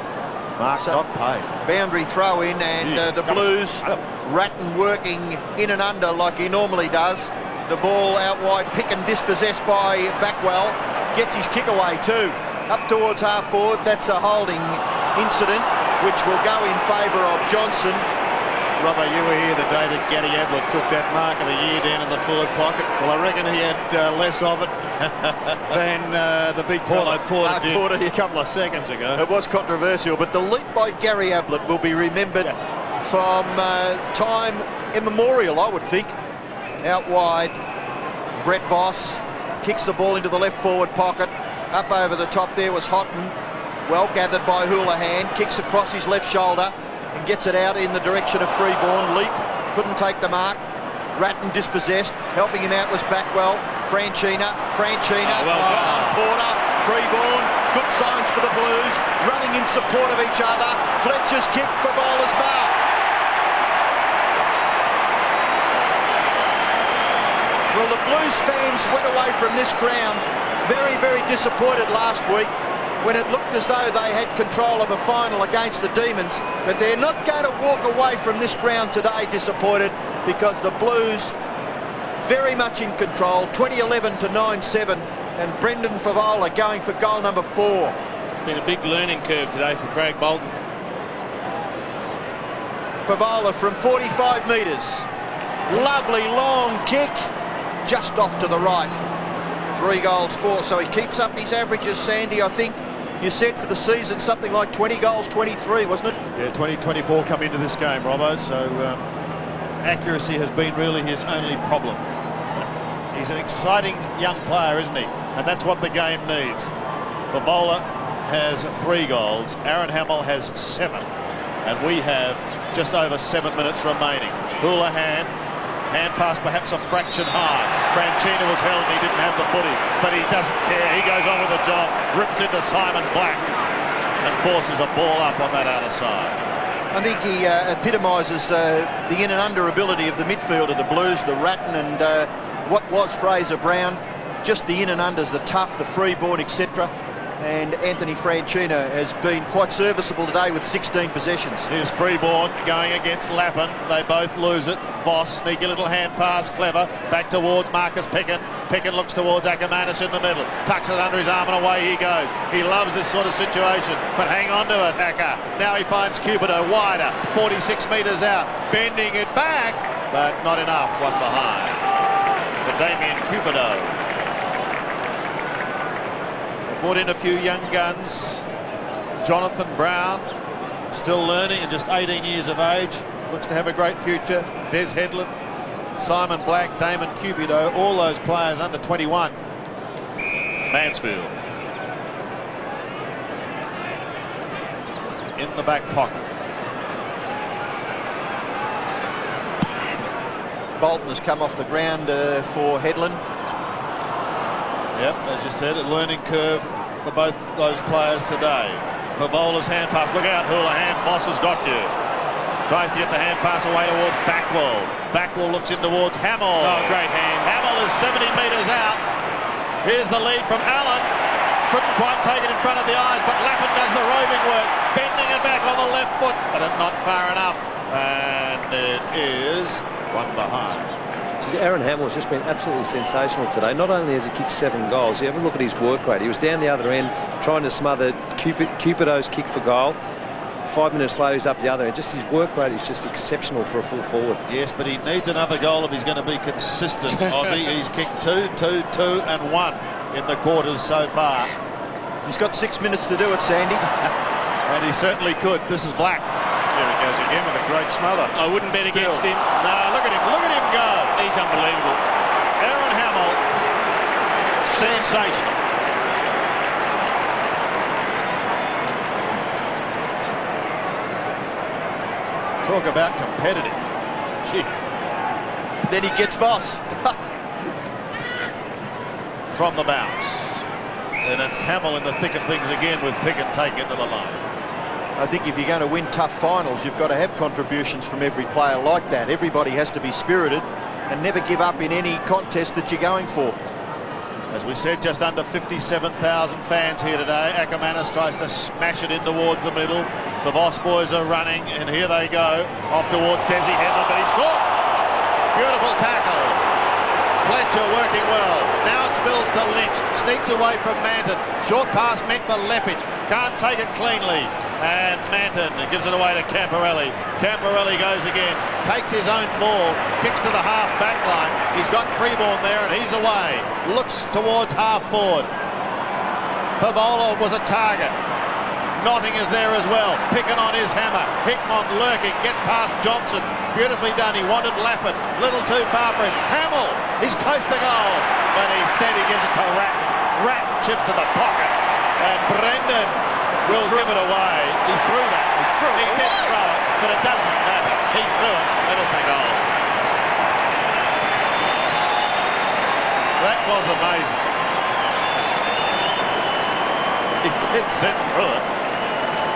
Speaker 5: Mark not paid.
Speaker 3: Boundary throw in, and the Blues, Ratton working in and under like he normally does. The ball out wide, pick and dispossessed by Backwell. Gets his kick away too. Up towards half forward, that's a holding incident, which will go in favour of Johnson.
Speaker 4: Robbo, you were here the day that Gary Ablett took that mark of the year down in the forward pocket. Well, I reckon he had less of it than the big Porter did a couple of seconds ago.
Speaker 3: It was controversial, but the leap by Gary Ablett will be remembered from time immemorial, I would think. Out wide, Brett Voss kicks the ball into the left forward pocket. Up over the top there was Houghton. Well gathered by Houlihan, kicks across his left shoulder and gets it out in the direction of Freeborn. Leap, couldn't take the mark. Ratton dispossessed, helping him out was Backwell. Franchina, well done. Porter, Freeborn, good signs for the Blues, running in support of each other. Fletcher's kick for Vola's mark. Well, the Blues fans went away from this ground very, very disappointed last week, when it looked as though they had control of a final against the Demons, but they're not going to walk away from this ground today disappointed, because the Blues very much in control, 20-11 to 9-7, and Brendan Favola going for goal number 4.
Speaker 9: It's been a big learning curve today for Craig Bolton.
Speaker 3: Favola from 45 metres, lovely long kick, just off to the right. 3 goals, 4, so he keeps up his averages, Sandy. I think you said for the season something like 20 goals, 23, wasn't it?
Speaker 5: Yeah, 20-24 come into this game, Robbo, so accuracy has been really his only problem. He's an exciting young player, isn't he? And that's what the game needs. Favola has 3 goals, Aaron Hamill has 7, and we have just over 7 minutes remaining. Houlihan, hand pass perhaps a fraction high. Franchina was held and he didn't have the footy, but he doesn't care. He goes on with the job, rips into Simon Black and forces a ball up on that outer side.
Speaker 3: I think he epitomises the in and under ability of the midfield of the Blues, the Ratton and what was Fraser Brown. Just the in and unders, the tough, the freeborn, etc. And Anthony Franchina has been quite serviceable today with 16 possessions.
Speaker 5: Here's Freeborn going against Lappin. They both lose it. Voss, sneaky little hand pass, clever. Back towards Marcus Picken. Picken looks towards Ackermanis in the middle. Tucks it under his arm and away he goes. He loves this sort of situation, but hang on to it, Acker. Now he finds Cupido wider, 46 metres out, bending it back, but not enough, one behind. To Damien Cupido. Brought in a few young guns. Jonathan Brown, still learning and just 18 years of age. Looks to have a great future. Des Headland, Simon Black, Damon Cupido, all those players under 21. Mansfield. In the back pocket.
Speaker 3: Bolton has come off the ground for Headland.
Speaker 5: Yep, as you said, a learning curve for both those players today. Favola's hand pass, look out, Houlihan, Voss has got you. Tries to get the hand pass away towards Backwell. Backwell looks in towards Hamill.
Speaker 9: Oh, great hands.
Speaker 5: Hamill is 70 metres out. Here's the lead from Allen. Couldn't quite take it in front of the eyes, but Lappin does the roving work, bending it back on the left foot, but not far enough. And it is one behind.
Speaker 6: Aaron Hamill has just been absolutely sensational today. Not only has he kicked 7 goals, you have a look at his work rate. He was down the other end trying to smother Cupido's kick for goal. 5 minutes later, he's up the other end. Just his work rate is just exceptional for a full forward.
Speaker 5: Yes, but he needs another goal if he's going to be consistent, Aussie. He's kicked 2, 2, 2 and 1 in the quarters so far.
Speaker 3: He's got 6 minutes to do it, Sandy.
Speaker 5: And he certainly could. This is Black.
Speaker 4: There he goes again with a great smother.
Speaker 9: I wouldn't bet against him.
Speaker 5: No, look at him go.
Speaker 9: He's unbelievable.
Speaker 5: Aaron Hamill, sensational. Talk about competitive. Gee.
Speaker 3: Then he gets Voss.
Speaker 5: From the bounce. And it's Hamill in the thick of things again with Pickett taking it to the line.
Speaker 3: I think if you're going to win tough finals, you've got to have contributions from every player like that. Everybody has to be spirited and never give up in any contest that you're going for.
Speaker 5: As we said, just under 57,000 fans here today. Ackermanis tries to smash it in towards the middle. The Voss boys are running, and here they go. Off towards Desi Headland, but he's caught. Beautiful tackle. Fletcher working well. Now it spills to Lynch. Sneaks away from Manton. Short pass meant for Leppich. Can't take it cleanly. And Manton gives it away to Camporelli. Camporelli goes again. Takes his own ball. Kicks to the half back line. He's got Freeborn there and he's away. Looks towards half forward. Favola was a target. Notting is there as well. Picking on his hammer. Hickmont lurking. Gets past Johnson. Beautifully done. He wanted Lappin. Little too far for him. Hamill. He's close to goal. But instead he gives it to Ratton. Ratton chips to the pocket. And Brendan will give it away. He threw that. He did throw it. But it doesn't matter. He threw it. And it's a goal. That was amazing. He did sit through it.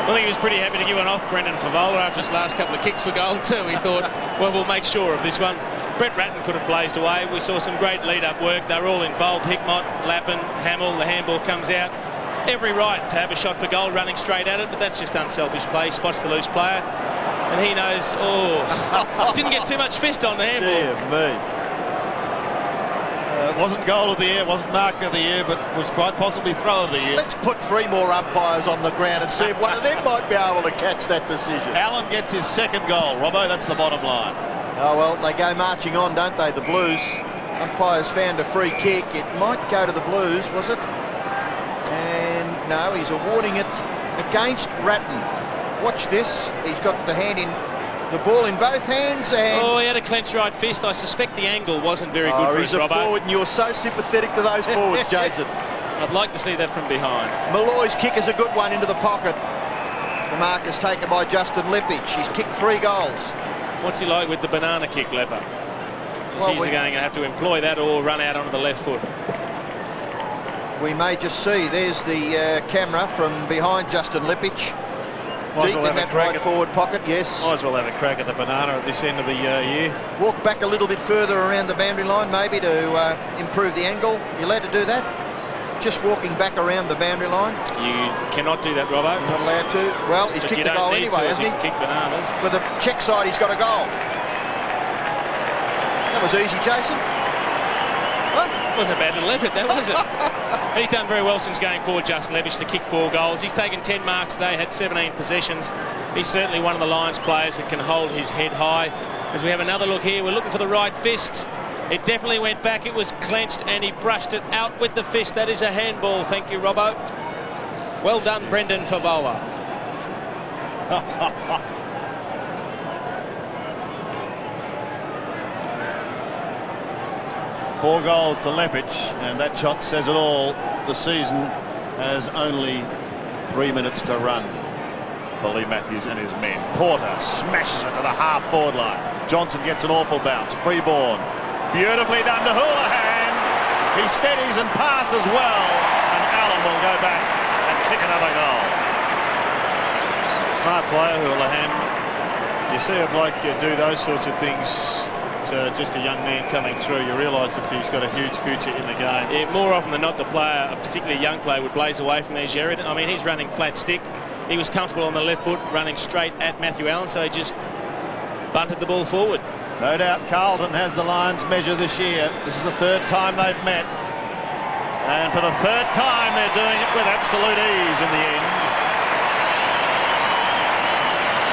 Speaker 9: I think he was pretty happy to give one off Brendan Favola after his last couple of kicks for goal too. He thought, well, we'll make sure of this one. Brett Ratton could have blazed away. We saw some great lead-up work. They were all involved. Hickmott, Lappin, Hamill, the handball comes out. Every right to have a shot for goal running straight at it, but that's just unselfish play. Spots the loose player. And he knows, didn't get too much fist on the handball.
Speaker 3: Dear me.
Speaker 5: It wasn't goal of the year, wasn't mark of the year, but was quite possibly throw of the year.
Speaker 3: Let's put 3 more umpires on the ground and see if one of them might be able to catch that decision.
Speaker 5: Allen gets his second goal. Robbo, that's the bottom line.
Speaker 3: Oh, well, they go marching on, don't they, the Blues? Umpires found a free kick. It might go to the Blues, was it? And no, he's awarding it against Ratton. Watch this. He's got the hand in the ball in both hands and...
Speaker 9: Oh, he had a clenched right fist. I suspect the angle wasn't very good for
Speaker 3: he's
Speaker 9: us,
Speaker 3: a
Speaker 9: Robbo.
Speaker 3: forward, and you're so sympathetic to those forwards, Jason.
Speaker 9: I'd like to see that from behind.
Speaker 3: Malloy's kick is a good one into the pocket. The mark is taken by Justin Leppich. He's kicked 3 goals.
Speaker 9: What's he like with the banana kick, Lepper? He's either going to have to employ that or run out onto the left foot.
Speaker 3: We may just see, there's the camera from behind Justin Leppich. Deep in that right forward pocket, yes.
Speaker 4: Might as well have a crack at the banana at this end of the year.
Speaker 3: Walk back a little bit further around the boundary line, maybe, to improve the angle. You allowed to do that? Just walking back around the boundary line.
Speaker 9: You cannot do that, Robbo.
Speaker 3: Not allowed to. Well, he's kicked the goal anyway, hasn't he?
Speaker 9: Kick bananas.
Speaker 3: With the check side, he's got a goal. That was easy, Jason.
Speaker 9: It wasn't a bad little effort, that was it? He's done very well since going forward, Justin Leppich, to kick 4 goals. He's taken 10 marks today, had 17 possessions. He's certainly one of the Lions players that can hold his head high. As we have another look here, we're looking for the right fist. It definitely went back, it was clenched, and he brushed it out with the fist. That is a handball, thank you, Robbo. Well done, Brendan Favola.
Speaker 5: 4 goals to Leppich, and that shot says it all. The season has only 3 minutes to run for Lee Matthews and his men. Porter smashes it to the half-forward line. Johnson gets an awful bounce. Freeborn. Beautifully done to Houlihan. He steadies and passes well, and Allen will go back and kick another goal.
Speaker 4: Smart player, Houlihan. You see a bloke do those sorts of things. Just a young man coming through, you realise that he's got a huge future in the game.
Speaker 9: Yeah, more often than not, the player, a particularly young player, would blaze away from there, Jared. I mean, he's running flat stick. He was comfortable on the left foot, running straight at Matthew Allen, so he just bunted the ball forward.
Speaker 5: No doubt Carlton has the Lions measure this year. This is the 3rd time they've met. And for the 3rd time, they're doing it with absolute ease in the end.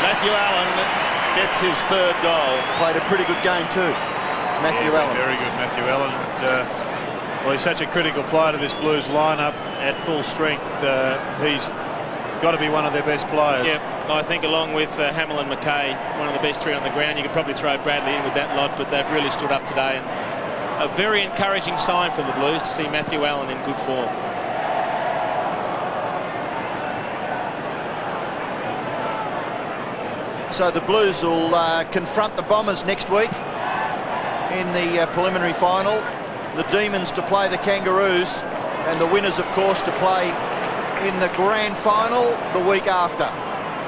Speaker 5: Matthew Allen gets his 3rd goal.
Speaker 3: Played a pretty good game too, Matthew Allen.
Speaker 4: Very good, Matthew Allen. And, well, he's such a critical player to this Blues lineup at full strength. He's got to be one of their best players.
Speaker 9: Yeah, I think along with Hamill and McKay, one of the best 3 on the ground. You could probably throw Bradley in with that lot, but they've really stood up today. And a very encouraging sign for the Blues to see Matthew Allen in good form.
Speaker 3: So the Blues will confront the Bombers next week in the preliminary final. The Demons to play the Kangaroos, and the winners, of course, to play in the grand final the week after.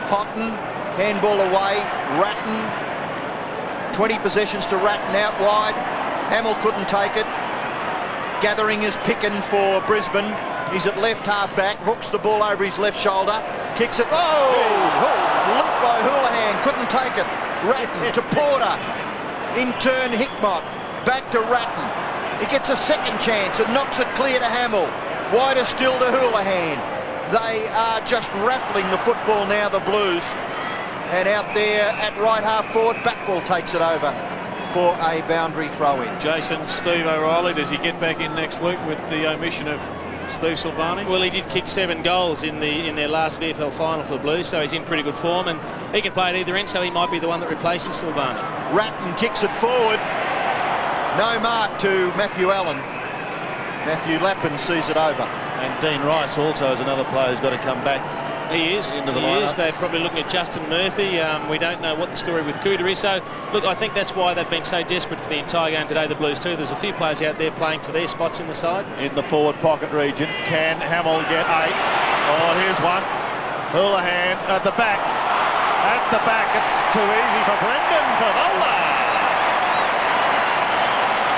Speaker 3: Houghton, handball away, Ratton, 20 possessions to Ratton out wide. Hamill couldn't take it. Gathering is picking for Brisbane. He's at left half back, hooks the ball over his left shoulder, kicks it. Leap by Houlihan, couldn't take it. Ratton to Porter. In turn, Hickmott. Back to Ratton. He gets a second chance and knocks it clear to Hamill. Wider still to Houlihan. They are just raffling the football now, the Blues. And out there at right half forward, Backwell takes it over for a boundary throw-in.
Speaker 4: Jason, Steve O'Reilly, does he get back in next week with the omission of Steve Silvani?
Speaker 9: Well, he did kick 7 goals in their last VFL final for the Blues, so he's in pretty good form, and he can play at either end, so he might be the one that replaces Silvani.
Speaker 3: Ratton kicks it forward. No mark to Matthew Allen. Matthew Lappin sees it over.
Speaker 5: And Dean Rice also is another player who's got to come back.
Speaker 9: He is.
Speaker 5: Into the
Speaker 9: lineup.
Speaker 5: He is.
Speaker 9: They're probably looking at Justin Murphy. We don't know what the story with Cooter is. So, look, I think that's why they've been so desperate for the entire game today, the Blues too. There's a few players out there playing for their spots in the side.
Speaker 5: In the forward pocket region, can Hamill get 8? Oh, here's one. Houlihan at the back. At the back, it's too easy for Brendan Favola.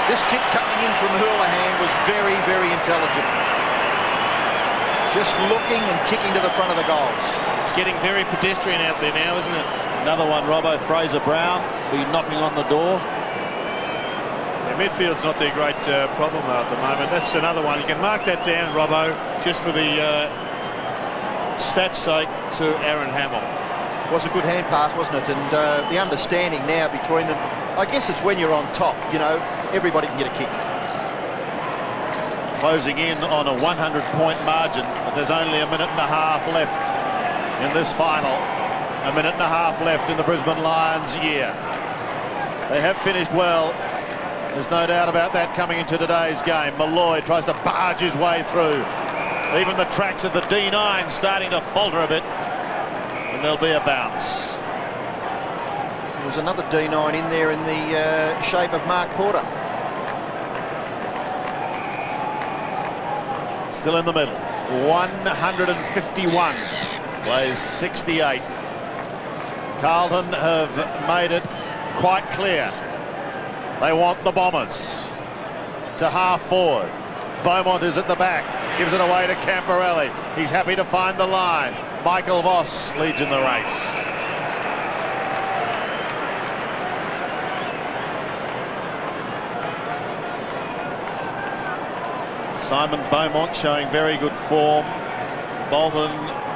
Speaker 3: This kick coming in from Houlihan was very, very intelligent. Just looking and kicking to the front of the goals.
Speaker 9: It's getting very pedestrian out there now, isn't it?
Speaker 5: Another one, Robbo. Fraser Brown be knocking on the door.
Speaker 4: Yeah, midfield's not their great problem at the moment. That's another one. You can mark that down, Robbo, just for the stats sake, to Aaron Hamill.
Speaker 3: Was a good hand pass, wasn't it? And the understanding now between them, I guess it's when you're on top, you know, everybody can get a kick.
Speaker 5: Closing in on a 100-point margin, but there's only a minute and a half left in this final. A minute and a half left in the Brisbane Lions year. They have finished well. There's no doubt about that coming into today's game. Malloy tries to barge his way through. Even the tracks of the D9 starting to falter a bit. And there'll be a bounce.
Speaker 3: There's another D9 in there in the shape of Mark Porter.
Speaker 5: Still in the middle. 151. Plays 68. Carlton have made it quite clear. They want the Bombers to half forward. Beaumont is at the back. Gives it away to Camporelli. He's happy to find the line. Michael Voss leads in the race. Simon Beaumont showing very good form. Bolton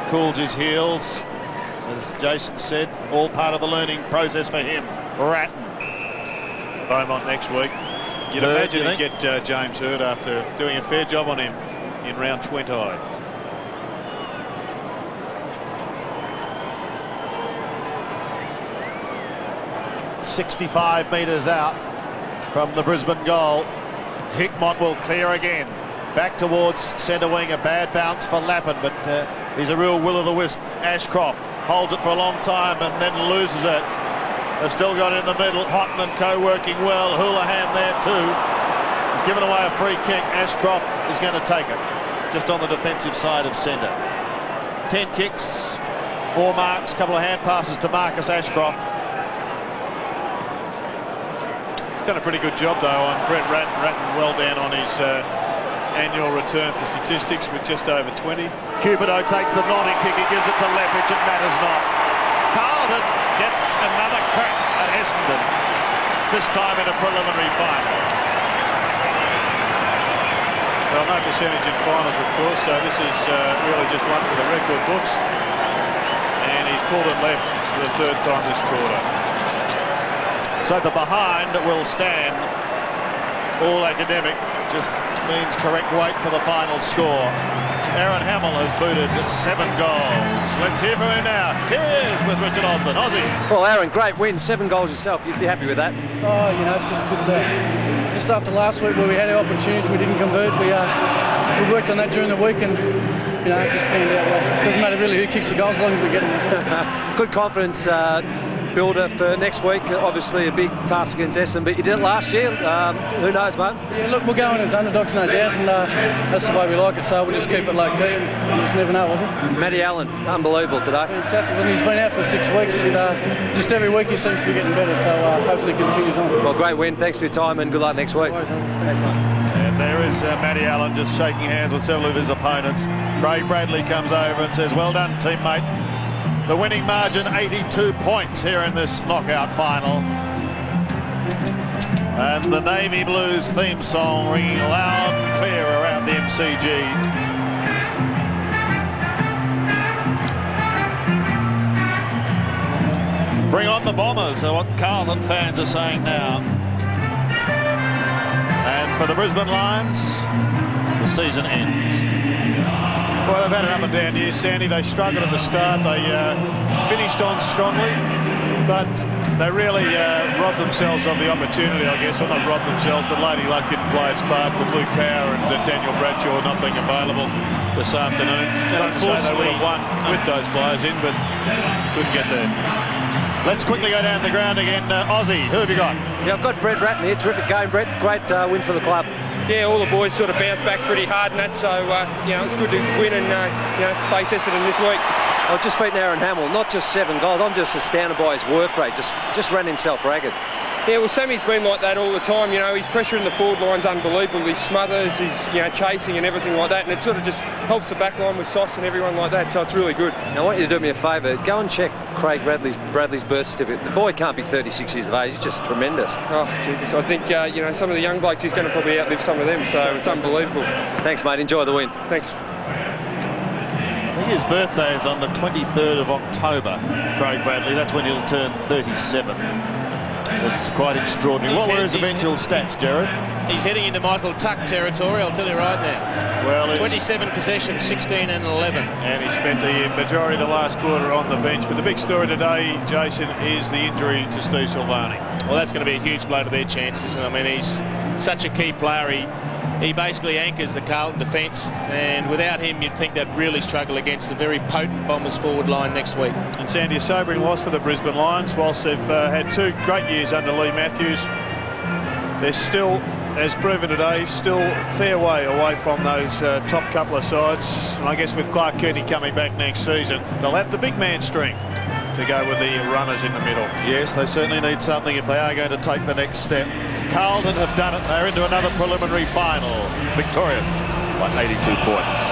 Speaker 5: cools his heels. As Jason said, all part of the learning process for him. Ratton.
Speaker 4: Beaumont next week. You'd imagine he'd get James Hird after doing a fair job on him in round 20.
Speaker 5: 65 metres out from the Brisbane goal. Hickmott will clear again. Back towards centre wing. A bad bounce for Lappin, but he's a real will-o'-the-wisp. Ashcroft holds it for a long time and then loses it. They've still got it in the middle. Houghton and co working well. Houlihan there too. He's given away a free kick. Ashcroft is going to take it. Just on the defensive side of centre. 10 kicks, 4 marks, couple of hand passes to Marcus Ashcroft.
Speaker 4: He's done a pretty good job though on Brett Ratton. Ratton well down on his annual return for statistics with just over 20.
Speaker 5: Cupido takes the nodding kick. He gives it to Lepage. It matters not. Carlton gets another crack at Essendon, this time in a preliminary final.
Speaker 4: Well, no percentage in finals, of course, so this is really just one for the record books. And he's pulled it left for the 3rd time this quarter.
Speaker 5: So the behind will stand. All academic just means correct weight for the final score. Aaron Hamill has booted 7 goals. Let's hear from him now. Here he is with Richard Osborne. Aussie.
Speaker 6: Well, Aaron, great win. 7 goals yourself. You'd be happy with that?
Speaker 12: Oh, you know, it's just good to... Just after last week where we had our opportunities, we didn't convert. We worked on that during the week and, you know, it just panned out well. It doesn't matter really who kicks the goals as long as we get them.
Speaker 6: Good confidence builder for next week. Obviously a big task against Essendon, but you did it last year. Who knows, mate?
Speaker 12: Yeah, look, we're going as underdogs, no doubt, and that's the way we like it, so we'll just keep it low-key and you just never know, wasn't it?
Speaker 6: Matty Allen, unbelievable today.
Speaker 12: Fantastic, wasn't he? He's been out for 6 weeks and just every week he seems to be getting better, so hopefully it continues on.
Speaker 6: Well, great win. Thanks for your time and good luck next week.
Speaker 12: Thanks, mate.
Speaker 5: And there is Matty Allen just shaking hands with several of his opponents. Craig Bradley comes over and says, well done, teammate. The winning margin, 82 points here in this knockout final. And the Navy Blues theme song ringing loud and clear around the MCG. Bring on the Bombers, are what Carlton fans are saying now. And for the Brisbane Lions, the season ends.
Speaker 4: Well, they've had an up and down year, Sandy. They struggled at the start. They finished on strongly, but they really robbed themselves of the opportunity, I guess. Well, not robbed themselves, but Lady Luck didn't play its part with Luke Power and Daniel Bradshaw not being available this afternoon. I'd like to say they would have won with those players in, but couldn't get there.
Speaker 5: Let's quickly go down to the ground again. Aussie, who have you got?
Speaker 6: Yeah, I've got Brett Ratton here. Terrific game, Brett. Great win for the club.
Speaker 13: Yeah, all the boys sort of bounced back pretty hard in that, so you know, it's good to win and you know, face Essendon this week.
Speaker 6: I've just beaten Aaron Hamill, not just 7 goals. I'm just astounded by his work rate. Just ran himself ragged.
Speaker 13: Yeah, well, Sammy's been like that all the time. You know, his pressure in the forward line's unbelievable. He smothers, he's chasing and everything like that, and it sort of just helps the back line with Sauce and everyone like that. So it's really good.
Speaker 6: Now, I want you to do me a favour. Go and check Craig Bradley's birth certificate. The boy can't be 36 years of age. He's just tremendous.
Speaker 13: Oh, geez. I think you know, some of the young blokes, he's going to probably outlive some of them. So it's unbelievable.
Speaker 6: Thanks, mate. Enjoy the win.
Speaker 13: Thanks.
Speaker 5: I think his birthday is on the 23rd of October, Craig Bradley. That's when he'll turn 37. That's quite extraordinary. What were his eventual stats, Jared?
Speaker 9: He's heading into Michael Tuck territory, I'll tell you right now.
Speaker 4: Well,
Speaker 9: 27 possessions, 16 and 11.
Speaker 4: And he spent the majority of the last quarter on the bench. But the big story today, Jason, is the injury to Steve Silvani.
Speaker 9: Well, that's going to be a huge blow to their chances. And I mean, he's such a key player. He basically anchors the Carlton defence, and without him you'd think they'd really struggle against a very potent Bombers forward line next week.
Speaker 4: And Sandy, a sobering loss for the Brisbane Lions. Whilst they've had 2 great years under Lee Matthews, they're still, as proven today, still a fair way away from those top couple of sides. And I guess with Clark Kearney coming back next season, they'll have the big man strength to go with the runners in the middle.
Speaker 5: Yes, they certainly need something if they are going to take the next step. Carlton have done it. They're into another preliminary final. Victorious by 82 points.